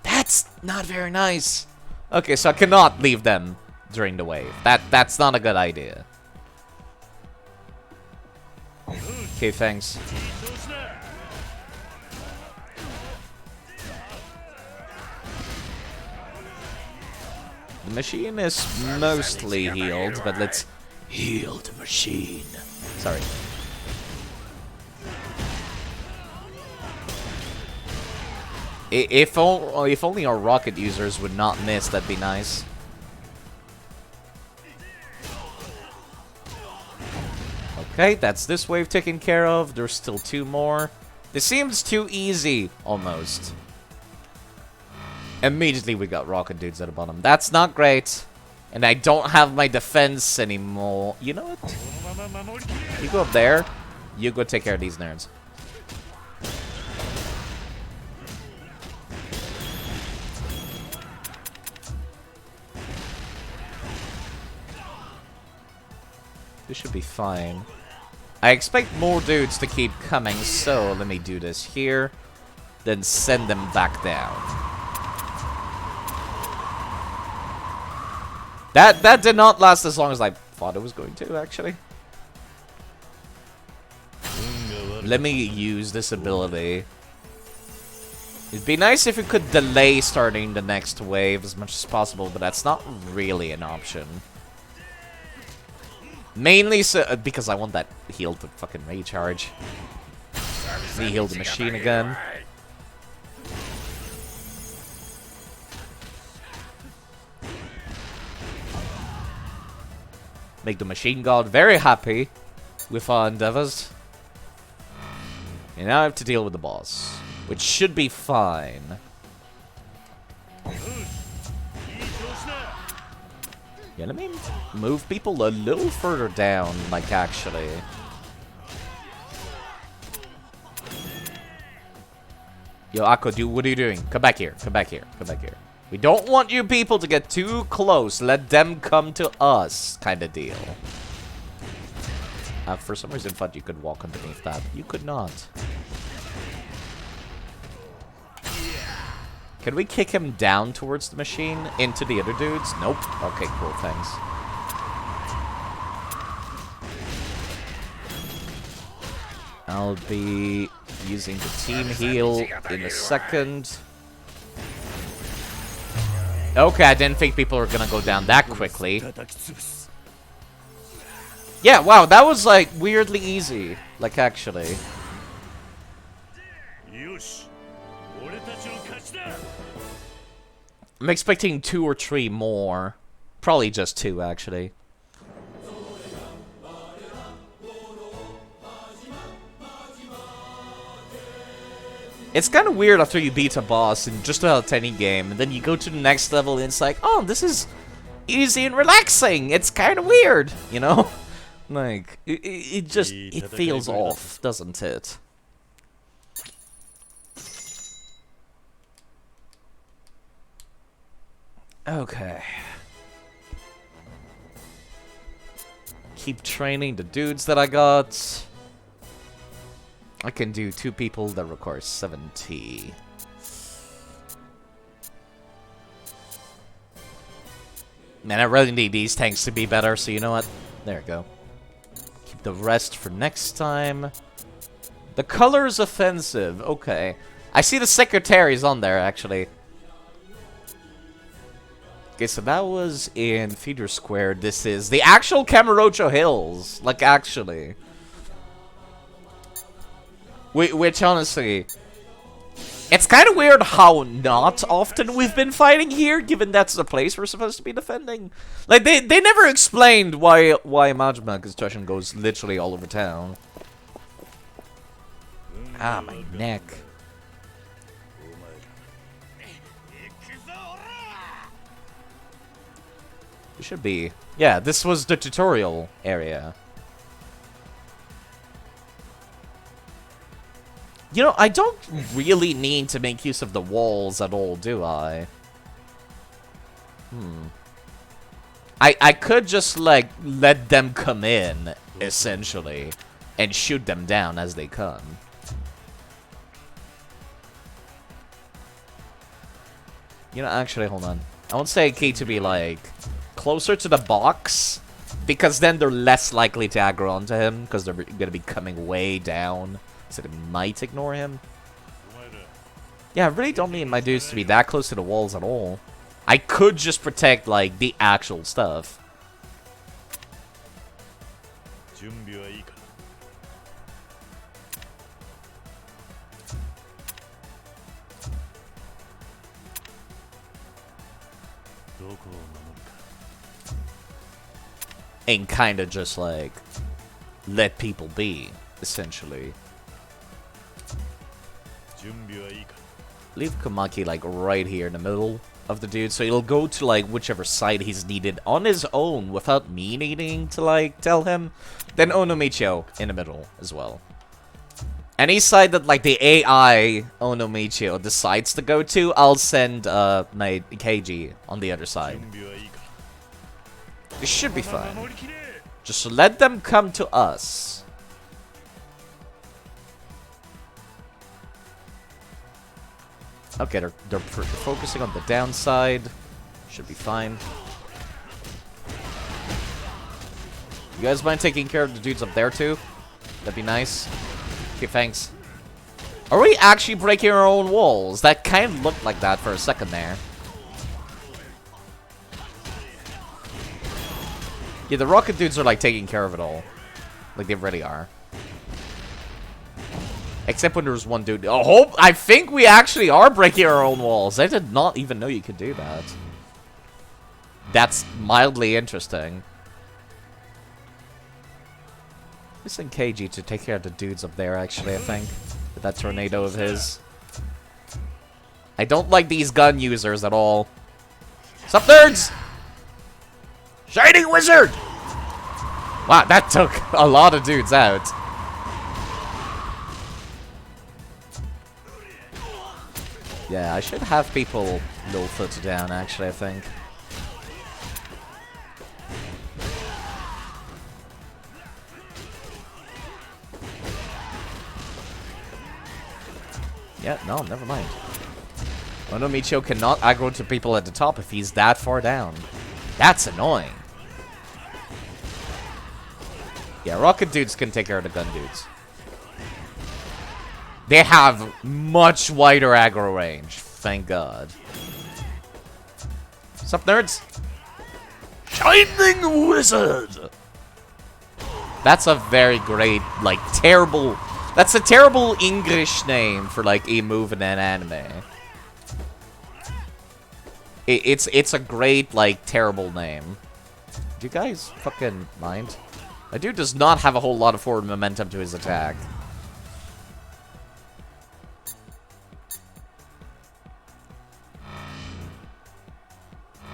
That's not very nice. Okay, so I cannot leave them during the wave. That's not a good idea. Okay, thanks. The machine is mostly healed, but let's heal the machine. Sorry. If only our rocket users would not miss, that'd be nice. Okay, that's this wave taken care of. There's still 2 more. This seems too easy, almost. Immediately we got rocket dudes at the bottom. That's not great. And I don't have my defense anymore. You know what? You go up there. You go take care of these nerds. This should be fine. I expect more dudes to keep coming, so let me do this here. Then send them back down. That did not last as long as I thought it was going to, actually. Let me use this ability. It'd be nice if it could delay starting the next wave as much as possible, but that's not really an option. Mainly so, because I want that heal to fucking recharge. Let me heal the machine again. Make the machine god very happy with our endeavors. And now I have to deal with the boss, which should be fine. Yeah, let me move people a little further down, like, actually. Yo, Akko, dude, what are you doing? Come back here, come back here, come back here. We don't want you people to get too close. Let them come to us, kind of deal. For some reason, I thought you could walk underneath that. You could not. Can we kick him down towards the machine? Into the other dudes? Nope. Okay, cool, thanks. I'll be using the team heal in a second. Okay, I didn't think people were gonna go down that quickly. Yeah, wow, that was, like, weirdly easy. Like, actually. I'm expecting 2 or 3 more. Probably just 2, actually. It's kind of weird after you beat a boss in just about any game, and then you go to the next level and it's like, oh, this is easy and relaxing. It's kind of weird, you know? Like, it feels off, doesn't it? Okay. Keep training the dudes that I got. I can do 2 people that require 70. Man, I really need these tanks to be better, so you know what? There we go. Keep the rest for next time. The color is offensive. Okay. I see the secretaries on there, actually. Okay, so that was in Feeder Square. This is the actual Kamurocho Hills. Like, actually. Which honestly, it's kind of weird how not often we've been fighting here, given that's the place we're supposed to be defending. Like, they never explained why Majima construction goes literally all over town. Ah, my neck. It should be. Yeah, this was the tutorial area. You know, I don't really need to make use of the walls at all, do I? I could just, like, let them come in, essentially, and shoot them down as they come. You know, actually, hold on. I would say key to be, like, closer to the box, because then they're less likely to aggro onto him, because they're gonna be coming way down. So they might ignore him. Yeah, I really don't need my dudes to be that close to the walls at all. I could just protect, like, the actual stuff. And kind of just, like, let people be, essentially. Leave Komaki, like, right here in the middle of the dude, so he'll go to, like, whichever side he's needed on his own without me needing to, like, tell him. Then Onomichio in the middle as well. Any side that, like, the AI Onomichio decides to go to, I'll send my Keiji on the other side. It should be fine. Just let them come to us. Okay, they're focusing on the downside. Should be fine. You guys mind taking care of the dudes up there too? That'd be nice. Okay, thanks. Are we actually breaking our own walls? That kind of looked like that for a second there. Yeah, the rocket dudes are like taking care of it all. Like they really are. Except when there was one dude. Oh, I think we actually are breaking our own walls. I did not even know you could do that. That's mildly interesting. Missing KG to take care of the dudes up there, actually, I think. With that tornado of his. I don't like these gun users at all. Sup, nerds? Shining Wizard! Wow, that took a lot of dudes out. Yeah, I should have people low-footed down, actually, I think. Yeah, no, never mind. Onomichio cannot aggro to people at the top if he's that far down. That's annoying. Yeah, rocket dudes can take care of the gun dudes. They have much wider aggro range, thank God. Sup, nerds? Shining Wizard! That's a very great, like, terrible... That's a terrible English name for, like, a move in an anime. It's a great, like, terrible name. Do you guys fucking mind? My dude does not have a whole lot of forward momentum to his attack.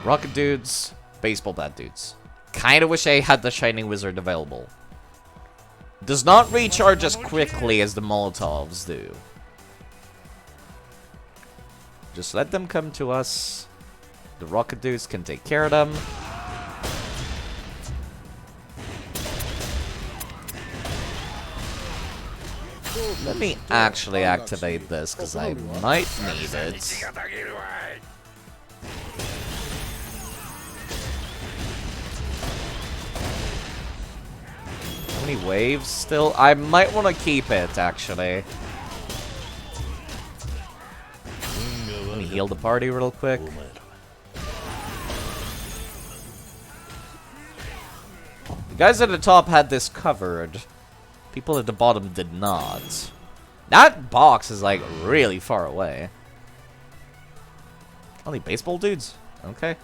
Rocket dudes, baseball bat dudes. Kinda wish I had the Shining Wizard available. Does not recharge as quickly as the Molotovs do. Just let them come to us. The rocket dudes can take care of them. Let me actually activate this, because I might need it. How many waves still? I might want to keep it, actually. Let me heal the party real quick. The guys at the top had this covered. People at the bottom did not. That box is like really far away. Only baseball dudes? Okay.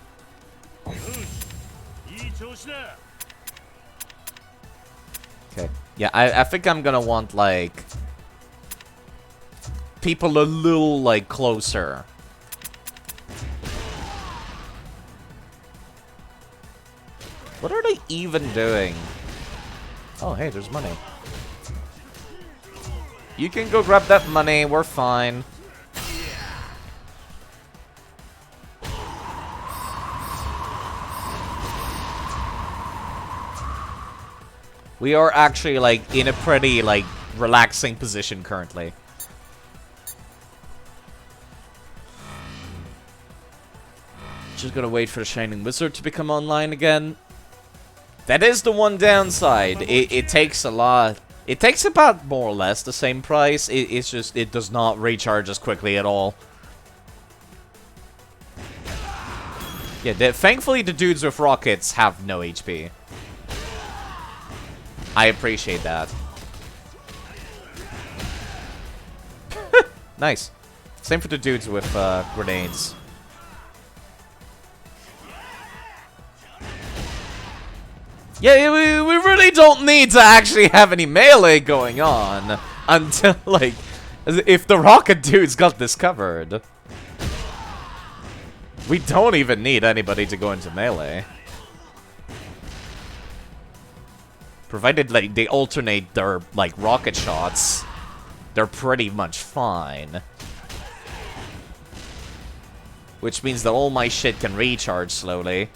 Okay. Yeah, I think I'm gonna want like people a little like closer. What are they even doing? Oh, hey, there's money. You can go grab that money, we're fine. We are actually, like, in a pretty, like, relaxing position currently. Just gonna wait for the Shining Wizard to become online again. That is the one downside. It takes a lot. It takes about more or less the same price. It's just, it does not recharge as quickly at all. Yeah, thankfully the dudes with rockets have no HP. I appreciate that. Nice. Same for the dudes with grenades. Yeah, we really don't need to actually have any melee going on until, like, if the rocket dude's got this covered. We don't even need anybody to go into melee. Provided, like, they alternate their, like, rocket shots, they're pretty much fine. Which means that all my shit can recharge slowly.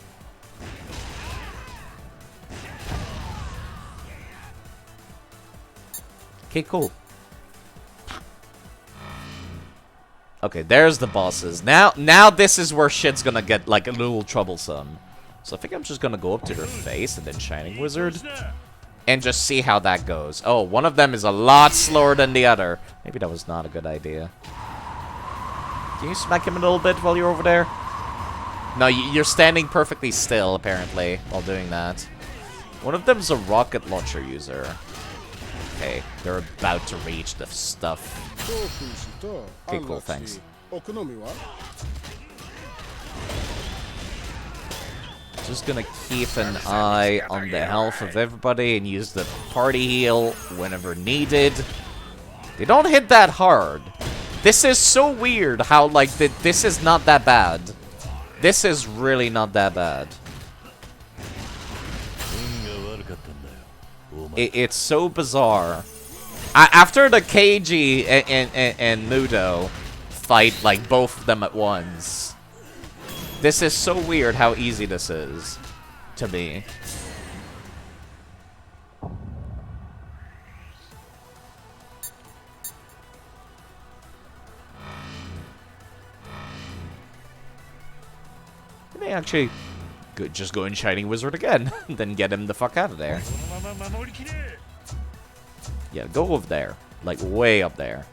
Okay, cool. Okay, there's the bosses. Now this is where shit's gonna get, like, a little troublesome. So I think I'm just gonna go up to their face and then Shining Wizard. And just see how that goes. Oh, one of them is a lot slower than the other. Maybe that was not a good idea. Can you smack him a little bit while you're over there? No, you're standing perfectly still, apparently, while doing that. One of them's a rocket launcher user. Okay, they're about to reach the stuff. Okay, cool, thanks. Just gonna keep an eye on the health of everybody and use the party heal whenever needed. They don't hit that hard. This is so weird how, like, this is not that bad. This is really not that bad. It's so bizarre. After the Keiji and Mudo fight, like, both of them at once, this is so weird how easy this is to me. I may actually just go in Shining Wizard again, then get him the fuck out of there. Yeah, go over there. Like, way up there.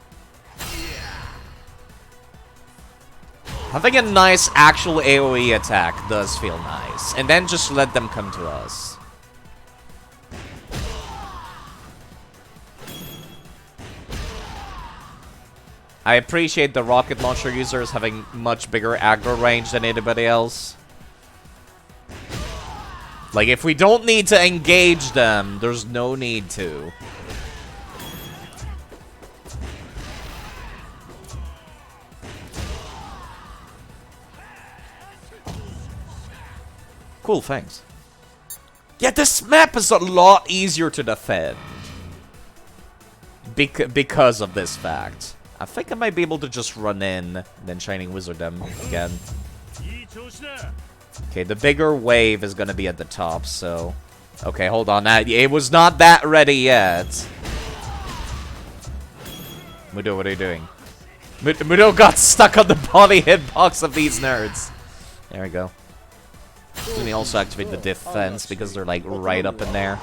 Having a nice actual AoE attack does feel nice. And then just let them come to us. I appreciate the rocket launcher users having much bigger aggro range than anybody else. Like, if we don't need to engage them, there's no need to. Cool, thanks. Yeah, this map is a lot easier to defend. Because of this fact. I think I might be able to just run in, and then Shining Wizard them again. Okay, the bigger wave is gonna be at the top, so... Okay, hold on. It was not that ready yet. Mudo, what are you doing? Mudo got stuck on the body hitbox of these nerds. There we go. Let me also activate the defense, because they're, like, right up in there.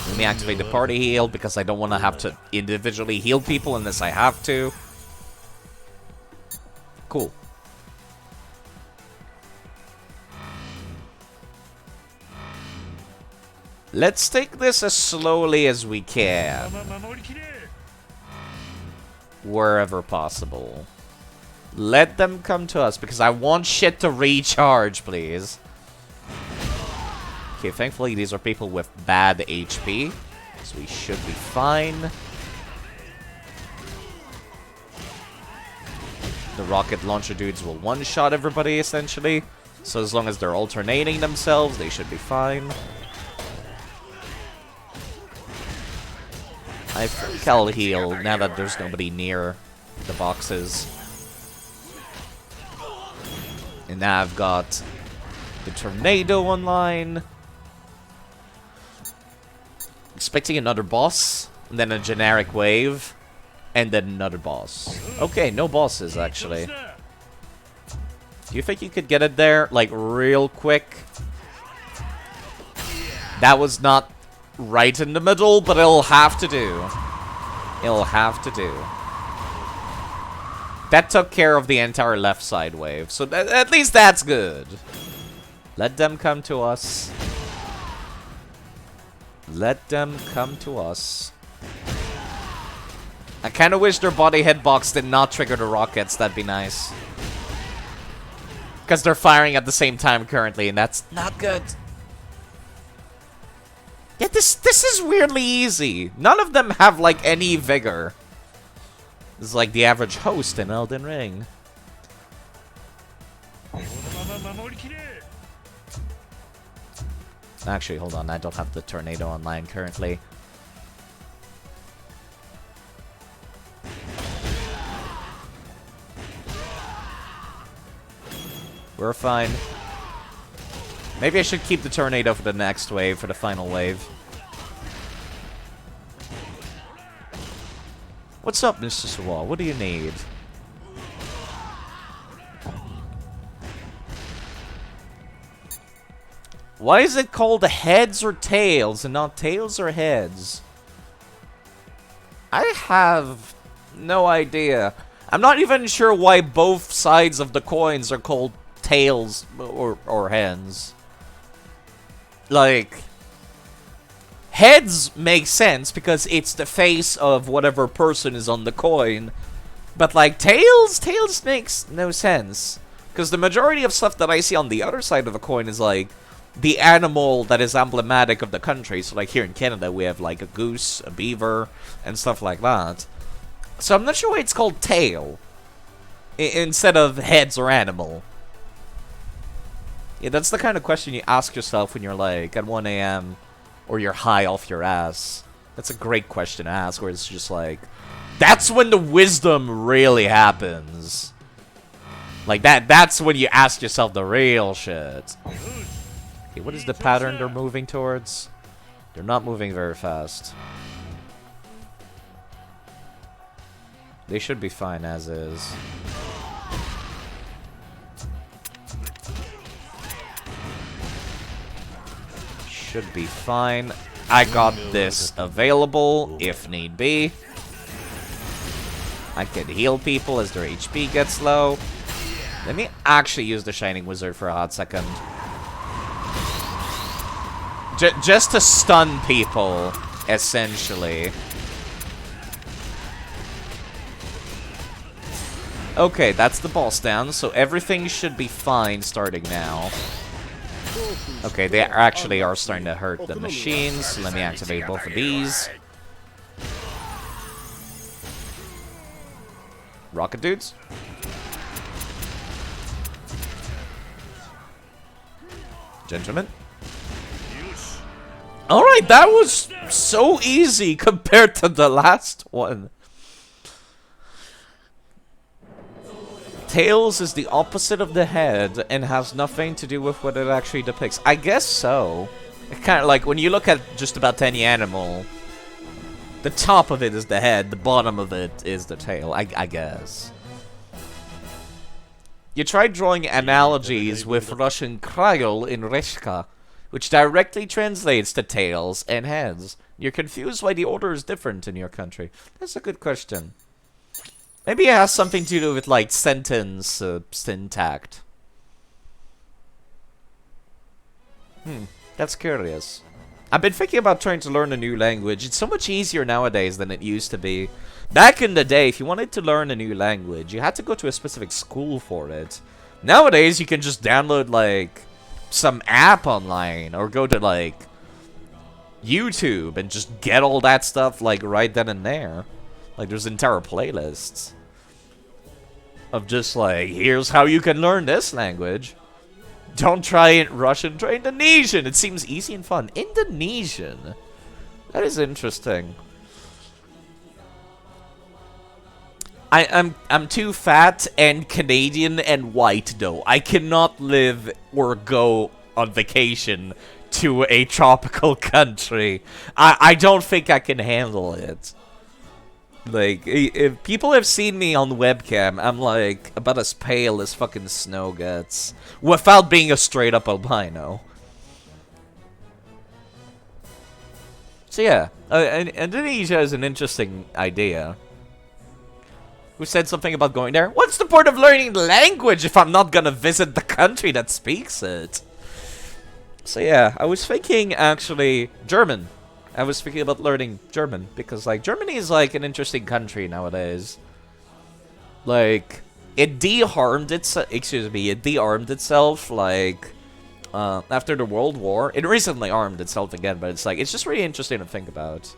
Let me activate the party heal, because I don't want to have to individually heal people unless I have to. Cool. Let's take this as slowly as we can. Wherever possible. Let them come to us, because I want shit to recharge, please. Okay, thankfully these are people with bad HP, so we should be fine. The rocket launcher dudes will one-shot everybody, essentially. So as long as they're alternating themselves, they should be fine. I think I'll heal now that there's nobody near the boxes. And now I've got the tornado online. Expecting another boss, and then a generic wave, and then another boss. Okay, no bosses, actually. Do you think you could get it there, like, real quick? That was not right in the middle, but it'll have to do. It'll have to do. That took care of the entire left side wave, so at least that's good. Let them come to us. Let them come to us. I kind of wish their body hitbox did not trigger the rockets. That'd be nice. Because they're firing at the same time currently, and that's not good. Yeah, this is weirdly easy. None of them have, like, any vigor. This is like the average host in Elden Ring. Actually, hold on. I don't have the tornado online currently. We're fine. Maybe I should keep the tornado for the next wave, for the final wave. What's up, Mr. Sawal? What do you need? Why is it called heads or tails and not tails or heads? I have no idea. I'm not even sure why both sides of the coins are called tails or heads. Like, heads make sense because it's the face of whatever person is on the coin. But like tails makes no sense. Because the majority of stuff that I see on the other side of the coin is like the animal that is emblematic of the country. So like here in Canada we have like a goose, a beaver, and stuff like that. So I'm not sure why it's called tail instead of heads or animal. Yeah, that's the kind of question you ask yourself when you're like at 1 AM or you're high off your ass. That's a great question to ask, where it's just like, that's when the wisdom really happens. Like that's when you ask yourself the real shit. Okay, what is the pattern they're moving towards? They're not moving very fast. They should be fine as is. Should be fine. I got this available if need be. I can heal people as their HP gets low. Let me actually use the Shining Wizard for a hot second. Just to stun people, essentially. Okay, that's the boss down, so everything should be fine starting now. Okay, they actually are starting to hurt the machines, so let me activate both of these. Rocket dudes? Gentlemen? Alright, that was so easy compared to the last one. Tails is the opposite of the head and has nothing to do with what it actually depicts. I guess so. It kind of like when you look at just about any animal, the top of it is the head, the bottom of it is the tail, I guess. You tried drawing analogies with Russian Kryol in Reshka, which directly translates to tails and heads. You're confused why the order is different in your country. That's a good question. Maybe it has something to do with, like, sentence syntax. That's curious. I've been thinking about trying to learn a new language. It's so much easier nowadays than it used to be. Back in the day, if you wanted to learn a new language, you had to go to a specific school for it. Nowadays, you can just download, like, some app online, or go to, like, YouTube, and just get all that stuff, like, right then and there. Like, there's entire playlists of just, like, here's how you can learn this language. Don't try it Russian, try Indonesian. It seems easy and fun. Indonesian? That is interesting. I'm too fat and Canadian and white, though. I cannot live or go on vacation to a tropical country. I don't think I can handle it. Like, if people have seen me on webcam, I'm like about as pale as fucking snow gets, without being a straight up albino. So yeah, Indonesia is an interesting idea. Who said something about going there? What's the point of learning the language if I'm not gonna visit the country that speaks it? So yeah, I was thinking actually German. I was thinking about learning German because, like, Germany is, like, an interesting country nowadays. Like, it de-armed itself, like, after the World War. It recently armed itself again, but it's, like, it's just really interesting to think about.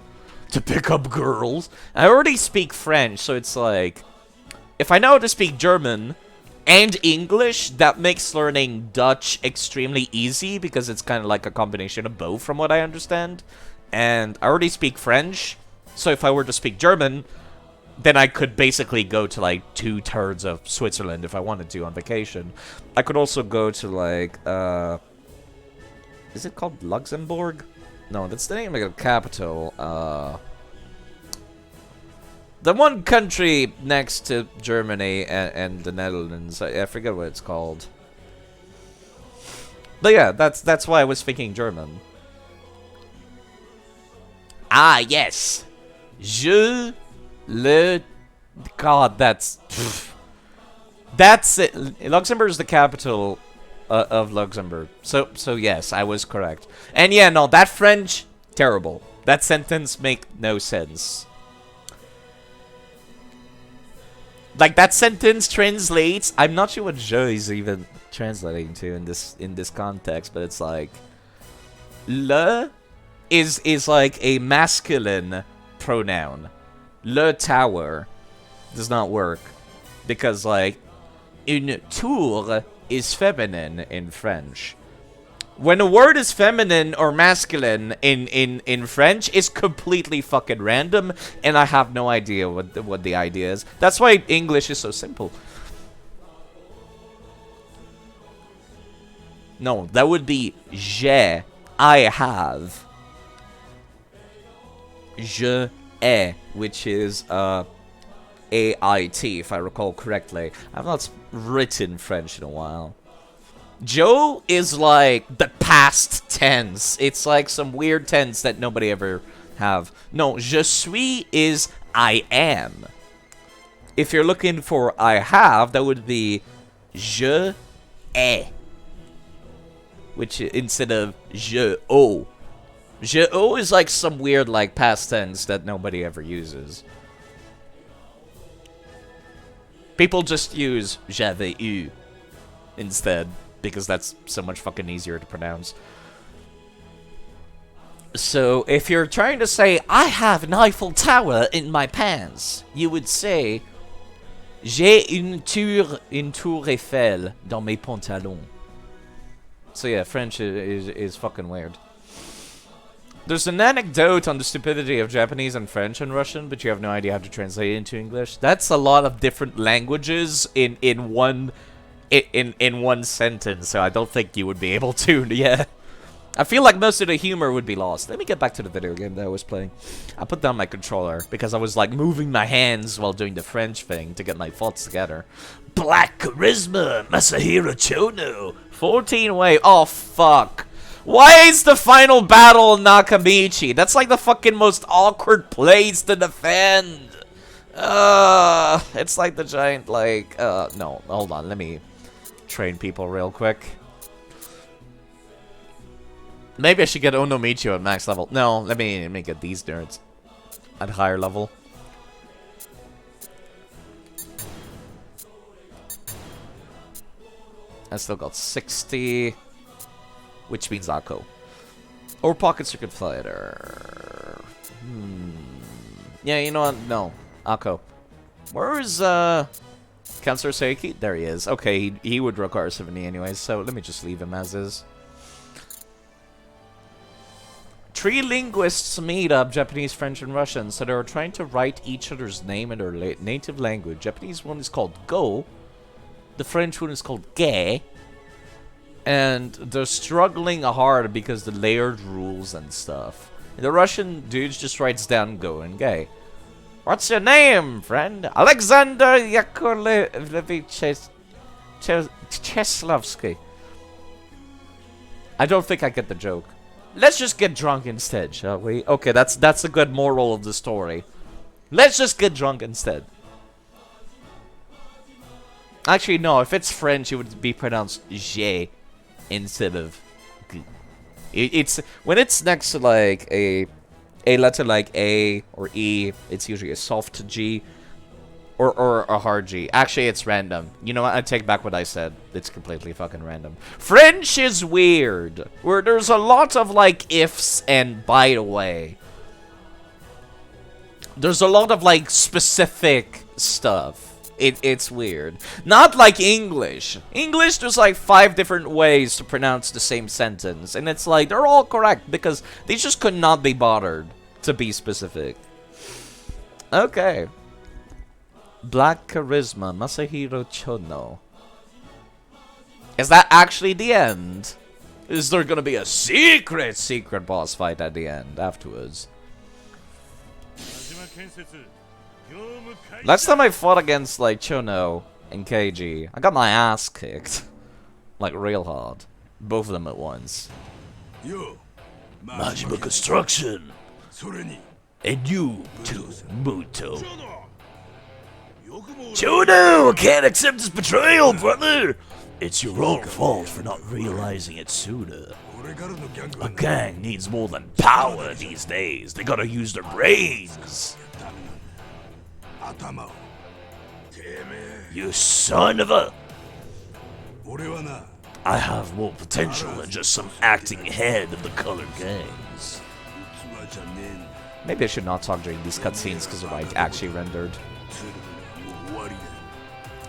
To pick up girls. I already speak French, so it's, like, if I know how to speak German and English, that makes learning Dutch extremely easy because it's kind of like a combination of both from what I understand. And I already speak French, so if I were to speak German, then I could basically go to, like, 2/3 of Switzerland if I wanted to on vacation. I could also go to, like, is it called Luxembourg? No, that's the name of the capital. The one country next to Germany and the Netherlands. I forget what it's called. But yeah, that's why I was thinking German. Ah, yes. Je le... God, that's... That's it. Luxembourg is the capital of Luxembourg. So yes, I was correct. And yeah, no, that French, terrible. That sentence make no sense. Like, that sentence translates... I'm not sure what je is even translating to in this context, but it's like... Le... is like a masculine pronoun. Le tower does not work because, like, une tour is feminine in French. When a word is feminine or masculine in French, it's completely fucking random, and I have no idea what the idea is. That's why English is so simple. No, that would be j'ai, I have. Je ai, which is A-I-T, if I recall correctly. I've not written French in a while. Joe is like the past tense. It's like some weird tense that nobody ever have. No, je suis is I am. If you're looking for I have, that would be je ai, which instead of je au. Je au is like some weird, like, past tense that nobody ever uses. People just use j'avais eu instead, because that's so much fucking easier to pronounce. So, if you're trying to say, I have an Eiffel Tower in my pants, you would say, j'ai une tour Eiffel dans mes pantalons. So yeah, French is fucking weird. There's an anecdote on the stupidity of Japanese and French and Russian, but you have no idea how to translate it into English. That's a lot of different languages in one sentence, so I don't think you would be able to. Yeah, I feel like most of the humor would be lost. Let me get back to the video game that I was playing. I put down my controller because I was, like, moving my hands while doing the French thing to get my thoughts together. Black Charisma, Masahiro Chono, 14 wave. Oh fuck. Why is the final battle Nakamichi? That's like the fucking most awkward place to defend. It's like the giant, like, no, hold on, let me train people real quick. Maybe I should get Onomichi at max level. No, let me get these nerds at higher level. I still got 60, which means Akko. Or Pocket Circuit Fighter. Yeah, you know what? No, Akko. Where is Cancer Seiki? There he is. Okay, he would require 70 anyways, so let me just leave him as is. Three linguists meet up, Japanese, French, and Russian, so they were trying to write each other's name in their native language. Japanese one is called Go, the French one is called Ge, and they're struggling hard because the layered rules and stuff. And the Russian dude just writes down Go and Ge. What's your name, friend? Alexander Yakovlevich Cheslovsky. I don't think I get the joke. Let's just get drunk instead, shall we? Okay, that's a good moral of the story. Let's just get drunk instead. Actually, no, if it's French, it would be pronounced J instead of G. It's when it's next to like a letter like A or E, it's usually a soft G or a hard G. Actually, it's random. You know what? I take back what I said. It's completely fucking random. French is weird. Where there's a lot of like ifs and by the way. There's a lot of like specific stuff. It's weird. Not like English. English, there's like 5 different ways to pronounce the same sentence. And it's like, they're all correct because they just could not be bothered to be specific. Okay. Black Charisma, Masahiro Chono. Is that actually the end? Is there gonna be a secret boss fight at the end afterwards? Last time I fought against like Chono and KG, I got my ass kicked. Like real hard. Both of them at once. Majima Construction. And you too, Muto. Chono, can't accept this betrayal, brother. It's your own fault for not realizing it sooner. A gang needs more than power these days. They gotta use their brains. You son of a... I have more potential than just some acting head of the colored gangs. Maybe I should not talk during these cutscenes because of like actually rendered.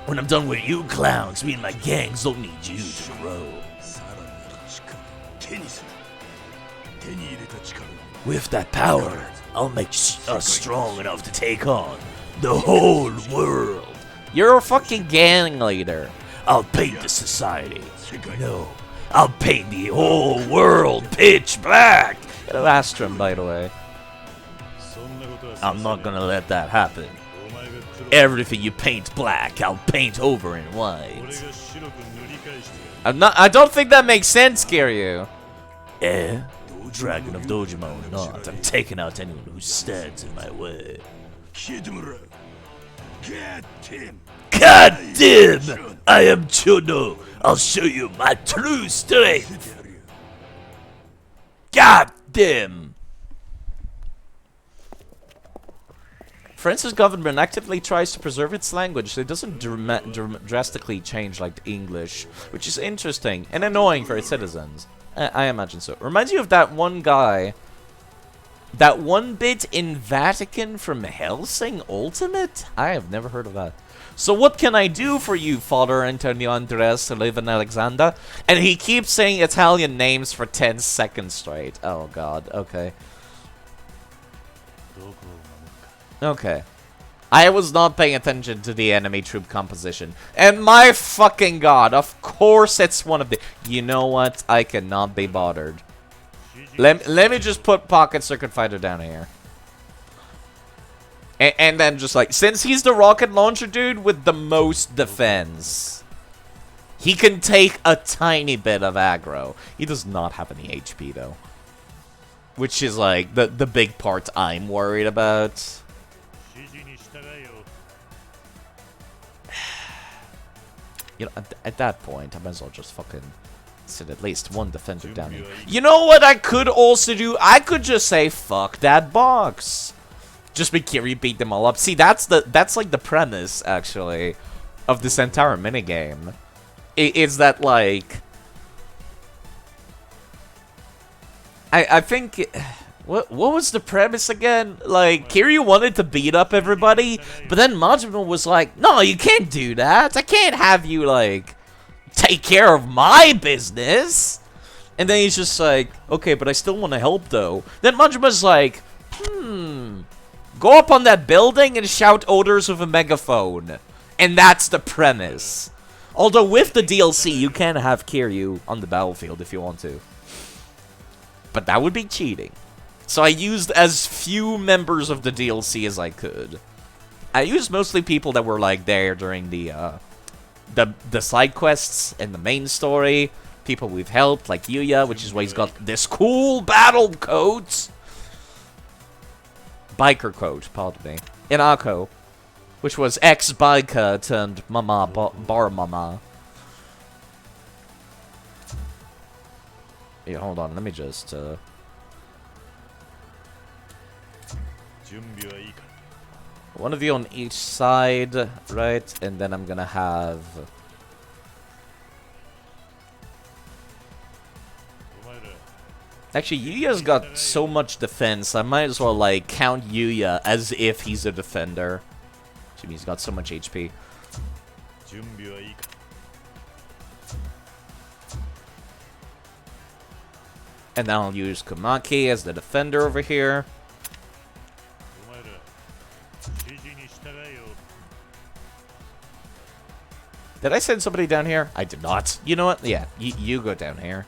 When I'm done with you clowns, me and my gangs don't need you to grow. With that power, I'll make us strong enough to take on the whole world. You're a fucking gang leader. I'll paint the society. No, I'll paint the whole world pitch black. Hello, Astrum, by the way. I'm not gonna let that happen. Everything you paint black, I'll paint over in white. I don't think that makes sense, Kiryu. Dragon of Dojima or not, I'm taking out anyone who stands in my way. God damn! I am Chono. I'll show you my true strength. God damn! France's government actively tries to preserve its language so it doesn't drastically change like English, which is interesting and annoying for its citizens. I imagine so. Reminds you of that one guy, that one bit in Vatican from Hellsing Ultimate? I have never heard of that. So what can I do for you, Father Antonio Andres to live in Alexander? And he keeps saying Italian names for 10 seconds straight. Oh god, okay. Okay. I was not paying attention to the enemy troop composition. And my fucking god, of course it's one of the... You know what? I cannot be bothered. Let me just put Pocket Circuit Fighter down here. And then just like... Since he's the rocket launcher dude with the most defense, he can take a tiny bit of aggro. He does not have any HP though. Which is like the big part I'm worried about. You know, at that point, I might as well just fucking Said at least one defender down here. You know what I could also do? I could just say, fuck that box. Just make Kiryu beat them all up. See, that's like the premise, actually, of this entire minigame. Is that, like... I think... What was the premise again? Like, Kiryu wanted to beat up everybody, but then Majima was like, no, you can't do that. I can't have you, like, take care of my business. And then he's just like, okay, but I still want to help, though. Then Majima's like, go up on that building and shout orders with a megaphone. And that's the premise. Although with the DLC, you can have Kiryu on the battlefield if you want to. But that would be cheating. So I used as few members of the DLC as I could. I used mostly people that were like there during the side quests and the main story. People we've helped, like Yuya, which is why he's got this cool battle coat. Biker coat, pardon me. In Akko, which was ex-biker turned mama, bar mama. Yeah, hold on, let me just, one of you on each side, right? And then I'm gonna have... Actually, Yuya's got so much defense, I might as well, like, count Yuya as if he's a defender. He's got so much HP. And then I'll use Kumaki as the defender over here. Did I send somebody down here? I did not. You know what? Yeah, you go down here.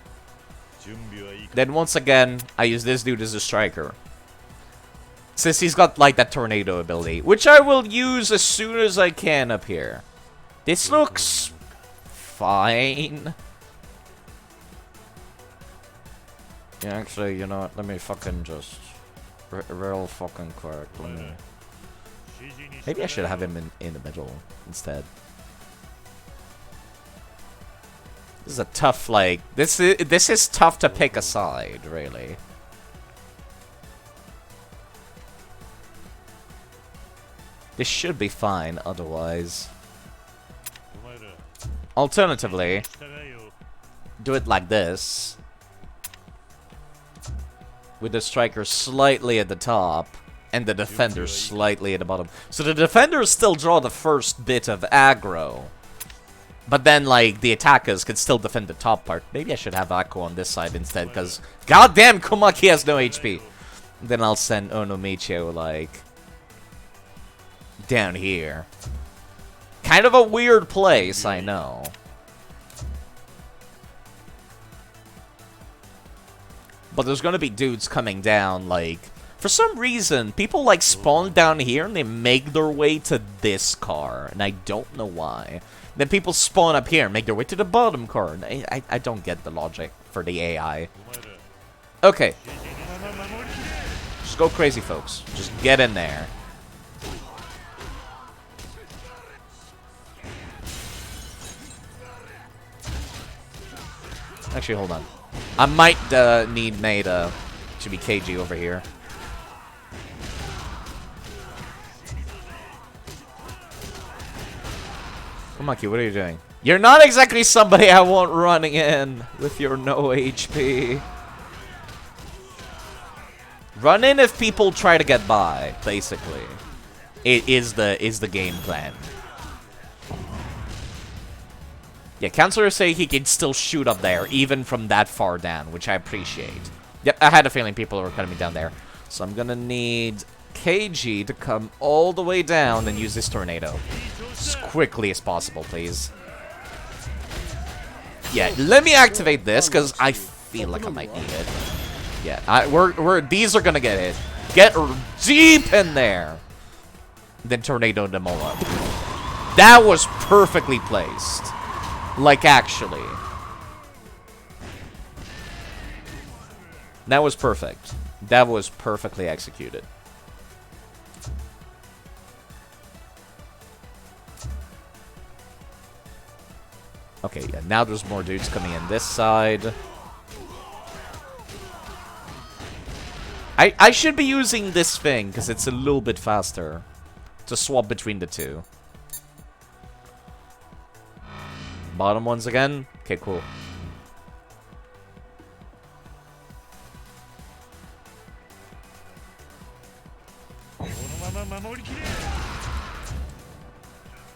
Then once again, I use this dude as a striker. Since he's got, like, that tornado ability. Which I will use as soon as I can up here. This looks... fine. Yeah, actually, you know what? Let me fucking just... real fucking quick. Let me... Maybe I should have him in the middle instead. This is a tough, like... This is tough to pick a side, really. This should be fine, otherwise. Alternatively, do it like this. With the striker slightly at the top, and the defender slightly at the bottom. So the defenders still draw the first bit of aggro. But then, like, the attackers can still defend the top part. Maybe I should have Akko on this side instead, because goddamn Kumaki has no HP. Then I'll send Onomicho, like... down here. Kind of a weird place, I know. But there's gonna be dudes coming down, like... For some reason, people, like, spawn down here and they make their way to this car. And I don't know why. Then people spawn up here and make their way to the bottom car. And I don't get the logic for the AI. Okay. Just go crazy, folks. Just get in there. Actually, hold on. I might need Maida to be KG over here. Kumaki, what are you doing? You're not exactly somebody I want running in with your no HP. Run in if people try to get by, basically. It is the game plan. Yeah, counselors say he can still shoot up there, even from that far down, which I appreciate. Yep, I had a feeling people were coming down there. So I'm gonna need KG to come all the way down and use this tornado. As quickly as possible, please. Yeah, let me activate this, because I feel like I might need it. Yeah, these are gonna get hit. Get deep in there! Then tornado them all up. That was perfectly placed. Like, actually. That was perfect. That was perfectly executed. Okay, yeah, now there's more dudes coming in this side. I should be using this thing, because it's a little bit faster to swap between the two. Bottom ones again? Okay, cool.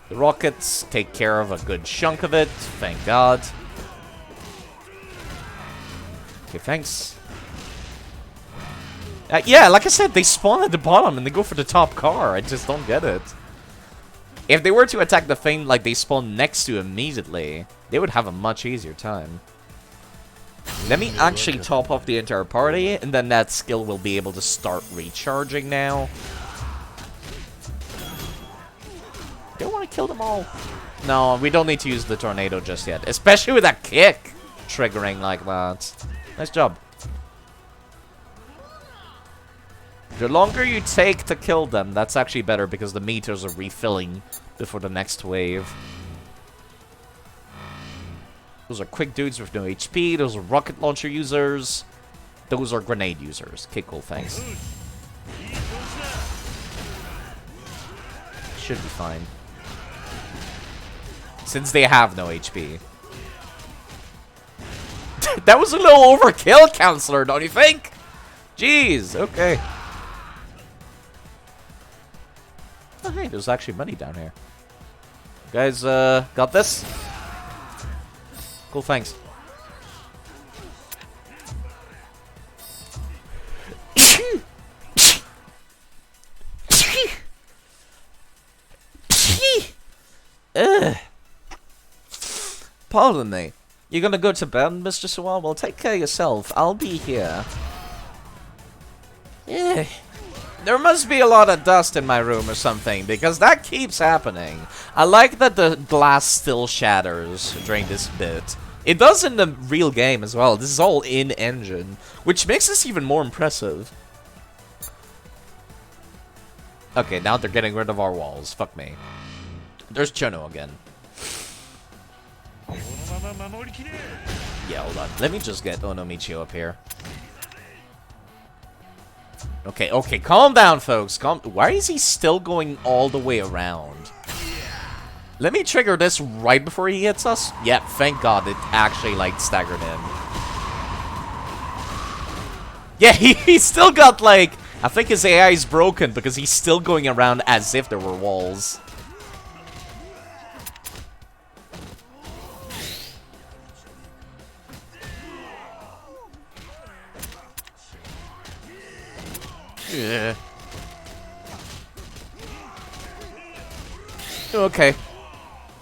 The rockets take care of a good chunk of it, thank God. Okay, thanks. Yeah, like I said, they spawn at the bottom and they go for the top car. I just don't get it. If they were to attack the thing like they spawn next to immediately, they would have a much easier time. Let me actually top off the entire party, and then that skill will be able to start recharging now. Don't want to kill them all. No, we don't need to use the tornado just yet. Especially with that kick triggering like that. Nice job. The longer you take to kill them, that's actually better because the meters are refilling before the next wave. Those are quick dudes with no HP. Those are rocket launcher users. Those are grenade users. Okay, cool, thanks. Should be fine. Since they have no HP. That was a little overkill, Counselor, don't you think? Jeez, okay. Oh, hey, there's actually money down here. You guys, got this? Cool, thanks. Pardon me. You're gonna go to bed, Mr. Swan? Well, take care of yourself. I'll be here. Yeah. There must be a lot of dust in my room or something, because that keeps happening. I like that the glass still shatters during this bit. It does in the real game as well. This is all in-engine, which makes this even more impressive. Okay, now they're getting rid of our walls. Fuck me. There's Chono again. Yeah, hold on. Let me just get Onomichio up here. Okay, okay, calm down, folks. Why is he still going all the way around? Let me trigger this right before he hits us. Yeah, thank God it actually, like, staggered him. Yeah, he's still got, like... I think his AI is broken because he's still going around as if there were walls. Yeah. Okay.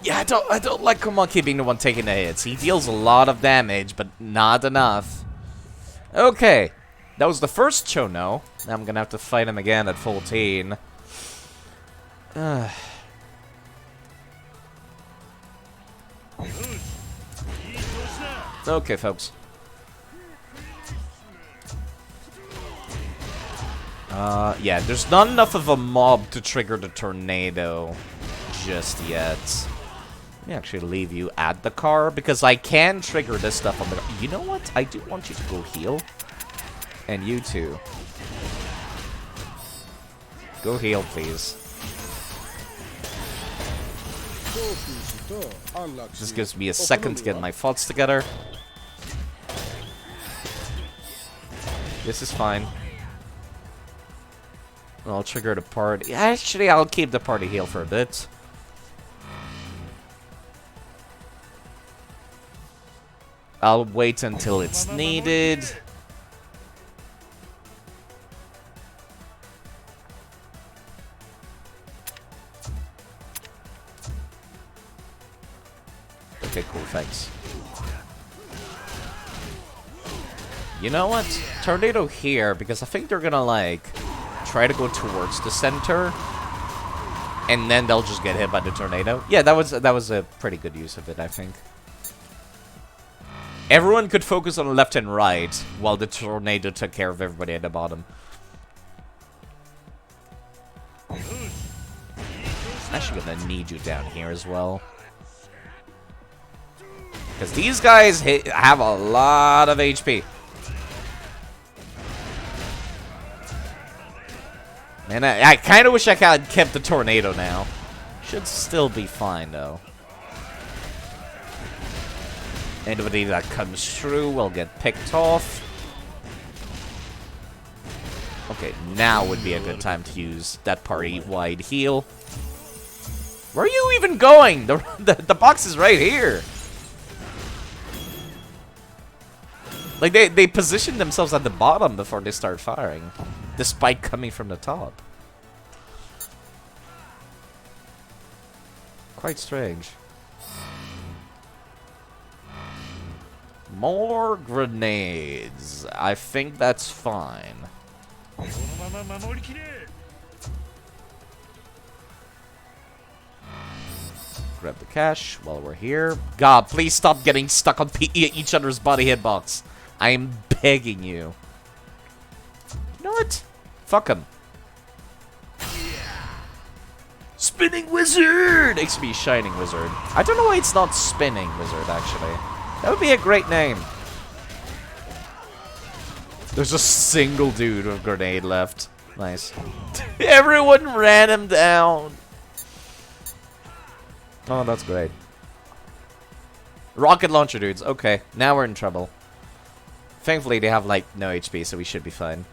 Yeah, I don't like Komaki being the one taking the hits. He deals a lot of damage, but not enough. Okay. That was the first Chono. Now I'm gonna have to fight him again at 14. Okay, folks. Yeah, there's not enough of a mob to trigger the tornado just yet. Let me actually leave you at the car, because I can trigger this stuff on the... You know what? I do want you to go heal. And you too. Go heal, please. Just gives me a second to get my thoughts together. This is fine. I'll trigger the party. Actually, I'll keep the party heal for a bit. I'll wait until it's needed. Okay, cool, thanks. You know what? Tornado here, because I think they're gonna, like, try to go towards the center, and then they'll just get hit by the tornado. Yeah, that was a pretty good use of it, I think. Everyone could focus on left and right, while the tornado took care of everybody at the bottom. I'm actually gonna need you down here as well. Because these guys have a lot of HP. Man, I kind of wish I had kept the tornado now. Should still be fine, though. Anybody that comes through will get picked off. Okay, now would be a good time to use that party-wide heal. Where are you even going? The box is right here. Like, they position themselves at the bottom before they start firing, despite coming from the top. Quite strange. More grenades. I think that's fine. Grab the cash while we're here. God, please stop getting stuck on each other's body hitbox. I am begging you. You know what? Fuck him. Spinning Wizard! XP Shining Wizard. I don't know why it's not Spinning Wizard, actually. That would be a great name. There's a single dude with a grenade left. Nice. Everyone ran him down. Oh, that's great. Rocket launcher dudes. Okay, now we're in trouble. Thankfully, they have, like, no HP, so we should be fine.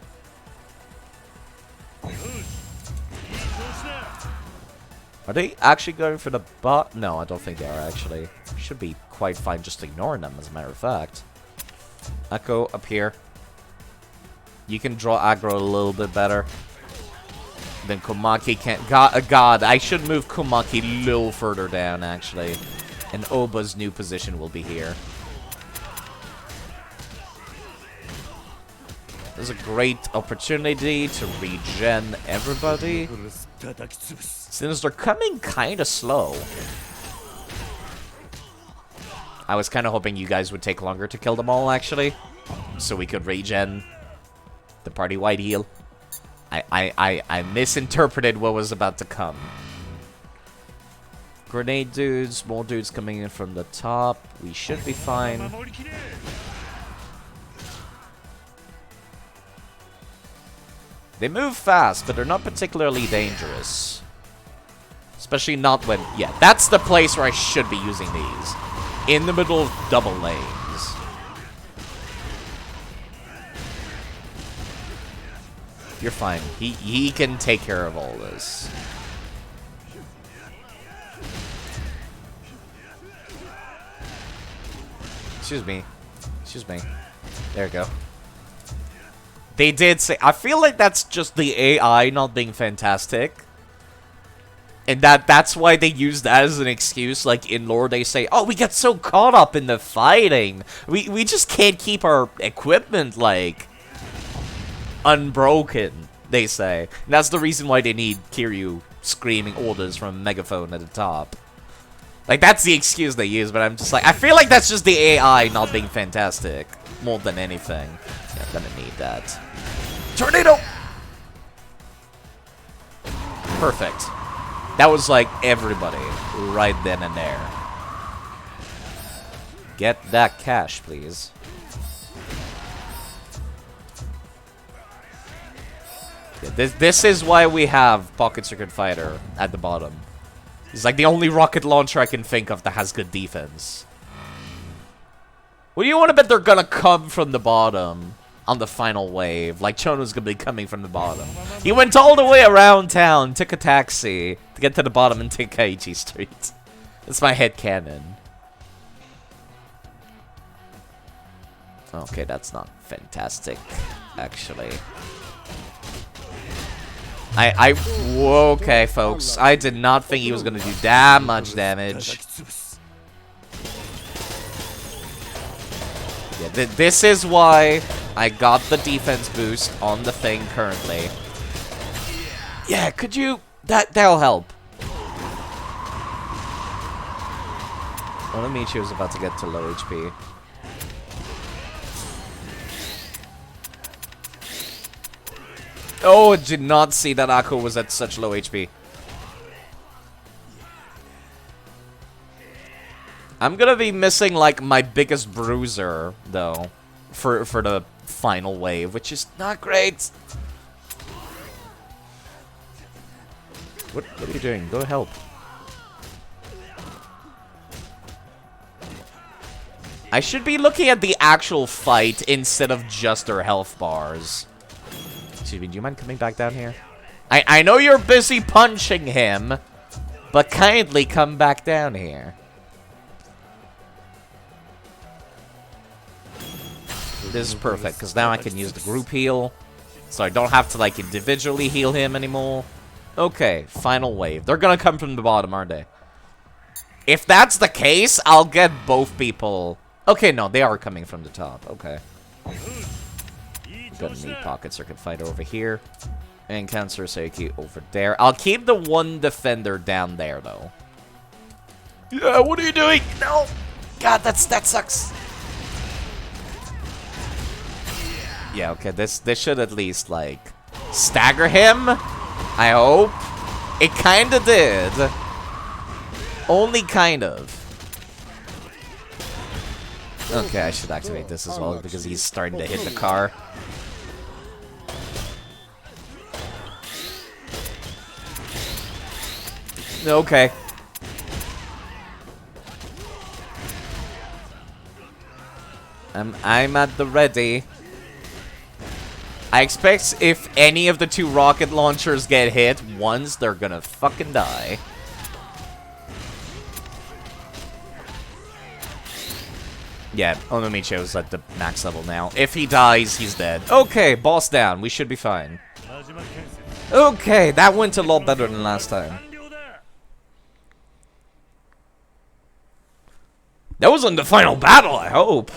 Are they actually going for the bot? No, I don't think they are, actually. Should be quite fine just ignoring them, as a matter of fact. Echo up here. You can draw aggro a little bit better. Then Komaki can't... God, I should move Komaki a little further down, actually. And Oba's new position will be here. There's a great opportunity to regen everybody. Since they're coming kind of slow. I was kind of hoping you guys would take longer to kill them all, actually. So we could regen the party-wide heal. I misinterpreted what was about to come. Grenade dudes, small dudes coming in from the top. We should be fine. They move fast, but they're not particularly dangerous. Especially not when... Yeah, that's the place where I should be using these. In the middle of double lanes. You're fine. He can take care of all this. Excuse me. Excuse me. There we go. They did say... I feel like that's just the AI not being fantastic. And that's why they use that as an excuse. Like, in lore, they say, oh, we get so caught up in the fighting. We just can't keep our equipment, like, unbroken, they say. And that's the reason why they need Kiryu screaming orders from a megaphone at the top. Like, that's the excuse they use, but I'm just like... I feel like that's just the AI not being fantastic. More than anything. Yeah, I'm gonna need that. Tornado! Perfect. That was like everybody right then and there. Get that cash, please. Yeah, this is why we have Pocket Circuit Fighter at the bottom. It's like the only rocket launcher I can think of that has good defense. Well, you want to bet they're gonna come from the bottom on the final wave. Like, Chono's gonna be coming from the bottom. He went all the way around town, took a taxi to get to the bottom and take Kaiichi Street. That's my headcanon. Okay, that's not fantastic, actually. Okay, folks. I did not think he was gonna do that much damage. Yeah, this is why I got the defense boost on the thing currently. Yeah, could you... That'll help. Onamichi was about to get to low HP. Oh, I did not see that Akko was at such low HP. I'm gonna be missing, like, my biggest bruiser, though, for the final wave, which is not great. What are you doing? Go help. I should be looking at the actual fight instead of just their health bars. Excuse me, do you mind coming back down here? I know you're busy punching him, but kindly come back down here. This is perfect, because now I can use the group heal. So I don't have to, like, individually heal him anymore. Okay, final wave. They're gonna come from the bottom, aren't they? If that's the case, I'll get both people. Okay, no, they are coming from the top. Okay. Got a knee pocket circuit fighter over here. And Cancer Seiki over there. I'll keep the one defender down there, though. Yeah, what are you doing? No! God, that sucks. Yeah, okay, this should at least, like, stagger him. I hope. It kinda did. Only kind of. Okay, I should activate this as well because he's starting to hit the car. Okay. I'm at the ready. I expect if any of the two rocket launchers get hit once, they're gonna fucking die. Yeah, Onomicho's at the max level now. If he dies, he's dead. Okay, boss down. We should be fine. Okay, that went a lot better than last time. That wasn't the final battle, I hope.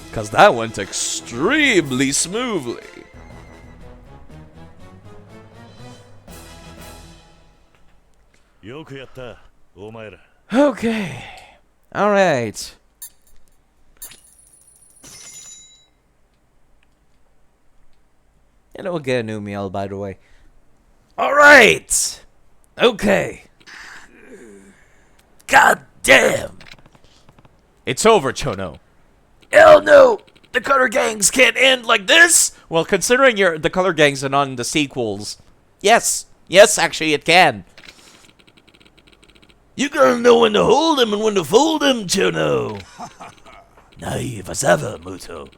Because that went extremely smoothly. Okay. Alright. And we'll get a new meal, by the way. Alright! Okay. God damn! It's over, Chono. Hell no! The color gangs can't end like this! Well, considering the color gangs are not in the sequels, yes. Yes, actually, it can. You gotta know when to hold him and when to fold him, Chono. Naive as ever, Muto.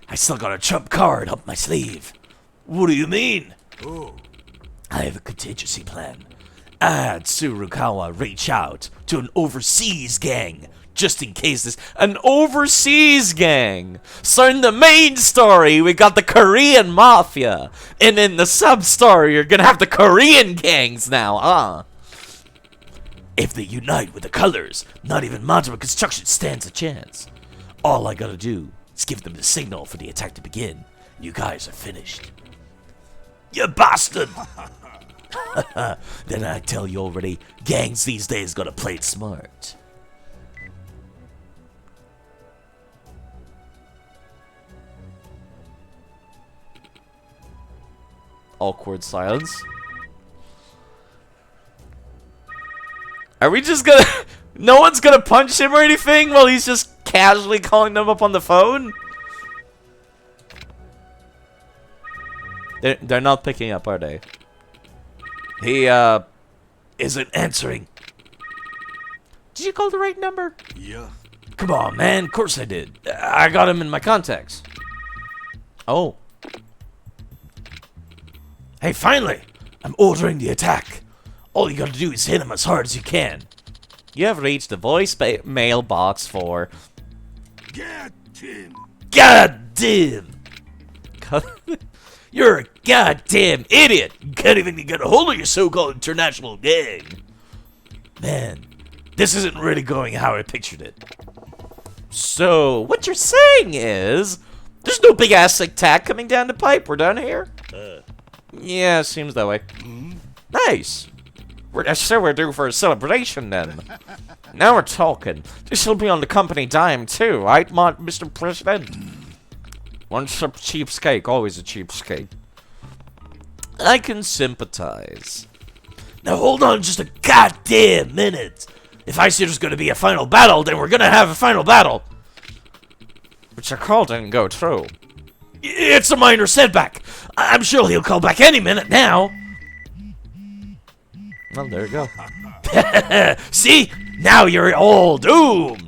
I still got a trump card up my sleeve. What do you mean? Oh. I have a contingency plan. I had Tsurukawa reach out to an overseas gang, just in case this... An overseas gang! So in the main story, we got the Korean Mafia. And in the sub-story, you're gonna have the Korean gangs now, huh? If they unite with the colors, not even Mantua Construction stands a chance. All I gotta do is give them the signal for the attack to begin. You guys are finished. You bastard! Then I tell you already, gangs these days gotta play it smart. Awkward silence. Are we just gonna... No one's gonna punch him or anything while he's just casually calling them up on the phone? They're not picking up, are they? He, isn't answering. Did you call the right number? Yeah. Come on, man. Of course I did. I got him in my contacts. Oh. Hey, finally! I'm ordering the attack. All you gotta do is hit him as hard as you can. You have reached the voicemail box for... Goddamn! You're a goddamn idiot! You can't even get a hold of your so-called international gang. Man, this isn't really going how I pictured it. So, what you're saying is... There's no big-ass attack coming down the pipe. We're done here? Yeah, seems that way. Nice. We're due for a celebration then. Now we're talking. This will be on the company dime too, right, Mr. President? Once a cheapskate, always a cheapskate. I can sympathize. Now hold on just a goddamn minute. If I say there's gonna be a final battle, then we're gonna have a final battle. But your call didn't go through. It's a minor setback. I'm sure he'll call back any minute now. Well, there you go. See? Now you're all doomed.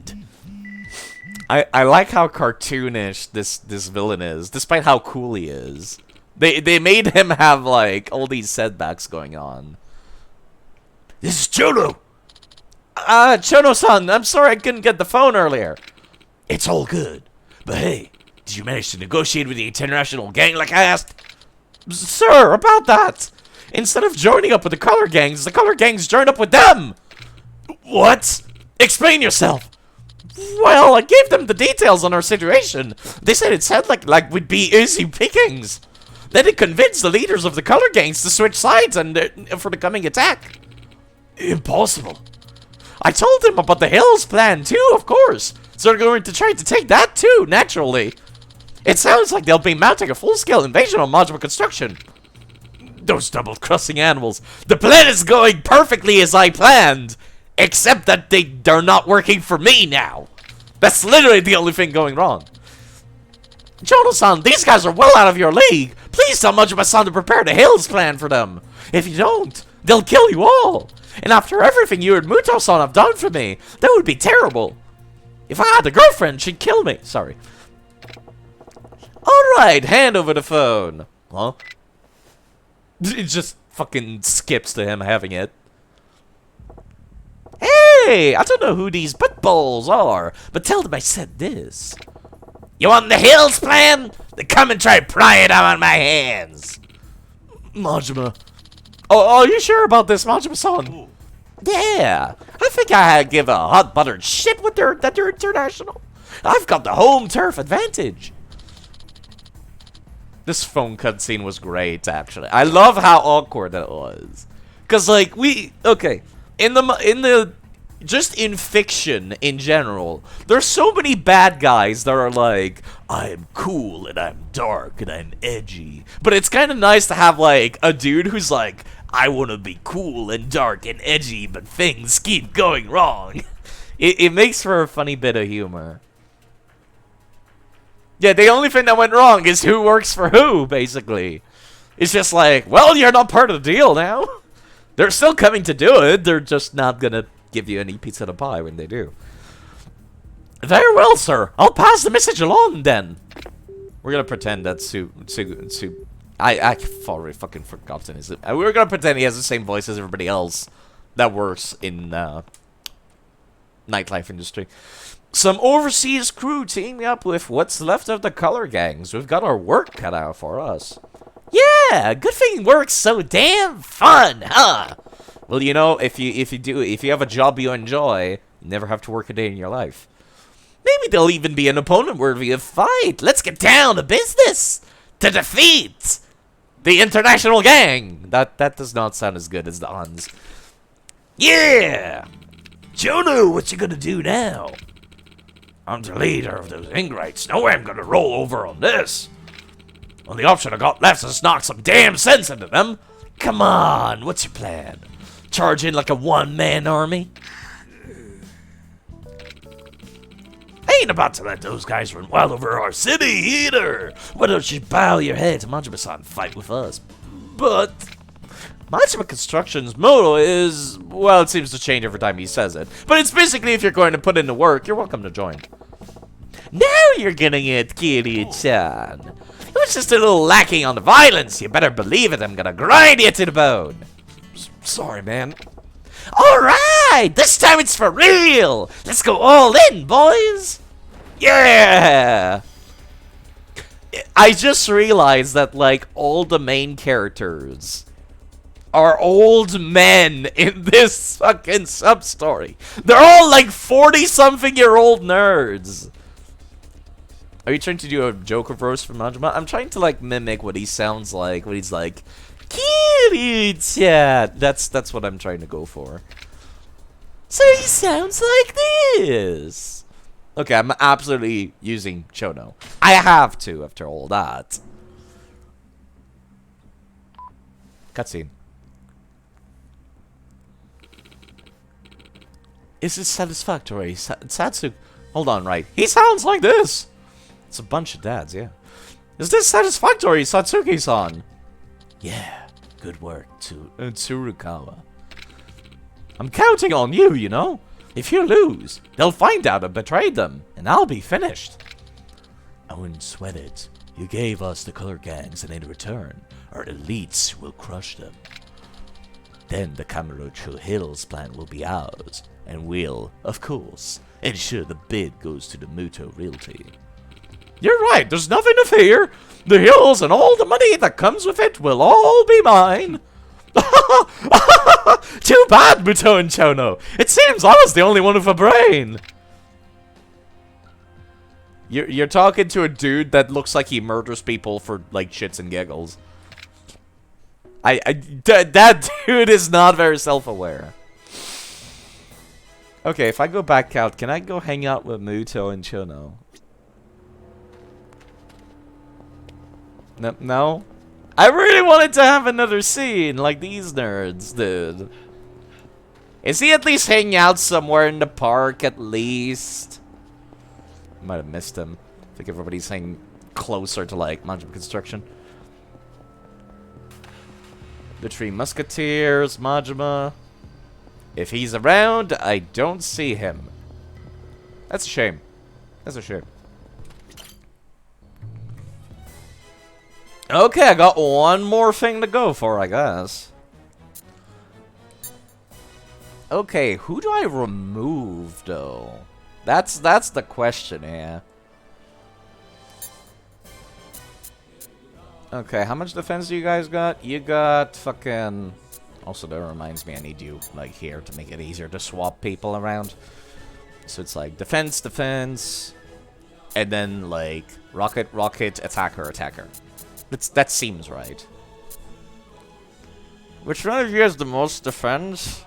I like how cartoonish this villain is, despite how cool he is. They made him have, like, all these setbacks going on. This is Chono. Chono-san, I'm sorry I couldn't get the phone earlier. It's all good. But hey, did you manage to negotiate with the international gang like I asked? Sir, about that! Instead of joining up with the color gangs joined up with them! What? Explain yourself. Well, I gave them the details on our situation. They said it sounded like we'd be easy pickings. Then it convinced the leaders of the color gangs to switch sides and for the coming attack. Impossible. I told them about the Hills plan too, of course. So they're going to try to take that too, naturally. It sounds like they'll be mounting a full-scale invasion on Majima Construction. Those double-crossing animals. The plan is going perfectly as I planned. Except that they're not working for me now. That's literally the only thing going wrong. Jono-san, these guys are well out of your league. Please tell Majima-san to prepare the Hills plan for them. If you don't, they'll kill you all. And after everything you and Muto-san have done for me, that would be terrible. If I had a girlfriend, she'd kill me. Sorry. Alright, hand over the phone. Huh? It just fucking skips to him having it. Hey, I don't know who these buttballs are, but tell them I said this. You want the Hills plan? Then come and try pry it out on my hands. Majima. Oh, are you sure about this, Majima-san? Yeah, I think I give a hot buttered shit with that they're international. I've got the home turf advantage. This phone cutscene was great, actually. I love how awkward it was. Cause like okay, just in fiction in general, there's so many bad guys that are like, I'm cool and I'm dark and I'm edgy. But it's kind of nice to have like a dude who's like, I want to be cool and dark and edgy, but things keep going wrong. It makes for a funny bit of humor. Yeah, the only thing that went wrong is who works for who, basically. It's just like, well, you're not part of the deal now. They're still coming to do it. They're just not going to give you any piece of the pie when they do. Very well, sir. I'll pass the message along, then. We're going to pretend that I've already fucking forgotten his... We're going to pretend he has the same voice as everybody else that works in nightlife industry. Some overseas crew teaming up with what's left of the color gangs. We've got our work cut out for us. Yeah, good thing work's so damn fun, huh? Well, you know, if you have a job you enjoy, you never have to work a day in your life. Maybe there'll even be an opponent worthy of fight. Let's get down to business to defeat the international gang. That does not sound as good as the Huns. Yeah, Jono, what you gonna do now? I'm the leader of those ingrates. No way I'm gonna roll over on this. Only option I got left is knock some damn sense into them. Come on, what's your plan? Charge in like a one-man army? I ain't about to let those guys run wild over our city either. Why don't you bow your head to Majima-san and fight with us? But Majima Construction's motto is, well, it seems to change every time he says it. But it's basically, if you're going to put in the work, you're welcome to join. Now you're getting it, Kiryu-chan. It was just a little lacking on the violence. You better believe it. I'm gonna grind you to the bone. Sorry, man. Alright, this time it's for real. Let's go all in, boys. Yeah. I just realized that, like, all the main characters are old men in this fucking sub-story. They're all like 40-something-year-old nerds. Are you trying to do a Joker verse from Majima? I'm trying to like mimic what he sounds like when he's like, Kiryu-chan. That's what I'm trying to go for. So he sounds like this. Okay, I'm absolutely using Chono. I have to after all that. Cutscene. Is it satisfactory? Satsu... Hold on, right. He sounds like this! It's a bunch of dads, yeah. Is this satisfactory, Satsuki-san? Yeah, good work, Tsurukawa. I'm counting on you, you know? If you lose, they'll find out I betrayed them, and I'll be finished. I wouldn't sweat it. You gave us the color gangs, and in return, our elites will crush them. Then the Kamurocho Hills plant will be ours, and we'll, of course, ensure the bid goes to the Muto Realty. You're right, there's nothing to fear. The hills and all the money that comes with it will all be mine. Too bad, Muto and Chono. It seems I was the only one with a brain. You're talking to a dude that looks like he murders people for, like, shits and giggles. That dude is not very self-aware. Okay, if I go back out, can I go hang out with Muto and Chono? No? I really wanted to have another scene like these nerds did. Is he at least hanging out somewhere in the park at least? Might have missed him. I think everybody's hanging closer to like Manjima Construction. The Three Musketeers, Majima. If he's around, I don't see him. That's a shame. That's a shame. Okay, I got one more thing to go for, I guess. Okay, who do I remove, though? That's the question here. Okay, how much defense do you guys got? You got fucking... Also, that reminds me, I need you, like, here to make it easier to swap people around. So it's like, defense, defense, and then, like, rocket, rocket, attacker, attacker. That seems right. Which one of you has the most defense?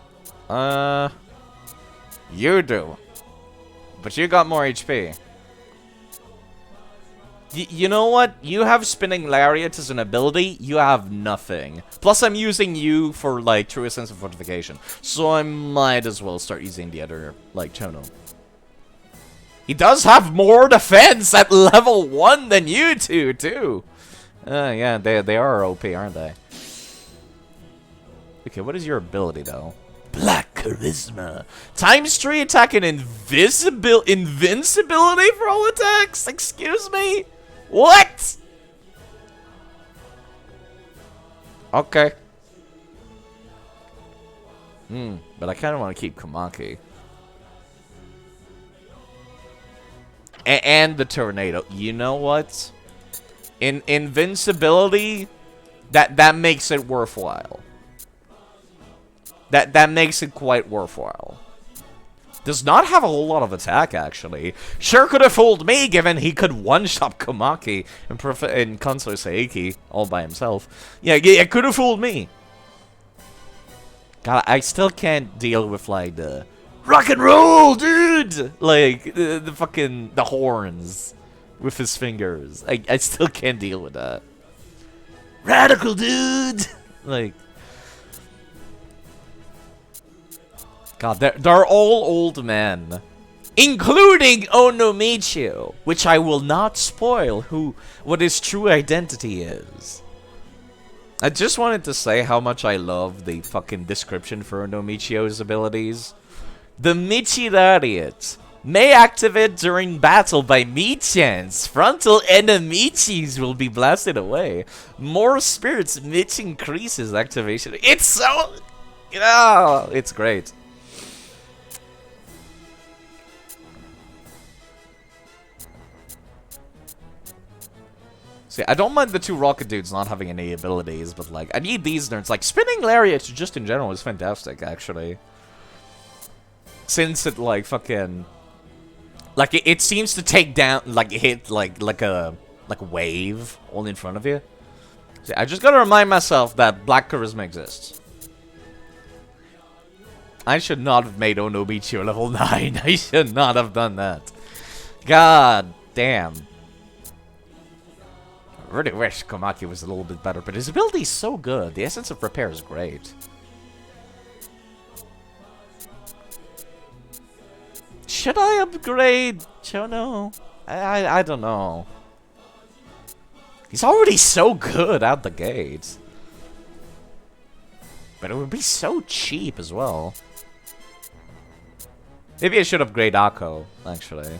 You do. But you got more HP. You know what? You have Spinning Lariat as an ability, you have nothing. Plus I'm using you for, like, True Sense of Fortification. So I might as well start using the other, like, Chono. He does have more defense at level 1 than you two, too. Yeah, they are OP, aren't they? Okay, what is your ability, though? Black Charisma. Times 3 attack and invincibility for all attacks? Excuse me? What? Okay. But I kind of want to keep Komaki. And the Tornado. You know what? Invincibility, that makes it worthwhile. That makes it quite worthwhile. Does not have a whole lot of attack, actually. Sure could have fooled me, given he could one-shot Komaki and Kansai Saiki all by himself. Yeah, it could have fooled me. God, I still can't deal with, like, the rock and roll, dude! Like, the fucking, the horns with his fingers. I still can't deal with that. Radical, dude! Like... God, they're all old men. Including Onomichi, which I will not spoil what his true identity is. I just wanted to say how much I love the fucking description for Onomichi's abilities. The Michi Lariat may activate during battle by Michans. Frontal enemichis will be blasted away. More spirits, Mich increases activation. It's so... Oh, it's great. See, I don't mind the two rocket dudes not having any abilities, but, like, I need these nerds. Like, Spinning Lariat, just in general, is fantastic, actually. Since it, like, fucking... Like, it seems to take down, like, hit, like a wave all in front of you. See, I just gotta remind myself that Black Charisma exists. I should not have made Onomichi level 9. I should not have done that. God damn. I really wish Komaki was a little bit better, but his ability is so good. The Essence of Repair is great. Should I upgrade Chono? I don't know. He's already so good out the gate. But it would be so cheap as well. Maybe I should upgrade Akko, actually.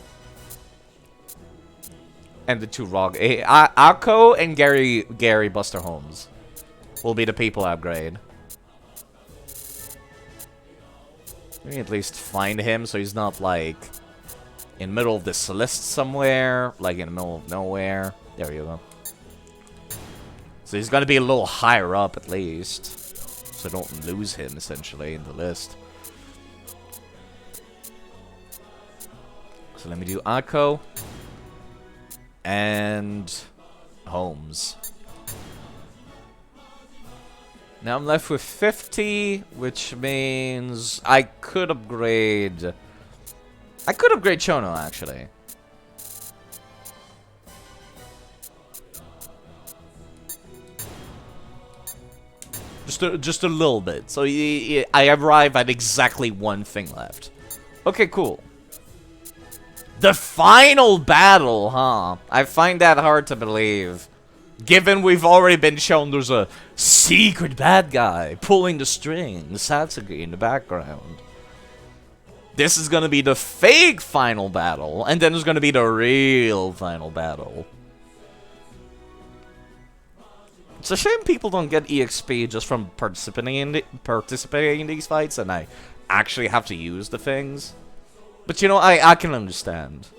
And the two Rog. Akko and Gary Buster Holmes will be the people I upgrade. Maybe at least find him so he's not like in the middle of this list somewhere, like in the middle of nowhere. There you go. So he's gonna be a little higher up at least, so I don't lose him essentially in the list. So let me do Akko and Holmes. Now I'm left with 50, which means I could upgrade... Chono, actually. Just a little bit. So I arrive at exactly one thing left. Okay, cool. The final battle, huh? I find that hard to believe. Given we've already been shown there's a secret bad guy pulling the strings, Satsuki in the background. This is gonna be the fake final battle, and then there's gonna be the real final battle. It's a shame people don't get EXP just from participating in these fights, and I actually have to use the things. But you know, I can understand.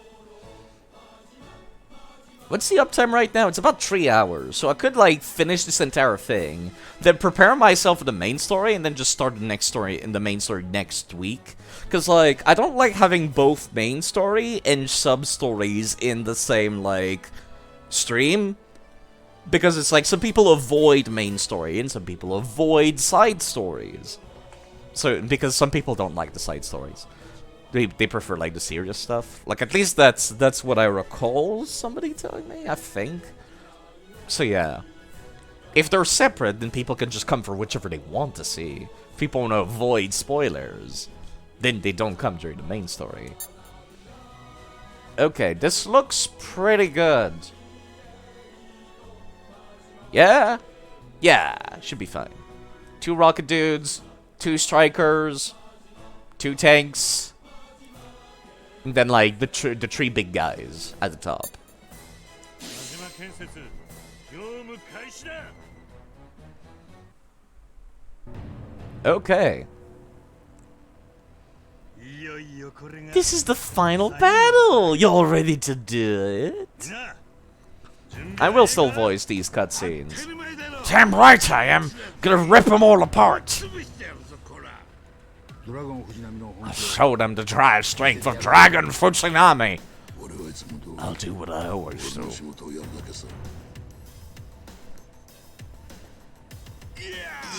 What's the uptime right now? It's about 3 hours, so I could like finish this entire thing, then prepare myself for the main story, and then just start the next story in the main story next week. Cause like I don't like having both main story and sub stories in the same like stream, because it's like some people avoid main story and some people avoid side stories. So because some people don't like the side stories. They prefer, like, the serious stuff. Like, at least that's what I recall somebody telling me, I think. So, yeah. If they're separate, then people can just come for whichever they want to see. If people want to avoid spoilers, then they don't come during the main story. Okay, this looks pretty good. Yeah? Yeah, should be fine. 2 rocket dudes, 2 strikers, 2 tanks. And then, like, the 3 big guys at the top. Okay. This is the final battle! Y'all ready to do it? I will still voice these cutscenes. Damn right I am! Gonna rip them all apart! Show them the drive strength of Dragon Futsunami. I'll do what I always do.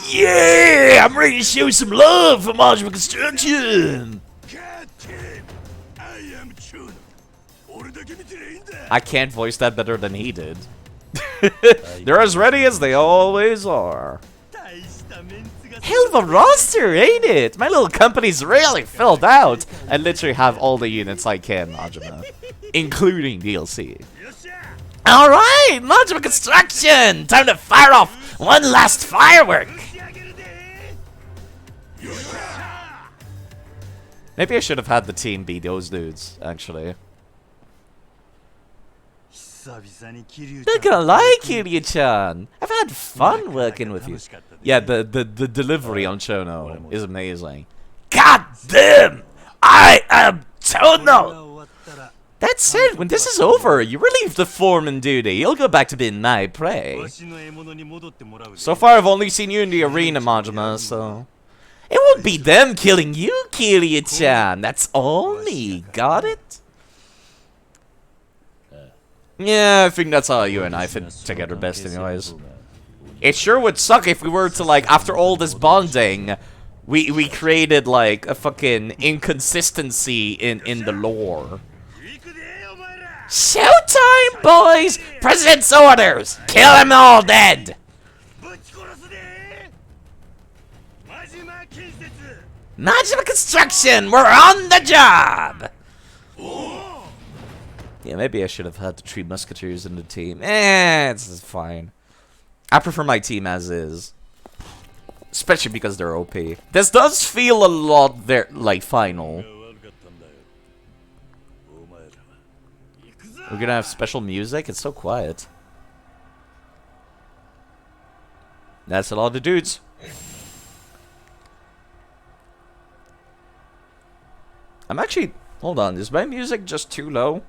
Yeah! I'm ready to show some love for modular construction! I can't voice that better than he did. They're as ready as they always are. Hell of a roster, ain't it? My little company's really filled out. I literally have all the units I can, Majima. Including DLC. Alright, Majima Construction! Time to fire off one last firework! Maybe I should have had the team be those dudes, actually. Not gonna lie, Kiryu-chan. I've had fun working with you. Yeah, the delivery on Chono is amazing. God damn! I am Chono! That said, when this is over, you relieve the foreman duty. You'll go back to being my prey. So far, I've only seen you in the arena, Majima, so... It won't be them killing you, Kiryu-chan. That's all me. Got it? Yeah, I think that's how you and I fit together best anyways. It sure would suck if we were to, like, after all this bonding, we created, like, a fucking inconsistency in the lore. Showtime, boys! President's orders! Kill them all dead! Majima Construction! We're on the job! Yeah, maybe I should have had the 3 Musketeers in the team. It's fine. I prefer my team as is. Especially because they're OP. This does feel a lot there, like, final. We're gonna have special music? It's so quiet. That's a lot of dudes. I'm actually... Hold on, is my music just too low?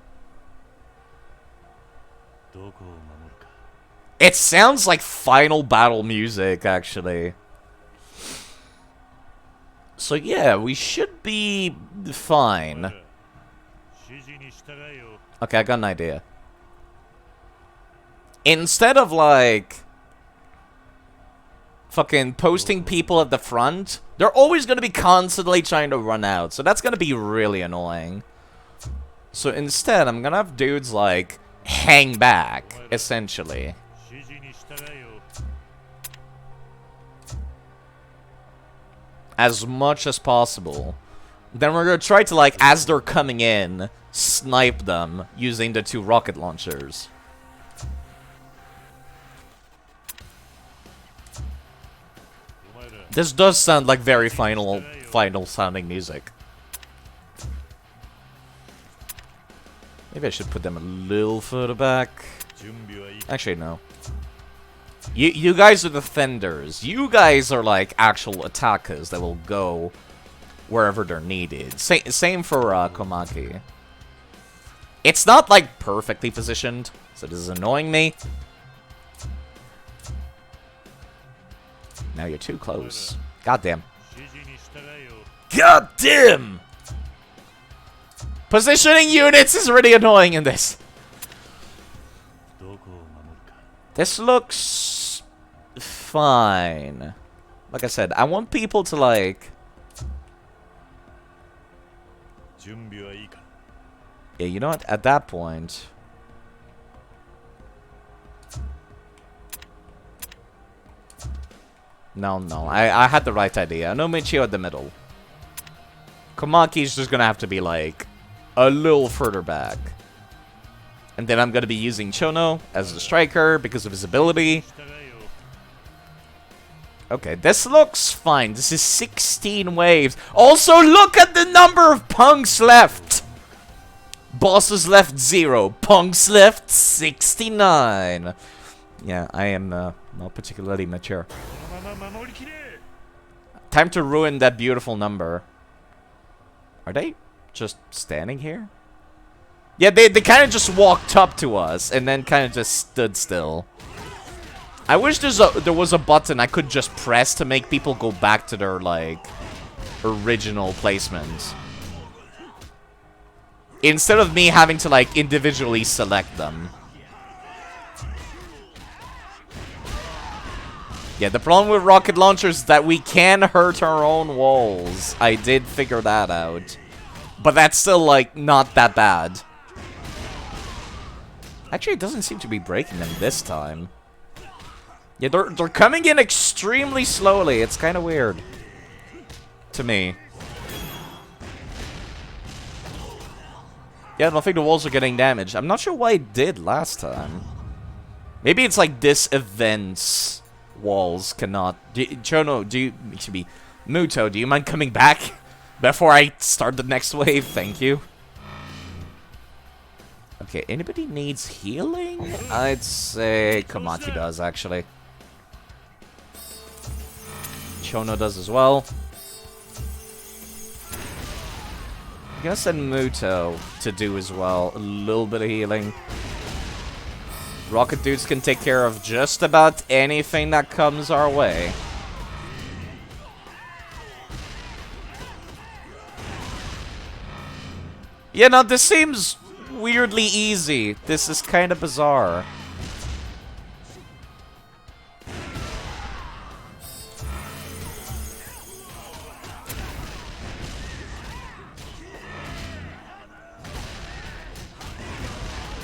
It sounds like final battle music, actually. So yeah, we should be fine. Okay, I got an idea. Instead of, like, fucking posting people at the front, they're always going to be constantly trying to run out. So that's going to be really annoying. So instead, I'm going to have dudes, like, hang back, essentially. As much as possible. Then we're going to try to, like, as they're coming in, snipe them using the 2 rocket launchers. This does sound like very final sounding music. Maybe I should put them a little further back. Actually, no. You guys are defenders. You guys are like actual attackers that will go wherever they're needed. Same for Komaki. It's not like perfectly positioned, so this is annoying me. Now you're too close. Goddamn. Goddamn! Positioning units is really annoying in this. This looks fine. Like I said, I want people to like... Yeah, you know what? At that point... No, I had the right idea. No Michio at the middle. Komaki's just gonna have to be like a little further back. And then I'm gonna be using Chono as the striker because of his ability. Okay, this looks fine. This is 16 waves. Also, look at the number of punks left. Bosses left 0. Punks left 69. Yeah, I am not particularly mature. Time to ruin that beautiful number. Are they just standing here? Yeah, they kind of just walked up to us and then kind of just stood still. I wish there was a button I could just press to make people go back to their, like, original placement. Instead of me having to, like, individually select them. Yeah, the problem with rocket launchers is that we can hurt our own walls. I did figure that out. But that's still, like, not that bad. Actually, it doesn't seem to be breaking them this time. Yeah, they're coming in extremely slowly. It's kind of weird. To me. Yeah, I don't think the walls are getting damaged. I'm not sure why it did last time. Maybe it's like this event's walls cannot... Chono, Muto, do you mind coming back before I start the next wave? Thank you. Okay, anybody needs healing? I'd say Komachi does, actually. Chono does as well. I'm gonna send Muto to do as well. A little bit of healing. Rocket dudes can take care of just about anything that comes our way. Yeah, no, this seems weirdly easy. This is kind of bizarre.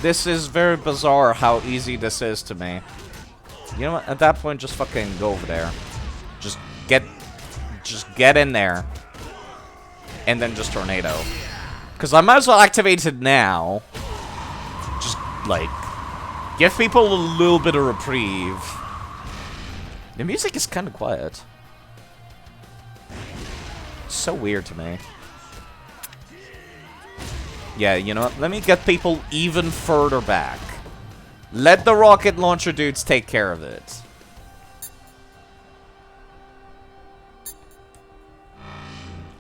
This is very bizarre how easy this is to me. You know what? At that point, just fucking go over there. Just get in there. And then just tornado. Because I might as well activate it now. Just, like, give people a little bit of reprieve. The music is kind of quiet. So weird to me. Yeah, you know what? Let me get people even further back. Let the rocket launcher dudes take care of it.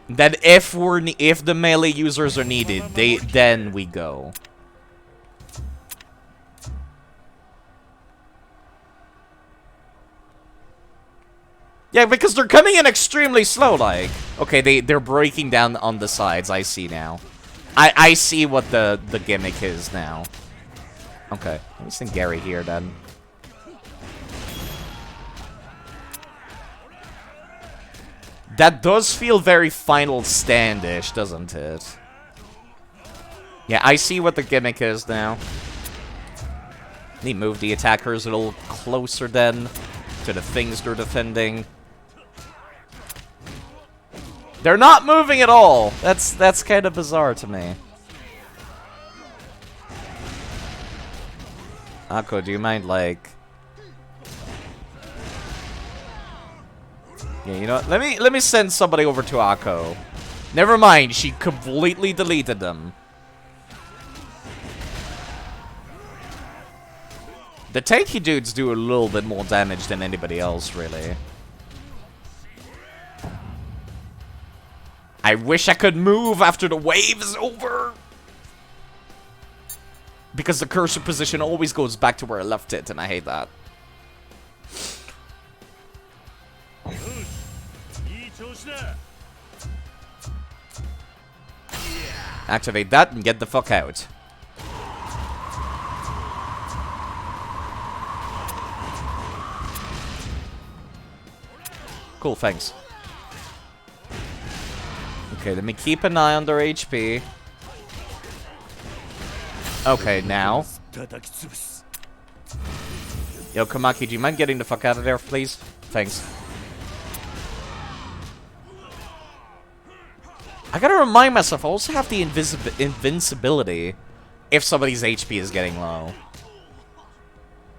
Then if the melee users are needed, then we go. Yeah, because they're coming in extremely slow, like. Okay, they're breaking down on the sides, I see now. I see what the gimmick is now. Okay, let me send Gary here then. That does feel very Final Stand-ish, doesn't it? Yeah, I see what the gimmick is now. Let me move the attackers a little closer then to the things they're defending. They're not moving at all. That's kind of bizarre to me. Akko, do you mind, like... Yeah, you know what? Let me send somebody over to Akko. Never mind, she completely deleted them. The tanky dudes do a little bit more damage than anybody else, really. I wish I could move after the wave is over. Because the cursor position always goes back to where I left it, and I hate that. Activate that and get the fuck out. Cool, thanks. Okay, let me keep an eye on their HP. Okay, now. Yo, Kamaki, do you mind getting the fuck out of there, please? Thanks. I gotta remind myself, I also have the invincibility if somebody's HP is getting low.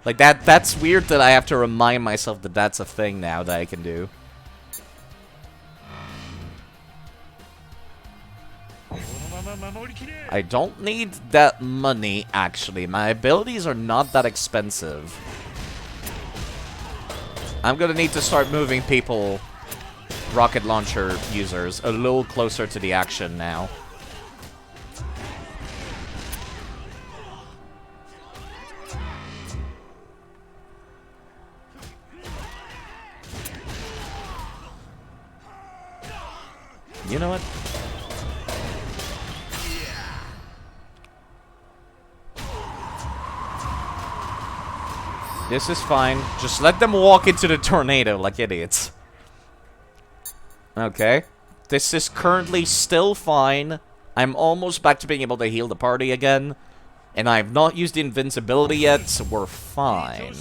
Like, that's weird that I have to remind myself that that's a thing now that I can do. I don't need that money, actually. My abilities are not that expensive. I'm gonna need to start moving people, rocket launcher users, a little closer to the action now. You know what? This is fine. Just let them walk into the tornado like idiots. Okay. This is currently still fine. I'm almost back to being able to heal the party again. And I've not used the invincibility yet, so we're fine.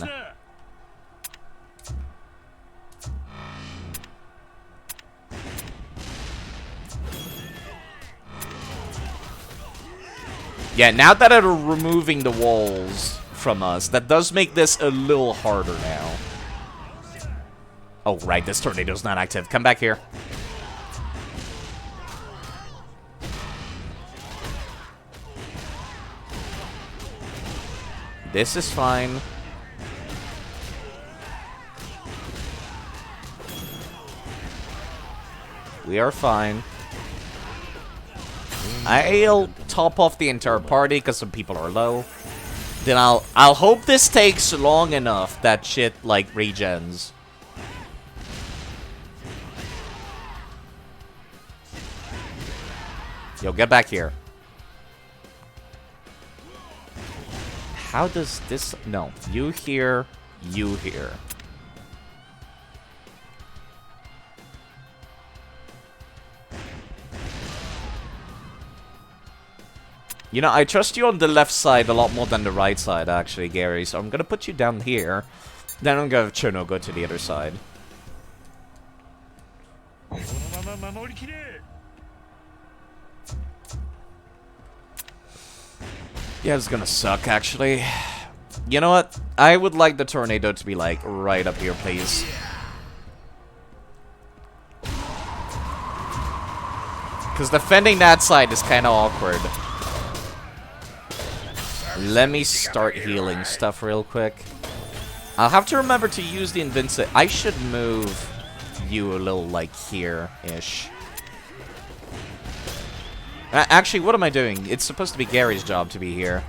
Yeah, now that I'm removing the walls from us, that does make this a little harder now. Oh, right, this tornado's not active. Come back here. This is fine. We are fine. I'll top off the entire party because some people are low. Then I'll hope this takes long enough that shit like regens. Yo, get back here. How does this... No, you here, you here. You know, I trust you on the left side a lot more than the right side, actually, Gary. So I'm gonna put you down here. Then I'm gonna have Chono go to the other side. Yeah, it's gonna suck, actually. You know what? I would like the tornado to be, like, right up here, please. Because defending that side is kind of awkward. Let me start healing stuff real quick. I'll have to remember to use the invincibility. I should move you a little, like, here-ish. Actually, what am I doing? It's supposed to be Gary's job to be here.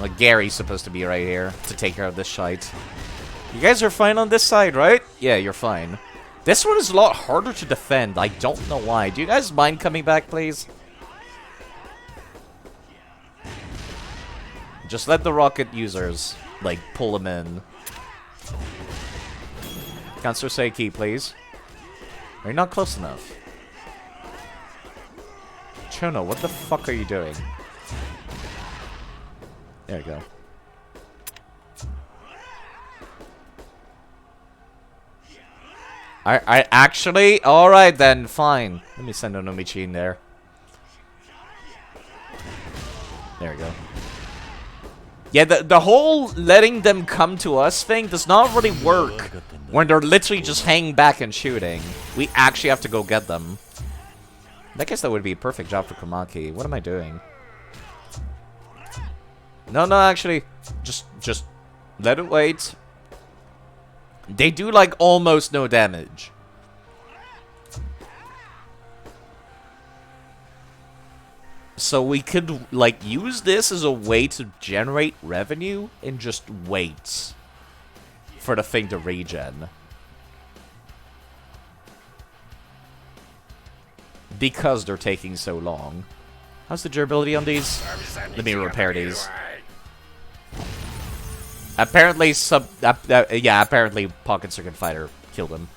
Like, Gary's supposed to be right here to take care of this shite. You guys are fine on this side, right? Yeah, you're fine. This one is a lot harder to defend. I don't know why. Do you guys mind coming back, please? Just let the rocket users, like, pull them in. Counselor Seiki, please. Are you not close enough? Chono, what the fuck are you doing? There you go. I actually... Alright then, fine. Let me send Onomichi in there. There we go. Yeah, the whole letting them come to us thing does not really work when they're literally just hanging back and shooting. We actually have to go get them. I guess that would be a perfect job for Komaki. What am I doing? No, actually. Just let it wait. They do, like, almost no damage. So we could, like, use this as a way to generate revenue and just wait for the thing to regen. Because they're taking so long. How's the durability on these? Let me repair these. Apparently, yeah, apparently Pocket Circuit Fighter killed him.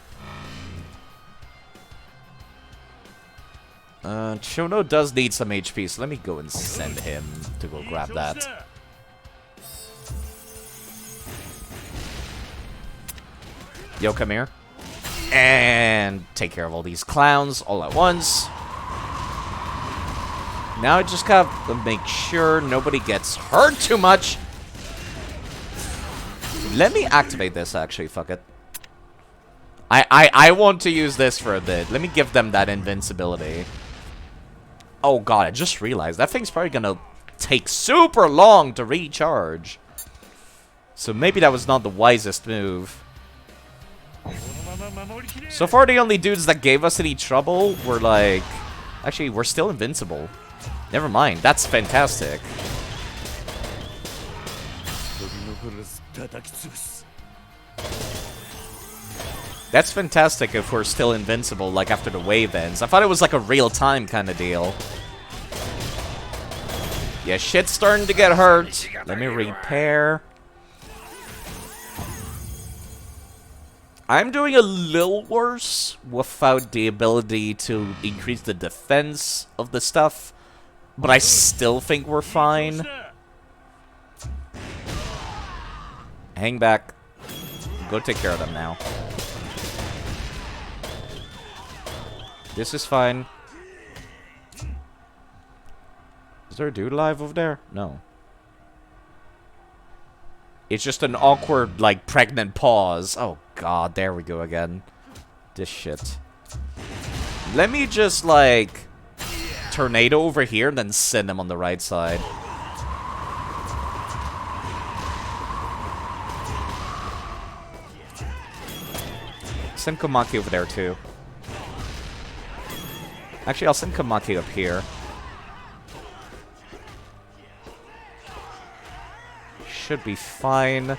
Chono does need some HP, so let me go and send him to go grab that. Yo, come here. And take care of all these clowns all at once. Now I just gotta make sure nobody gets hurt too much. Let me activate this, actually. Fuck it. I want to use this for a bit. Let me give them that invincibility. Oh god, I just realized that thing's probably gonna take super long to recharge. So maybe that was not the wisest move. So far, the only dudes that gave us any trouble were like... Actually, we're still invincible. Never mind, that's fantastic. That's fantastic if we're still invincible, like, after the wave ends. I thought it was like a real-time kind of deal. Yeah, shit's starting to get hurt. Let me repair. I'm doing a little worse without the ability to increase the defense of the stuff, but I still think we're fine. Hang back. Go take care of them now. This is fine. Is there a dude alive over there? No. It's just an awkward, like, pregnant pause. Oh, God. There we go again. This shit. Let me just, like, tornado over here and then send him on the right side. Send Komaki over there, too. Actually, I'll send Komaki up here. Should be fine.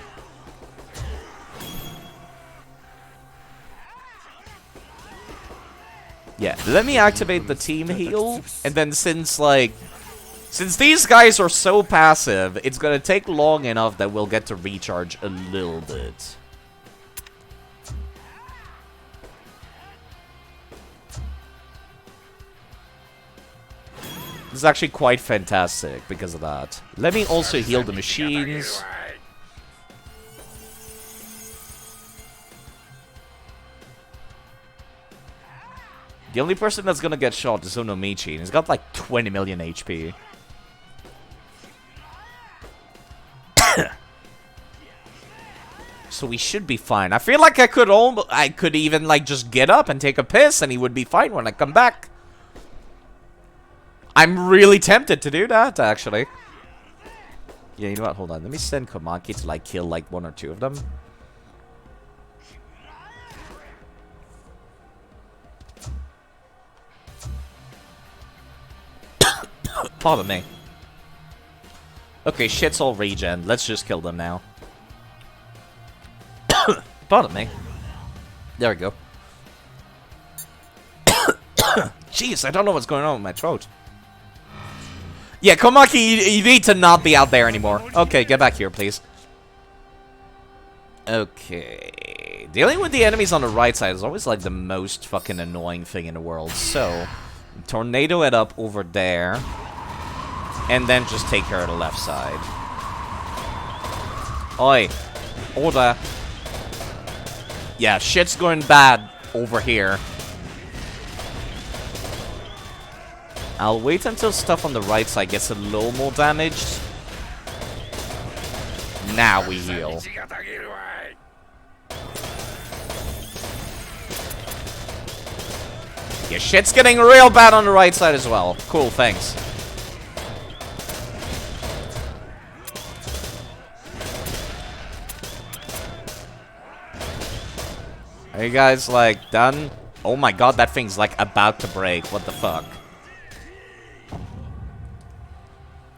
Yeah, let me activate the team heal, and then since these guys are so passive, it's gonna take long enough that we'll get to recharge a little bit. is actually quite fantastic because of that. Let me also heal the machines. The only person that's gonna get shot is Onomichi, and he's got like 20 million HP. So we should be fine. I feel like I could even like just get up and take a piss and he would be fine when I come back. I'm really tempted to do that, actually. Yeah, you know what? Hold on. Let me send Komaki to like kill like 1 or 2 of them. Pardon me. Okay, shit's all regen. Let's just kill them now. Pardon me. There we go. Jeez, I don't know what's going on with my throat. Yeah, Komaki, you need to not be out there anymore. Okay, get back here, please. Okay. Dealing with the enemies on the right side is always like the most fucking annoying thing in the world. So, tornado it up over there. And then just take care of the left side. Oi. Order. Yeah, shit's going bad over here. I'll wait until stuff on the right side gets a little more damaged. Now we heal. Yeah, shit's getting real bad on the right side as well. Cool, thanks. Are you guys, like, done? Oh my god, that thing's, like, about to break. What the fuck?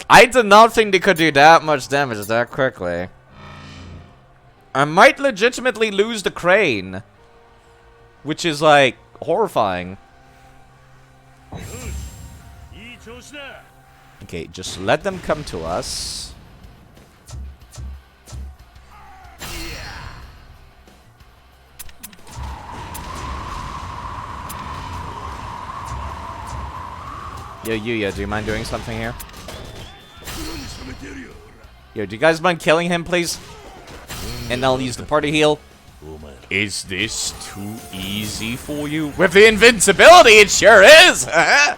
I did not think they could do that much damage that quickly. I might legitimately lose the crane. Which is, like, horrifying. Okay, just let them come to us. Yo, Yuya, do you mind doing something here? Yo, do you guys mind killing him, please? And I'll use the party heal. Is this too easy for you? With the invincibility, it sure is! That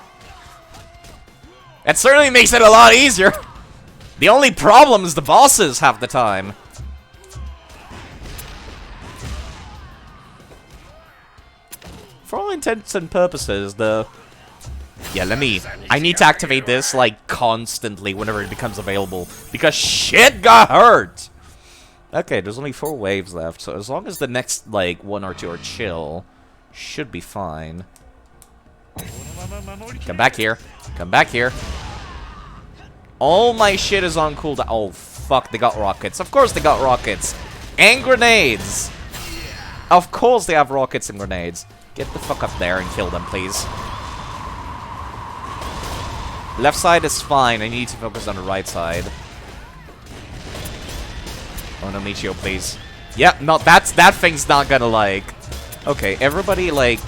certainly makes it a lot easier. The only problem is the bosses half the time. For all intents and purposes, yeah, I need to activate this, like, constantly whenever it becomes available. Because shit got hurt! Okay, there's only 4 waves left, so as long as the next, like, 1 or 2 are chill, should be fine. Come back here. Come back here. All my shit is on cooldown. Oh, fuck, they got rockets. Of course they got rockets. And grenades! Of course they have rockets and grenades. Get the fuck up there and kill them, please. Left side is fine. I need to focus on the right side. Oh no, Michio, please. Yeah, no, that thing's not gonna like. Okay, everybody like.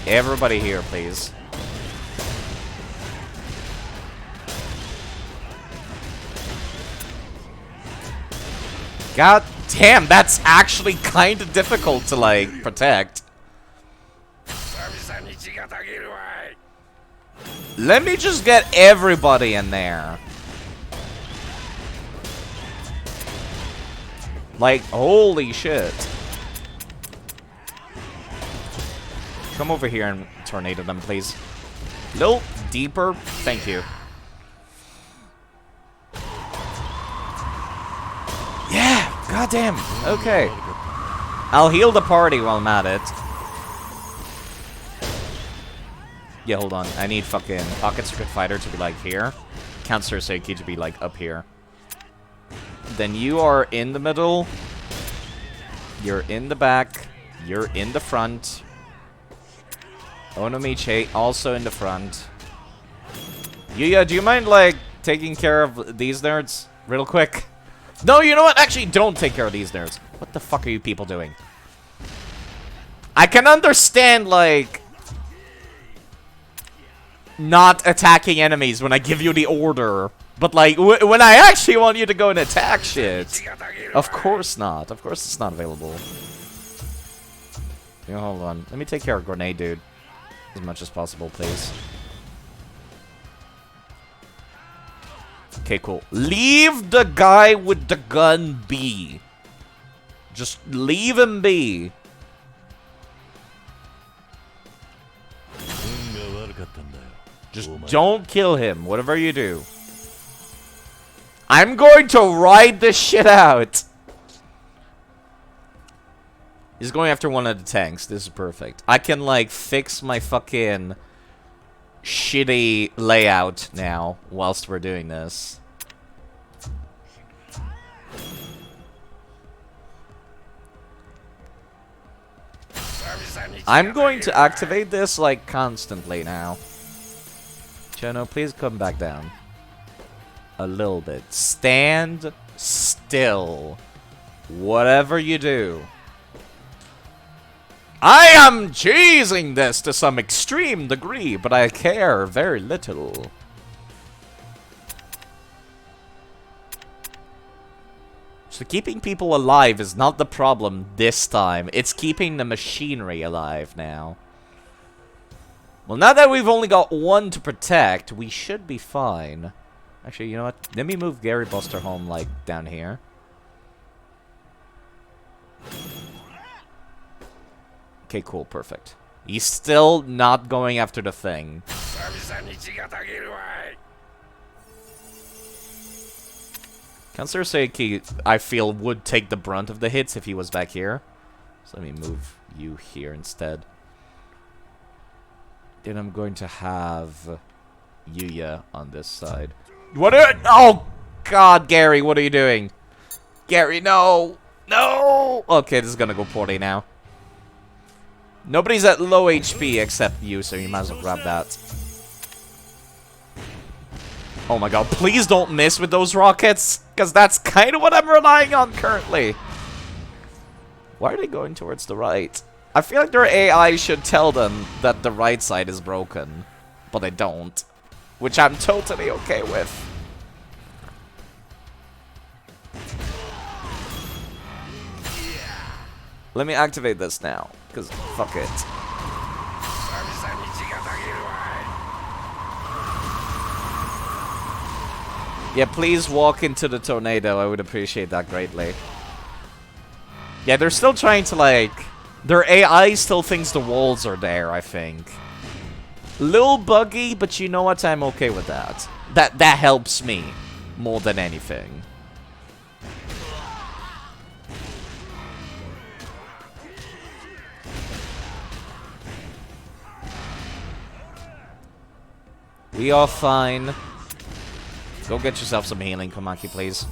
Everybody here, please. God damn, that's actually kind of difficult to like protect. Let me just get everybody in there. Like, holy shit. Come over here and tornado them, please. A little deeper. Thank you. Yeah, goddamn. Okay. I'll heal the party while I'm at it. Yeah, hold on. I need fucking Pocket Street Fighter to be like here. Count Surseki to be like up here. Then you are in the middle. You're in the back. You're in the front. Onomichi also in the front. Yuya, do you mind like taking care of these nerds real quick? No, you know what? Actually, don't take care of these nerds. What the fuck are you people doing? I can understand like not attacking enemies when I give you the order. But, like, when I actually want you to go and attack shit. Of course not. Of course it's not available. Yeah, hold on. Let me take care of Grenade Dude. As much as possible, please. Okay, cool. Leave the guy with the gun be. Just leave him be. Just don't kill him, whatever you do. I'm going to ride this shit out. He's going after one of the tanks. This is perfect. I can, like, fix my fucking shitty layout now whilst we're doing this. I'm going to activate this, like, constantly now. Chono, please come back down. A little bit. Stand still. Whatever you do. I am cheesing this to some extreme degree, but I care very little. So keeping people alive is not the problem this time. It's keeping the machinery alive now. Well, now that we've only got one to protect, we should be fine. Actually, you know what? Let me move Gary Buster home, like, down here. Okay, cool, perfect. He's still not going after the thing. Counselor Seiki, I feel, would take the brunt of the hits if he was back here. So let me move you here instead. Then I'm going to have Yuya on this side. What are— oh, God, Gary, what are you doing? Gary, no! No! Okay, this is gonna go poorly now. Nobody's at low HP except you, so you might as well grab that. Oh my god, please don't miss with those rockets, because that's kind of what I'm relying on currently. Why are they going towards the right? I feel like their AI should tell them that the right side is broken, but they don't. Which I'm totally okay with. Let me activate this now, because fuck it. Yeah, please walk into the tornado. I would appreciate that greatly. Yeah, they're still trying to, like... their AI still thinks the walls are there, I think. Little buggy, but you know what? I'm okay with that. That helps me more than anything. We are fine. Go get yourself some healing, Komaki, please.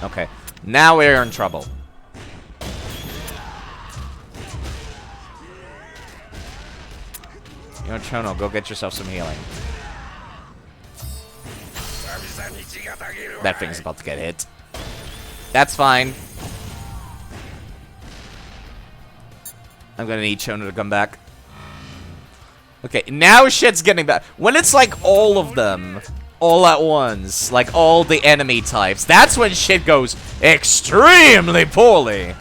Okay. Now we're in trouble. You know, Chono, go get yourself some healing. That thing's about to get hit. That's fine. I'm gonna need Chono to come back. Okay, now shit's getting bad. When it's like all of them, all at once, like all the enemy types, that's when shit goes extremely poorly.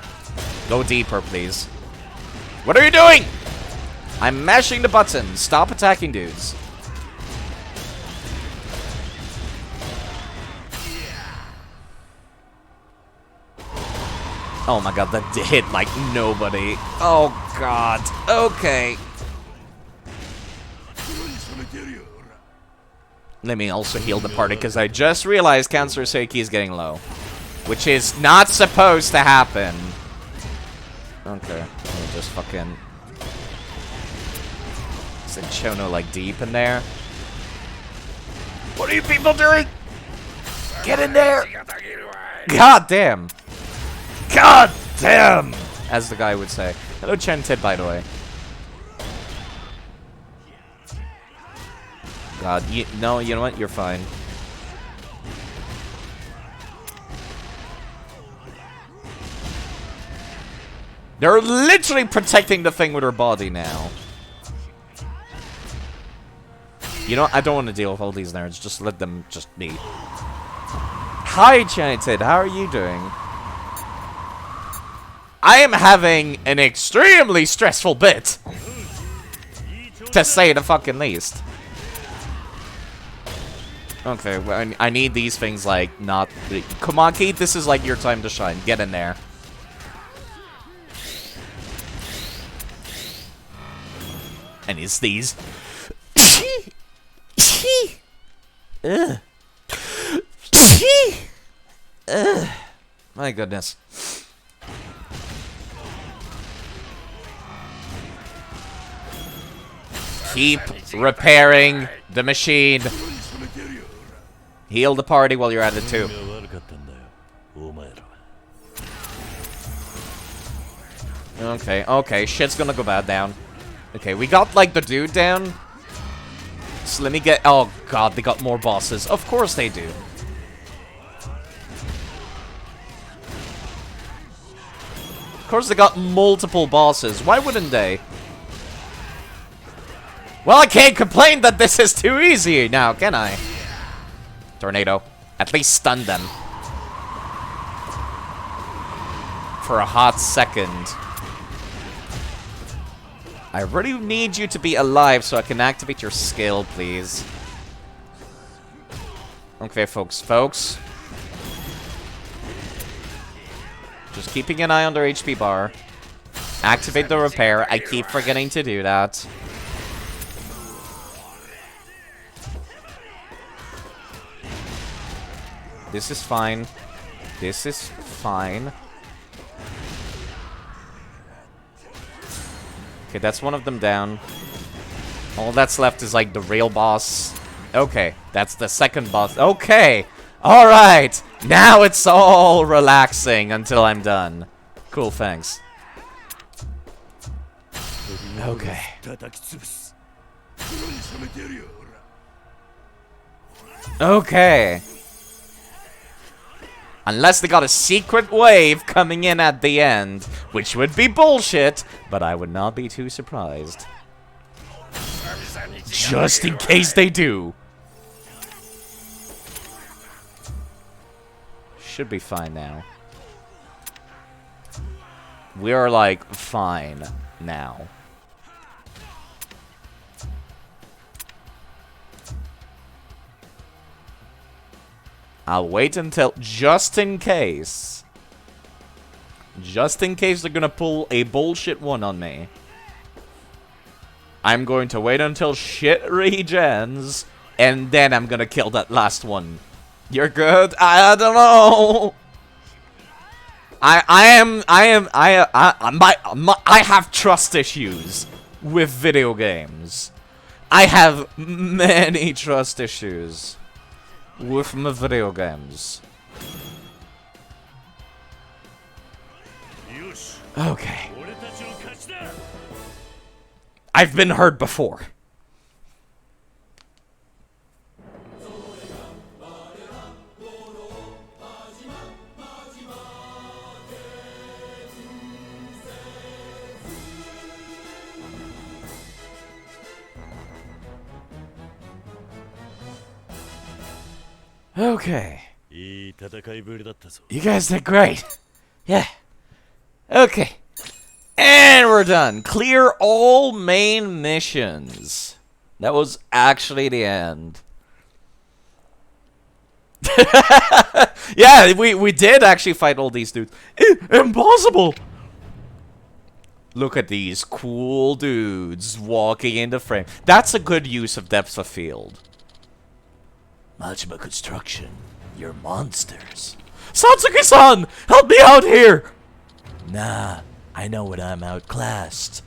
Go deeper, please. What are you doing? I'm mashing the button. Stop attacking dudes. Oh my god, that hit like nobody. Oh god. Okay. Let me also heal the party, because I just realized Counselor Seiki is getting low. Which is not supposed to happen. Okay, let me just fucking... Is it Chono, like, deep in there? What are you people doing? Get in there! God damn! God damn! As the guy would say. Hello, Chen-Tid, by the way. God, no, you know what? You're fine. They're literally protecting the thing with her body now. You know, I don't want to deal with all these nerds. Just let them just be. Hi, Chanted. How are you doing? I am having an extremely stressful bit. To say the fucking least. Okay, well, I need these things, like, not... Come on, Keith, this is, like, your time to shine. Get in there. And it's these... Ugh. Ugh. My goodness. Keep repairing the machine. Heal the party while you're at it too. Okay, okay, shit's gonna go bad down. Okay, we got like the dude down. So let me get... Oh god, they got more bosses. Of course they do. Of course they got multiple bosses. Why wouldn't they? Well, I can't complain that this is too easy now, can I? Tornado. At least stun them. For a hot second. I really need you to be alive so I can activate your skill, please. Okay, folks. Just keeping an eye on their HP bar. Activate the repair. I keep forgetting to do that. This is fine. This is fine. Okay, that's one of them down. All that's left is like the real boss. Okay, that's the second boss. Okay, alright. Now it's all relaxing until I'm done. Cool, thanks. Okay. Okay. Unless they got a secret wave coming in at the end, which would be bullshit, but I would not be too surprised. Just in case they do. Should be fine now. We are like fine now. I'll wait until, just in case they're gonna pull a bullshit one on me. I'm going to wait until shit regens, and then I'm gonna kill that last one. You're good? I don't know. I have trust issues with video games. I have many trust issues with my video games. Okay. I've been hurt before. Okay. You guys did great. Yeah. Okay. And we're done. Clear all main missions. That was actually the end. Yeah, we did actually fight all these dudes. Impossible! Look at these cool dudes walking into frame. That's a good use of depth of field. Majima Construction, you're monsters. Satsuki-san, help me out here! Nah, I know when I'm outclassed.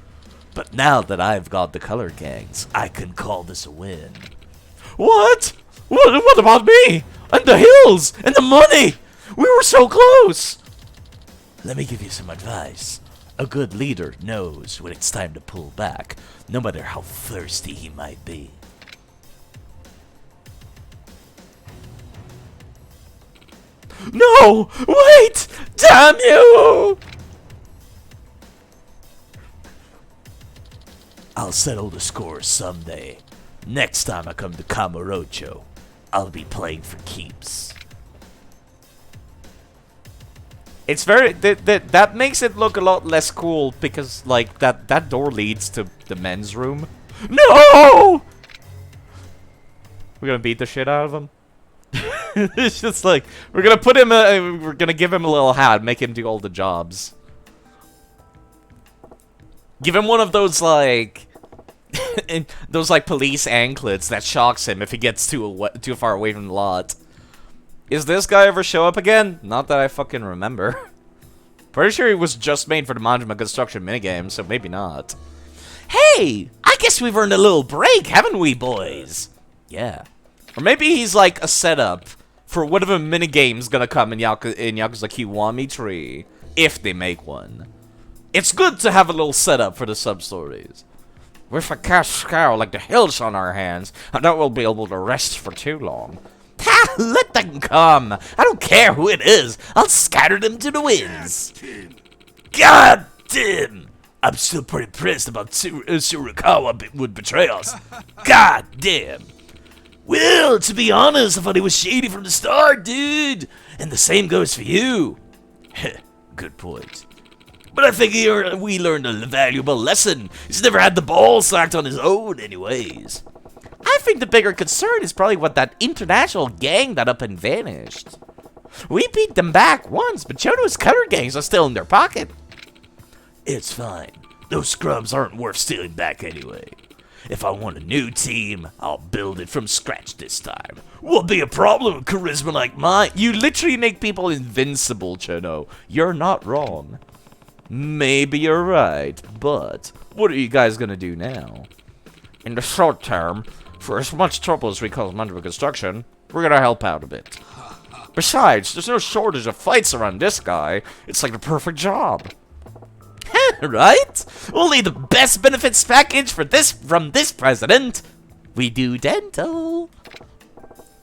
But now that I've got the color gangs, I can call this a win. What? What about me? And the hills? And the money? We were so close! Let me give you some advice. A good leader knows when it's time to pull back, no matter how thirsty he might be. No! Wait! Damn you! I'll settle the score someday. Next time I come to Kamurocho, I'll be playing for keeps. It's very that makes it look a lot less cool because like that door leads to the men's room. No! We're gonna beat the shit out of him. It's just like we're gonna put him. We're gonna give him a little hat, make him do all the jobs. Give him one of those like police anklets that shocks him if he gets too far away from the lot. Is this guy ever show up again? Not that I fucking remember. Pretty sure he was just made for the Management Construction minigame, so maybe not. Hey! I guess we've earned a little break, haven't we, boys? Yeah. Or maybe he's like a setup for whatever minigame's gonna come in Yakuza Kiwami 3, if they make one. It's good to have a little setup for the sub-stories. With a cash cow like the hills on our hands, I doubt we'll be able to rest for too long. Ha! Let them come! I don't care who it is! I'll scatter them to the winds! God damn! I'm still pretty pissed about Tsurukawa would betray us. God damn! Well, to be honest, I thought he was shady from the start, dude! And the same goes for you. Good point. But I think we learned a valuable lesson. He's never had the balls to act on his own anyways. I think the bigger concern is probably what that international gang that up and vanished. We beat them back once, but Chono's cutter gangs are still in their pocket. It's fine. Those scrubs aren't worth stealing back anyway. If I want a new team, I'll build it from scratch this time. What'll be a problem with charisma like mine? You literally make people invincible, Chono. You're not wrong. Maybe you're right, but what are you guys gonna do now? In the short term, for as much trouble as we cause Management Construction, we're gonna help out a bit. Besides, there's no shortage of fights around this guy. It's like the perfect job. Right? Only the best benefits package from this president. We do dental.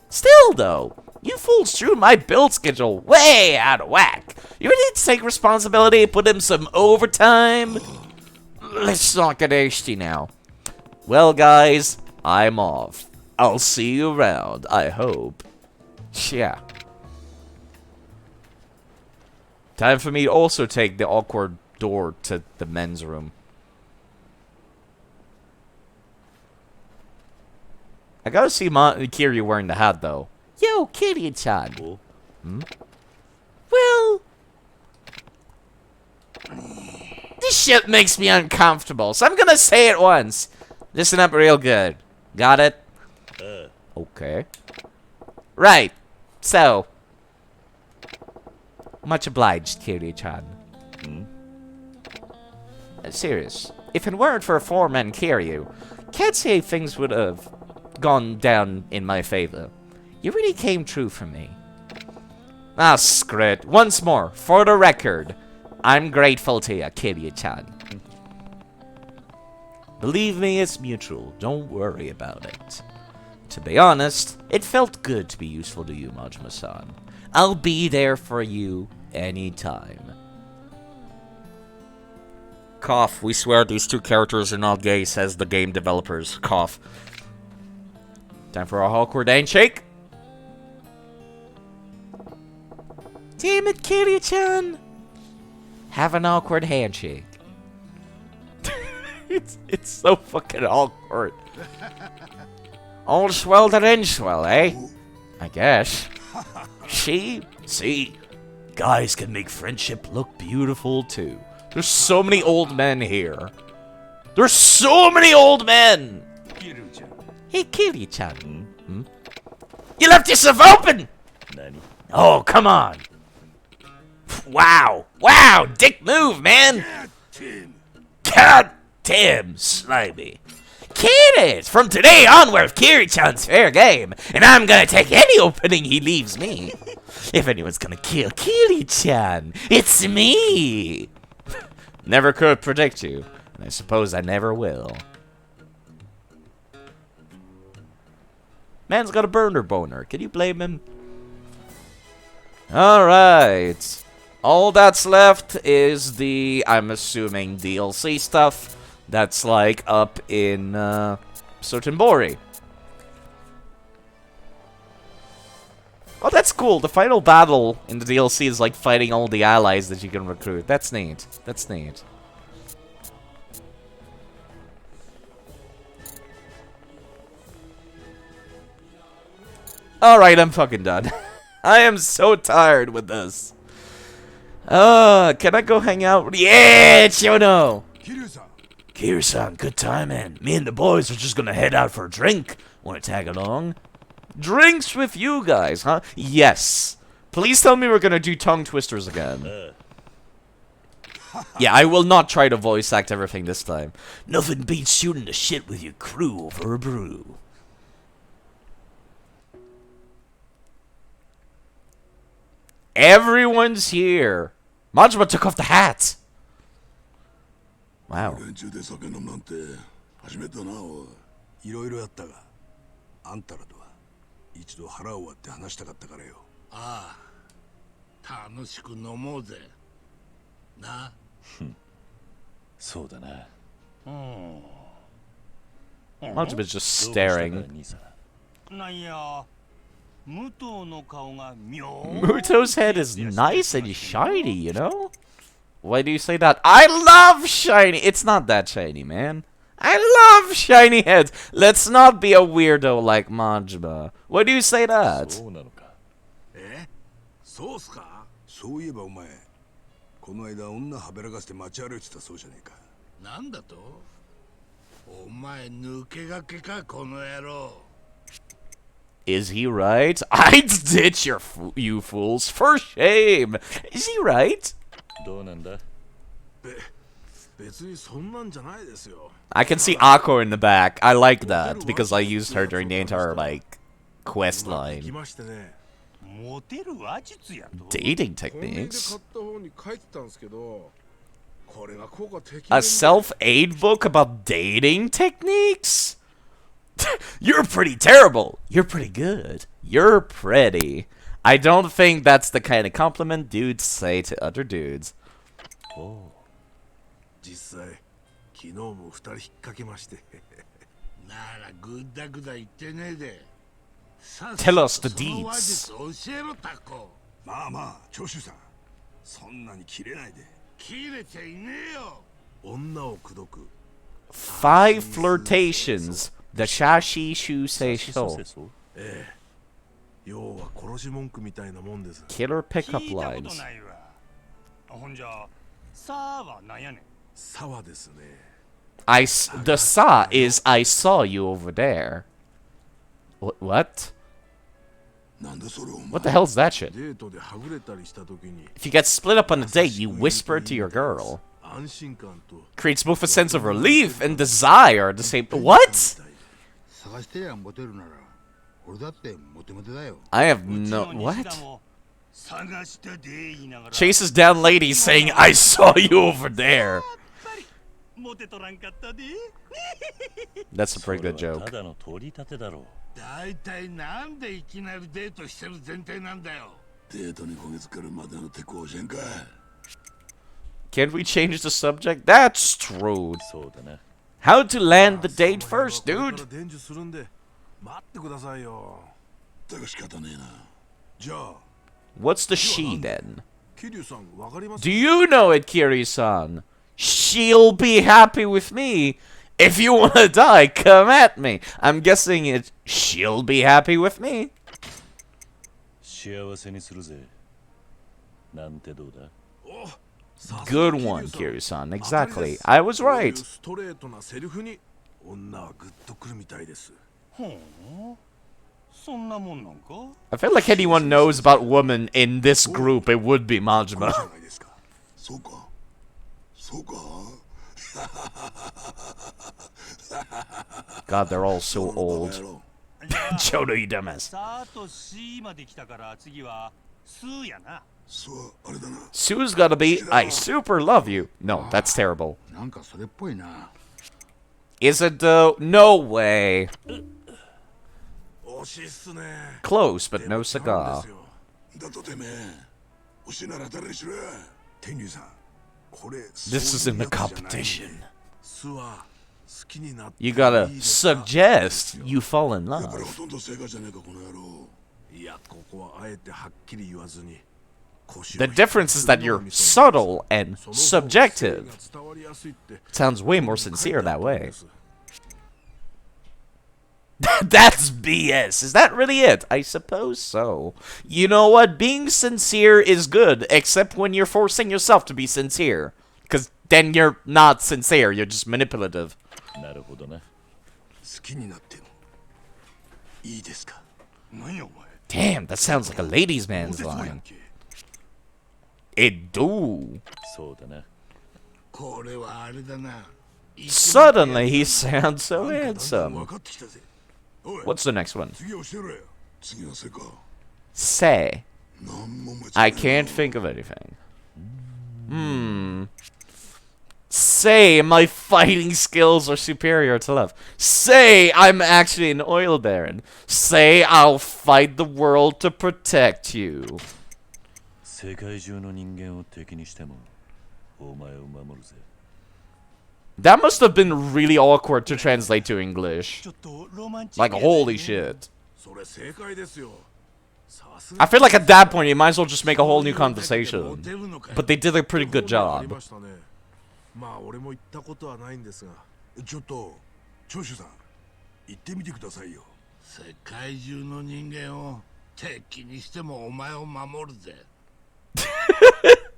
Still, though, you fools threw my build schedule way out of whack. You ready to take responsibility, put in some overtime? Let's not get hasty now. Well, guys, I'm off. I'll see you around, I hope. Yeah. Time for me to also take the awkward door to the men's room. I gotta see Kiryu wearing the hat, though. Yo, Kiryu-chan. Hmm? Well, this shit makes me uncomfortable, so I'm gonna say it once. Listen up real good. Got it? Okay. Right. So, much obliged, Kiryu-chan. Serious. If it weren't for a four-man Kiryu, can't say things would have gone down in my favor. You really came true for me. Ah, screw it. Once more, for the record, I'm grateful to you, Kiryu-chan. Believe me, it's mutual. Don't worry about it. To be honest, it felt good to be useful to you, Majima-san. I'll be there for you anytime. Cough. We swear these two characters are not gay, says the game developers. Cough. Time for a awkward handshake. Damn it, Kiryu-chan. Have an awkward handshake. It's so fucking awkward. All swell that ends swell, eh? I guess. See? Guys can make friendship look beautiful, too. There's so many old men here. There's so many old men! Hey, Kiryu-chan. Hmm? You left yourself open! Oh, come on. Wow. Wow, dick move, man. God damn, slimy. Kid it! From today onward, Kiryu-chan's fair game, and I'm gonna take any opening he leaves me. If anyone's gonna kill Kiryu-chan, it's me! Never could predict you, and I suppose I never will. Man's got a burner boner. Can you blame him? Alright. All that's left is the, I'm assuming, DLC stuff that's like up in Sotenbori. Oh, that's cool. The final battle in the DLC is like fighting all the allies that you can recruit. That's neat. That's neat. Alright, I'm fucking done. I am so tired with this. Can I go hang out? Yeah, Chono! Kiryu-san, good timing. Me and the boys are just gonna head out for a drink. Wanna tag along? Drinks with you guys, huh? Yes. Please tell me we're gonna do tongue twisters again. Yeah, I will not try to voice act everything this time. Nothing beats shooting the shit with your crew over a brew. Everyone's here. Majima took off the hat. Wow. 連中で酒飲むなんて初めてだなおい。いろいろやったが、あんたらとは一度腹を割って話したかったからよ。ああ、楽しく飲もうぜ。な。そうだな。Majima's just staring. なんや、武藤の顔が妙。 Muto's head is nice and shiny, you know? Why do you say that? I love shiny! It's not that shiny, man. I love shiny heads! Let's not be a weirdo like Majima. Why do you say that? そうなのか。え？そうっすか？そういえばお前、この間女はべらかして街歩いてたそうじゃねえか。なんだと？お前抜け駆けかこの野郎。 Is he right? I'd ditch you fools for shame. Is he right? どうなんだ。別にそんなんじゃないですよ。 I can see Akko in the back. I like that because I used her during the entire like quest 来 line. ましてね。モテる話術やと。 Dating コンビニで買 techniques? った方に書いてたんですけど、これが効果的。 A self-aid book about dating techniques? You're pretty terrible. You're pretty good. You're pretty. I don't think that's the kind of compliment dudes say to other dudes. 実際、昨日も二人引っ掛けまして。ならぐだぐだ言ってねえで。Tell us the その話 deeds. 術教えろタコ。まあまあ、長州さん。そんなに切れないで。切れちゃいねえよ。女を口説く。 5 flirtations. The Shashi Shusei Show. ええ。要は殺し文句みたいなもんです。 Killer 聞 pickup いたこと lines. ないわ。ほんじゃ、さあはなんやねん。沢ですね。The sa is I saw you over there. What? なんでそれをお前 What the hell's that shit? デートではぐれたりした時に If you get split up on a date, you whisper to your girl. 安心感と Creates both a sense of relief and desire at the same. What? 探してりゃモテるなら俺だってモテモテだよ。 I have うち no. の What? 西田も探したで言いながら。 Chases down ladies saying, I saw you over there. モテとらんかったで。 That's a pretty good それは joke. ただの取り立てだろう。大体なんでいきなりデートしてる前提なんだよ。デートにこぎつけるまでの手こうせんか。 Can't we change the subject? That's true. そうだな。 How to land the date first, これから dude? 伝授するんで待ってくださいよ。だが仕方ねえな。じゃあ、 What's the she then? 桐生さんわかります Do you know it, Kiri-san? She'll be happy with me. If you wanna die, come at me. I'm guessing it. She'll be happy with me. 幸せにするぜ。なんてどうだ。 Good one, Kiri-san. Exactly. I was right. ストレートなセリフに女はグッとくるみたいです。ほん。そんなもんなんか。 I feel like anyone knows about women in this group, it would be Majima. じゃないですか。そうか。そうか。 God, they're all so old. じゃあ Chono, you dumbass. さあと C まで来たから次はスーやな。そうあれだな。 Sue's gotta be, I super love you. No, that's terrible. なんかそれっぽいな。 Is it though? No way. 惜しいっすね。 Close, but で no も違うんで cigar. すよ。だとてめえ、推しなら誰にしろ。天竜さん、これ This is in the そういうやつじゃないんで competition. 巣は好きになって You gotta いいですか suggest you fall in やっぱり love. ほとんど正解じゃねえかこの野郎。いや、ここはあえてはっきり言わずに。 The difference is that you're subtle and subjective. Sounds way more sincere that way. That's BS. Is that really it? I suppose so. You know what? Being sincere is good, except when you're forcing yourself to be sincere. Because then you're not sincere, you're just manipulative. Damn, that sounds like a ladies' man's line. It do. Suddenly he sounds so handsome. What's the next one? Say. I can't think of anything. Say my fighting skills are superior to love. Say I'm actually an oil baron. Say I'll fight the world to protect you. That must have been really awkward to translate to English. Like, holy shit. I feel like at that point you might as well just make a whole new conversation. But they did a pretty good job.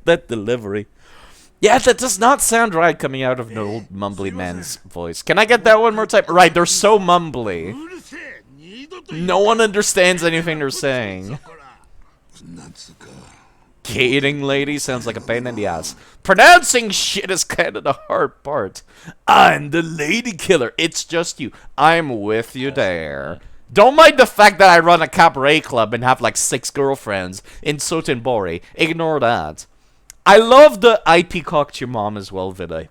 That delivery. Yeah, that does not sound right coming out of an old mumbly man's voice. Can I get that one more time? Right, they're so mumbly. No one understands anything they're saying. Gating lady sounds like a pain in the ass. Pronouncing shit is kind of the hard part. I'm the lady killer. It's just you. I'm with you there. Don't mind the fact that I run a cabaret club and have like 6 girlfriends in Sotenbori. Ignore that. I love the I peacocked your mom as well, Vida.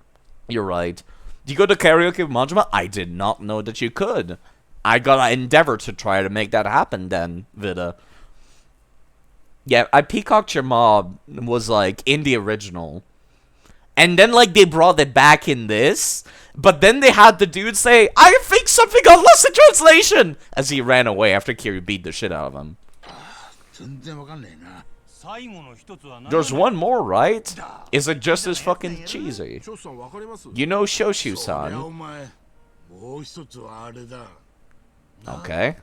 You're right. Do you go to karaoke with Majima? I did not know that you could. I gotta endeavor to try to make that happen then, Vida. Yeah, I peacocked your mom was like in the original. And then like they brought it back in this. But then they had the dude say, I think something got lost in translation! As he ran away after Kiryu beat the shit out of him. There's one more, right? Is it just as fucking cheesy? You know Shoshu-san. Okay.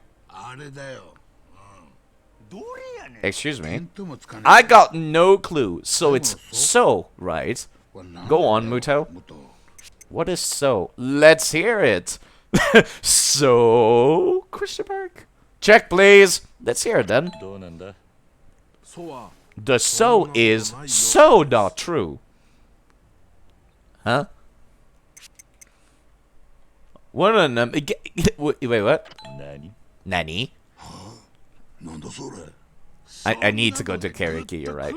Excuse me. I got no clue. So it's so, right? Go on, Muto. What is so? Let's hear it. So, Christopher? Check, please. Let's hear it then. The so is so not true. Huh? What on them? Wait, what? Nani? I need to go to karaoke, you're right.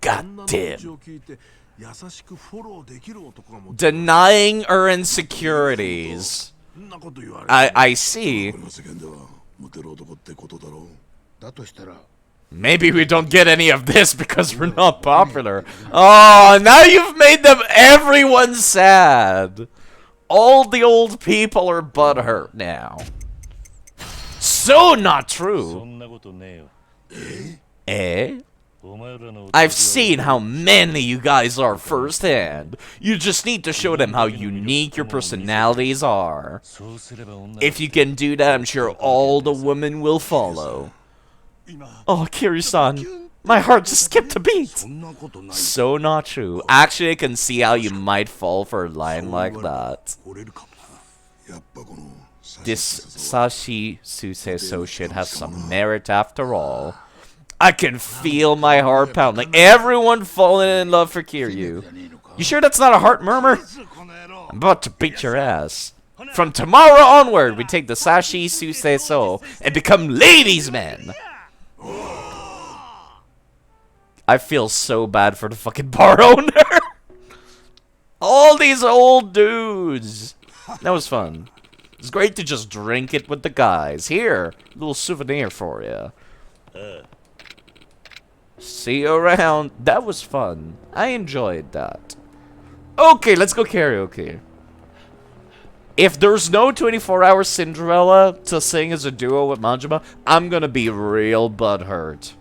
God damn. Denying her insecurities. I see. Maybe we don't get any of this because we're not popular. Oh, now you've made them everyone sad. All the old people are butthurt now. So not true. Eh? I've seen how manly you guys are firsthand. You just need to show them how unique your personalities are. If you can do that, I'm sure all the women will follow. Oh, Kiryu-san, my heart just skipped a beat. So not true. Actually, I can see how you might fall for a line like that. This Sashi Suseso shit has some merit after all. I can feel my heart pounding. Everyone falling in love for Kiryu. You sure that's not a heart murmur? I'm about to beat your ass. From tomorrow onward, we take the Sashi Suseso and become ladies' men. I feel so bad for the fucking bar owner. All these old dudes. That was fun. It's great to just drink it with the guys. Here, a little souvenir for you. See you around. That was fun. I enjoyed that. Okay, let's go karaoke. If there's no 24-hour Cinderella to sing as a duo with Majima, I'm gonna be real butthurt.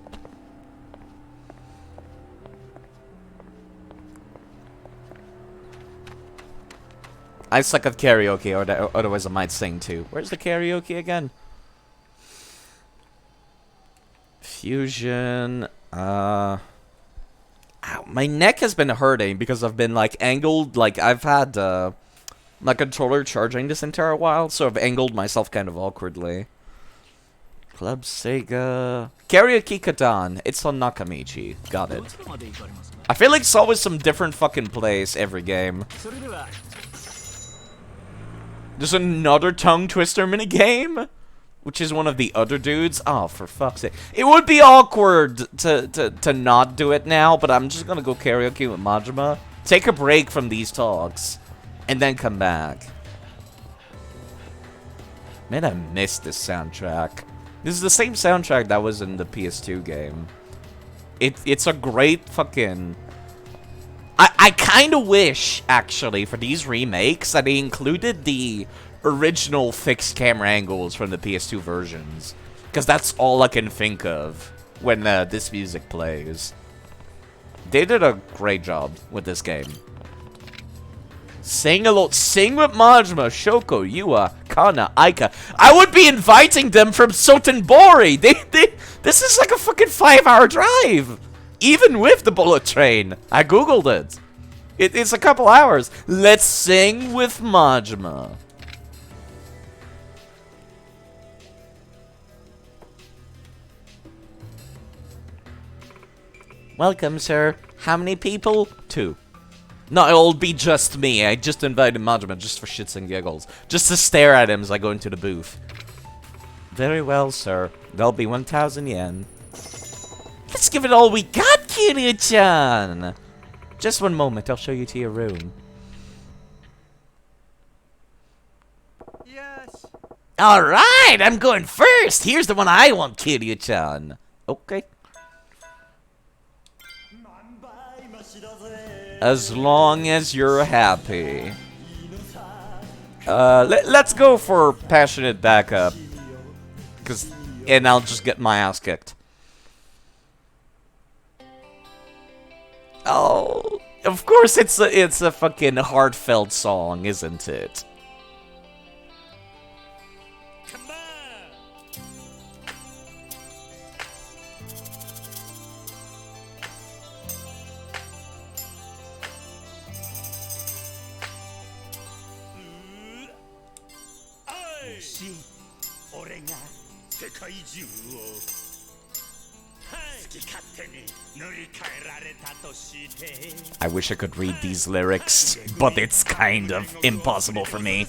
I suck at karaoke, or otherwise I might sing too. Where's the karaoke again? Fusion. Ow, my neck has been hurting because I've been like angled. Like I've had my controller charging this entire while, so I've angled myself kind of awkwardly. Club Sega. Karaoke Kadan. It's on Nakamichi. Got it. I feel like it's always some different fucking place every game. There's another tongue twister minigame? Which is one of the other dudes? Oh, for fuck's sake. It would be awkward to not do it now, but I'm just gonna go karaoke with Majima. Take a break from these talks. And then come back. Man, I missed this soundtrack. This is the same soundtrack that was in the PS2 game. It's a great fucking... I kind of wish, actually, for these remakes, that they included the original fixed camera angles from the PS2 versions. Because that's all I can think of when this music plays. They did a great job with this game. Sing a lot. Sing with Majima, Shoko, Yua, Kana, Aika. I would be inviting them from Sotenbori. This is like a fucking 5-hour drive. Even with the bullet train. I googled it. It's a couple hours. Let's sing with Majima. Welcome, sir. How many people? 2. No, it'll be just me. I just invited Majima just for shits and giggles. Just to stare at him as I go into the booth. Very well, sir. That'll be 1,000 yen. Let's give it all we got, Kiryu-chan! Just one moment, I'll show you to your room. Yes. Alright, I'm going first! Here's the one I want, Kiryu-chan. Okay. As long as you're happy. Let's go for passionate backup. And I'll just get my ass kicked. Oh, of course it's a fucking heartfelt song, isn't it? Come on. I wish I could read these lyrics, but it's kind of impossible for me.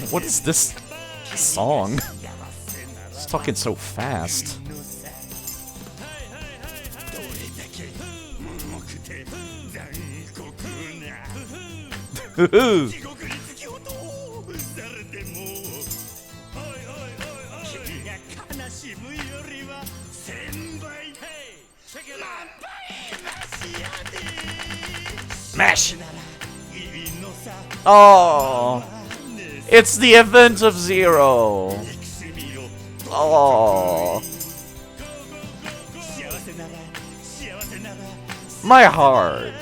What is this song? It's talking so fast. Smash! Oh, it's the event of Zero. Oh, my heart.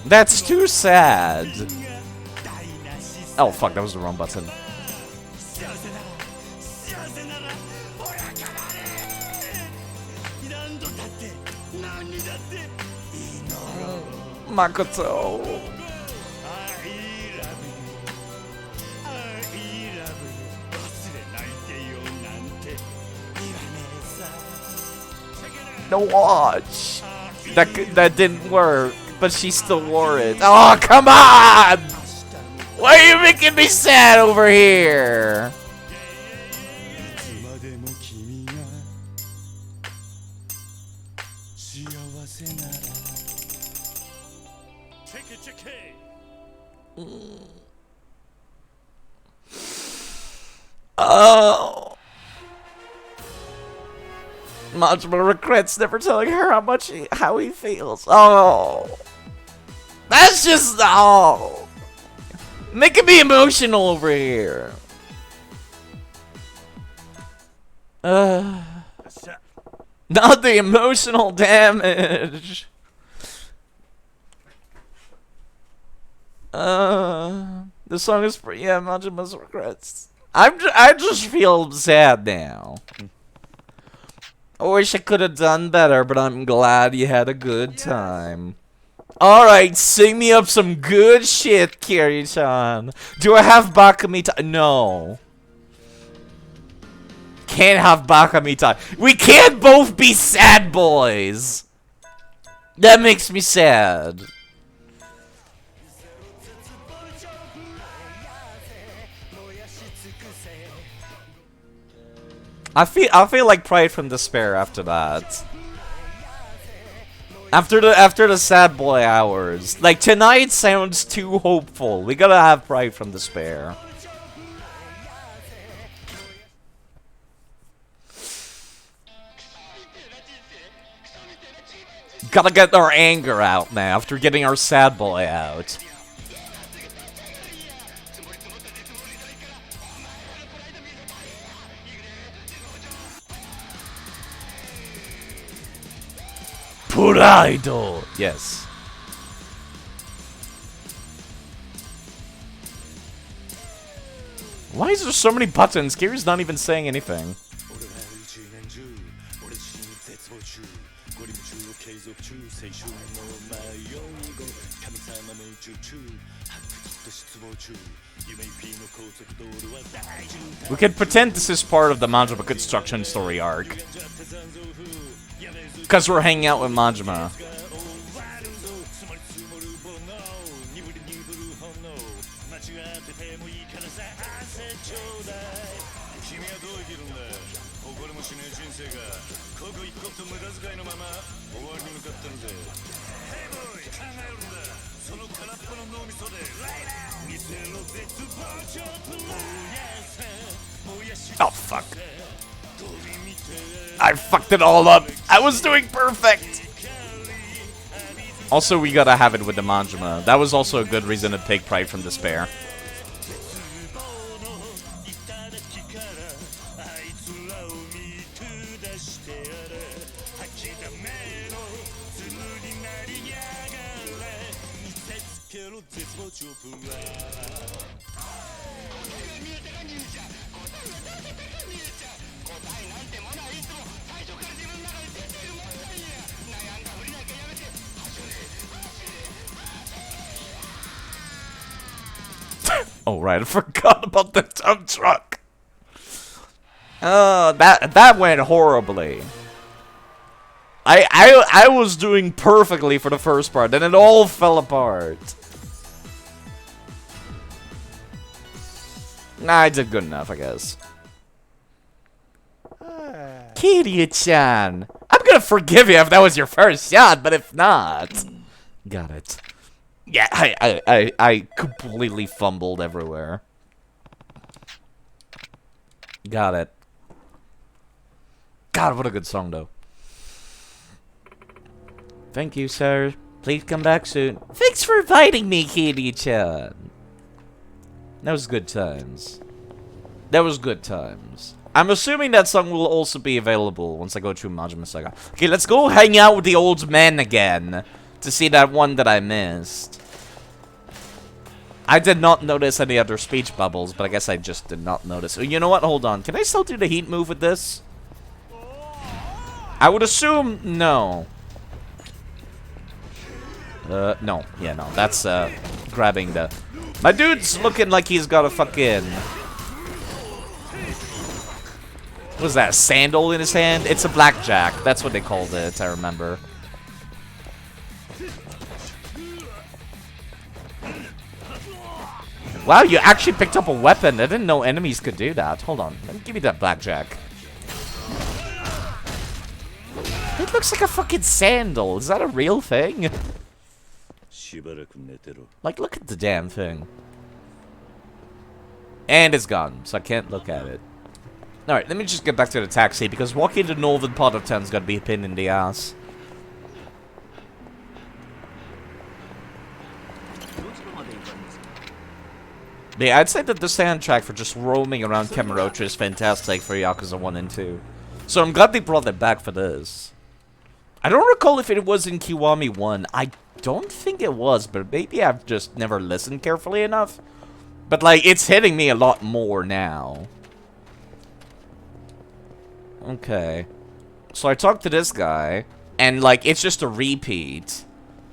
That's too sad. Oh fuck, that was the wrong button. Makoto. No watch. That didn't work. but she still wore it. Oh, come on! Why are you making me sad over here? いつまでも君が幸せならチェケチェケ Oh. Majima regrets never telling her how he feels. Oh. That's just making me emotional over here. Not the emotional damage. The song is for Majima's regrets. I just feel sad now. I wish I could have done better, but I'm glad you had a good time. Alright, sing me up some good shit, Kiri-chan. Do I have Bakami time? No. Can't have Bakami time. We can't both be sad boys. That makes me sad. I feel like Pride from Despair after that. After the sad boy hours. Like tonight sounds too hopeful. We gotta have Pride from Despair. Gotta get our anger out now after getting our sad boy out. Puraido! Yes. Why is there so many buttons? Kiri's not even saying anything. We can pretend this is part of the Majima construction story arc. Because we're hanging out with Majima. Oh, fuck. I fucked it all up. I was doing perfect. Also, we gotta have it with the Majima. That was also a good reason to take Pride from Despair. Oh right, I forgot about the dump truck. That went horribly. I was doing perfectly for the first part, then it all fell apart. Nah, I did good enough, I guess. Kiryu-chan, I'm gonna forgive you if that was your first shot, but if not, got it. Yeah, I completely fumbled everywhere. Got it. God, what a good song, though. Thank you, sir. Please come back soon. Thanks for inviting me, Kiryu-chan. That was good times. That was good times. I'm assuming that song will also be available once I go through Majima Saga. Okay, let's go hang out with the old men again to see that one that I missed. I did not notice any other speech bubbles, but I guess I just did not notice. You know what? Hold on. Can I still do the heat move with this? I would assume no. No. Yeah, no. That's, grabbing the... My dude's looking like he's got a fucking... What was that, a sandal in his hand? It's a blackjack. That's what they called it, I remember. Wow, you actually picked up a weapon. I didn't know enemies could do that. Hold on. Let me give you that blackjack. It looks like a fucking sandal. Is that a real thing? しばらく寝てろ。 Like, look at the damn thing. And it's gone, so I can't look at it. Alright, let me just get back to the taxi, because walking the northern part of town's gonna be a pain in the ass. Yeah, I'd say that the soundtrack for just roaming around Kamurocho is fantastic for Yakuza 1 and 2. So I'm glad they brought it back for this. I don't recall if it was in Kiwami 1. I don't think it was, but maybe I've just never listened carefully enough. But, like, it's hitting me a lot more now. Okay. So I talked to this guy, and, like, it's just a repeat.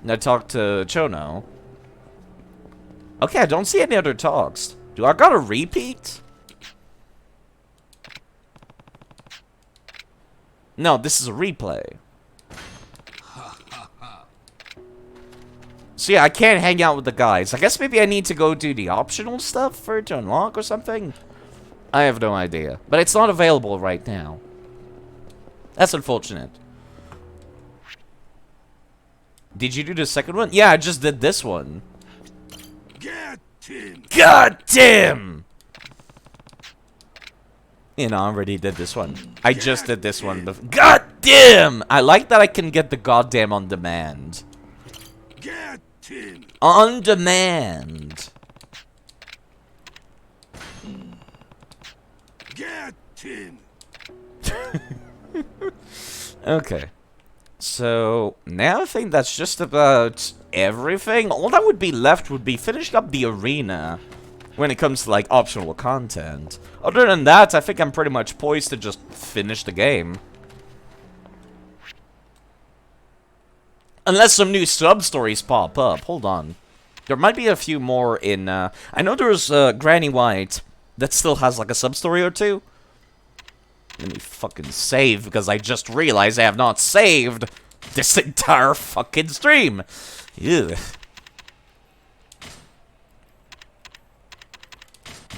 And I talked to Chono. Okay, I don't see any other talks. Do I got a repeat? No, this is a replay. So yeah, I can't hang out with the guys. I guess maybe I need to go do the optional stuff for it to unlock or something? I have no idea. But it's not available right now. That's unfortunate. Did you do the second one? Yeah, I just did this one. Get him! God damn! You know, I already did this one. I just did this one. God damn! I like that I can get the goddamn on demand. Get him! On demand. Get him! Okay. So, now I think that's just about everything. All that would be left would be finishing up the arena when it comes to, like, optional content. Other than that, I think I'm pretty much poised to just finish the game. Unless some new sub-stories pop up. Hold on. There might be a few more in, I know there's, Granny White that still has, like, a sub-story or two. Let me fucking save, because I just realized I have not saved this entire fucking stream. Ew.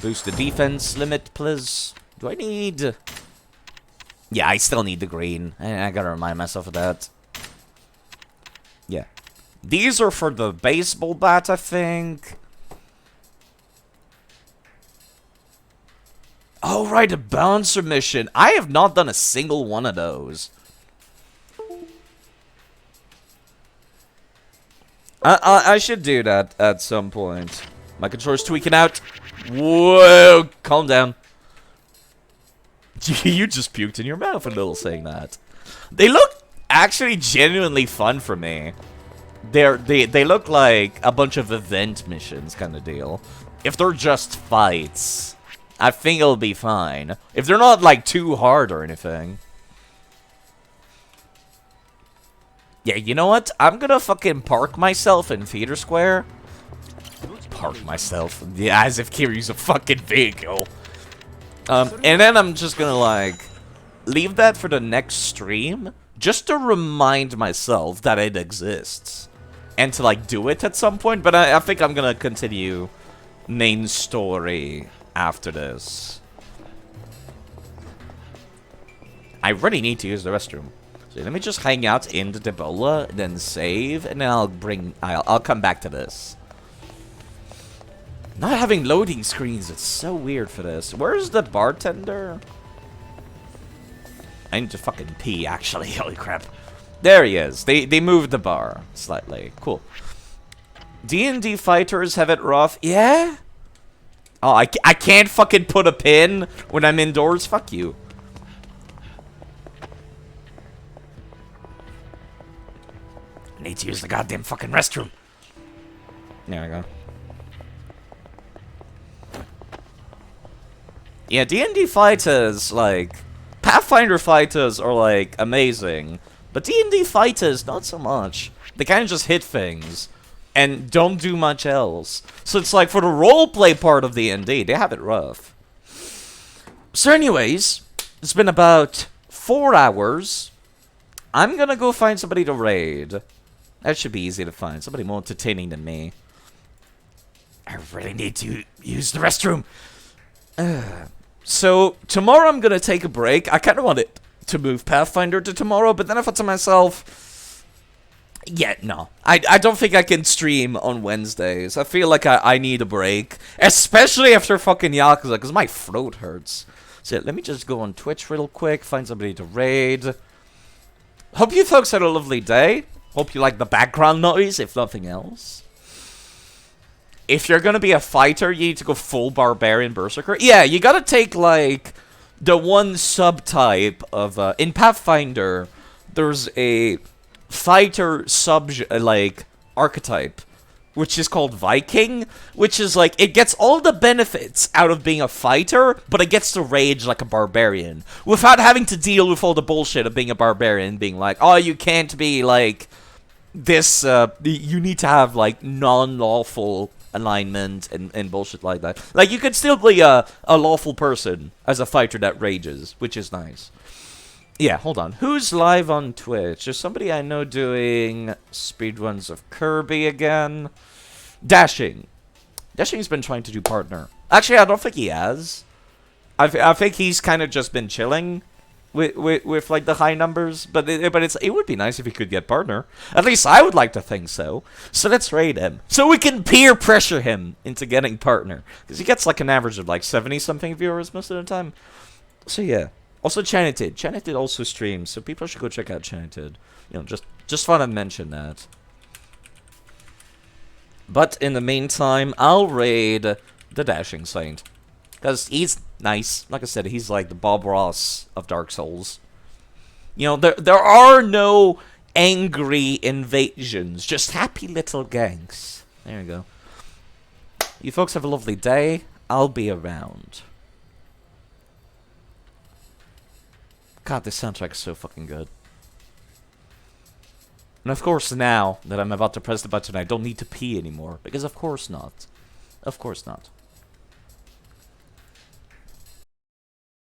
Boost the defense limit, please. Do I need... Yeah, I still need the green. I gotta remind myself of that. Yeah. These are for the baseball bat, I think. Oh, right, a bouncer mission. I have not done a single one of those. I should do that at some point. My controller's tweaking out. Whoa, calm down. You just puked in your mouth a little saying that. They look actually genuinely fun for me. They look like a bunch of event missions kind of deal. If they're just fights, I think it'll be fine. If they're not, like, too hard or anything. Yeah, you know what? I'm gonna fucking park myself in Theater Square. Park myself. Yeah, as if Kiryu's a fucking vehicle. And then I'm just gonna, like, leave that for the next stream. Just to remind myself that it exists. And to, like, do it at some point. But I think I'm gonna continue main story after this. I really need to use the restroom. So let me just hang out in the Debola, then save, and then I'll come back to this. Not having loading screens, it's so weird for this. Where's the bartender? I need to fucking pee, actually. Holy crap. There he is. They moved the bar slightly. Cool. D&D fighters have it rough. Yeah? Oh, I can't fucking put a pin when I'm indoors? Fuck you. I need to use the goddamn fucking restroom. There we go. Yeah, D&D fighters, like... Pathfinder fighters are, like, amazing. But D&D fighters, not so much. They kind of just hit things. And don't do much else. So it's like, for the roleplay part of D&D, they have it rough. So anyways, it's been about 4 hours. I'm gonna go find somebody to raid. That should be easy to find. Somebody more entertaining than me. I really need to use the restroom. So, tomorrow I'm gonna take a break. I kind of wanted to move Pathfinder to tomorrow, but then I thought to myself, yeah, no. I don't think I can stream on Wednesdays. I feel like I need a break. Especially after fucking Yakuza, because my throat hurts. So, let me just go on Twitch real quick, find somebody to raid. Hope you folks had a lovely day. Hope you like the background noise, if nothing else. If you're gonna be a fighter, you need to go full Barbarian Berserker. Yeah, you gotta take, like, the one subtype of, in Pathfinder, there's a fighter like, archetype, which is called Viking, which is, like, it gets all the benefits out of being a fighter, but it gets to rage like a barbarian, without having to deal with all the bullshit of being a barbarian, being like, oh, you can't be, like, this, you need to have, like, non-lawful alignment and bullshit like that. Like, you could still be a lawful person as a fighter that rages, which is nice. Yeah, hold on. Who's live on Twitch? There's somebody I know doing speedruns of Kirby again. Dashing. Dashing's been trying to do partner. Actually, I don't think he has. I think he's kind of just been chilling with like the high numbers, but it would be nice if he could get partner. At least I would like to think so. So let's raid him, so we can peer pressure him into getting partner, because he gets like an average of like 70-something viewers most of the time. So yeah. Also Chanted. Chanted also streams, so people should go check out Chanted. You know, just thought I'd mention that. But in the meantime, I'll raid the Dashing Saint, because he's nice. Like I said, he's like the Bob Ross of Dark Souls. You know, there are no angry invasions, just happy little gangs. There you go. You folks have a lovely day. I'll be around. God, this soundtrack is so fucking good. And of course, now that I'm about to press the button, I don't need to pee anymore. Because of course not. Of course not.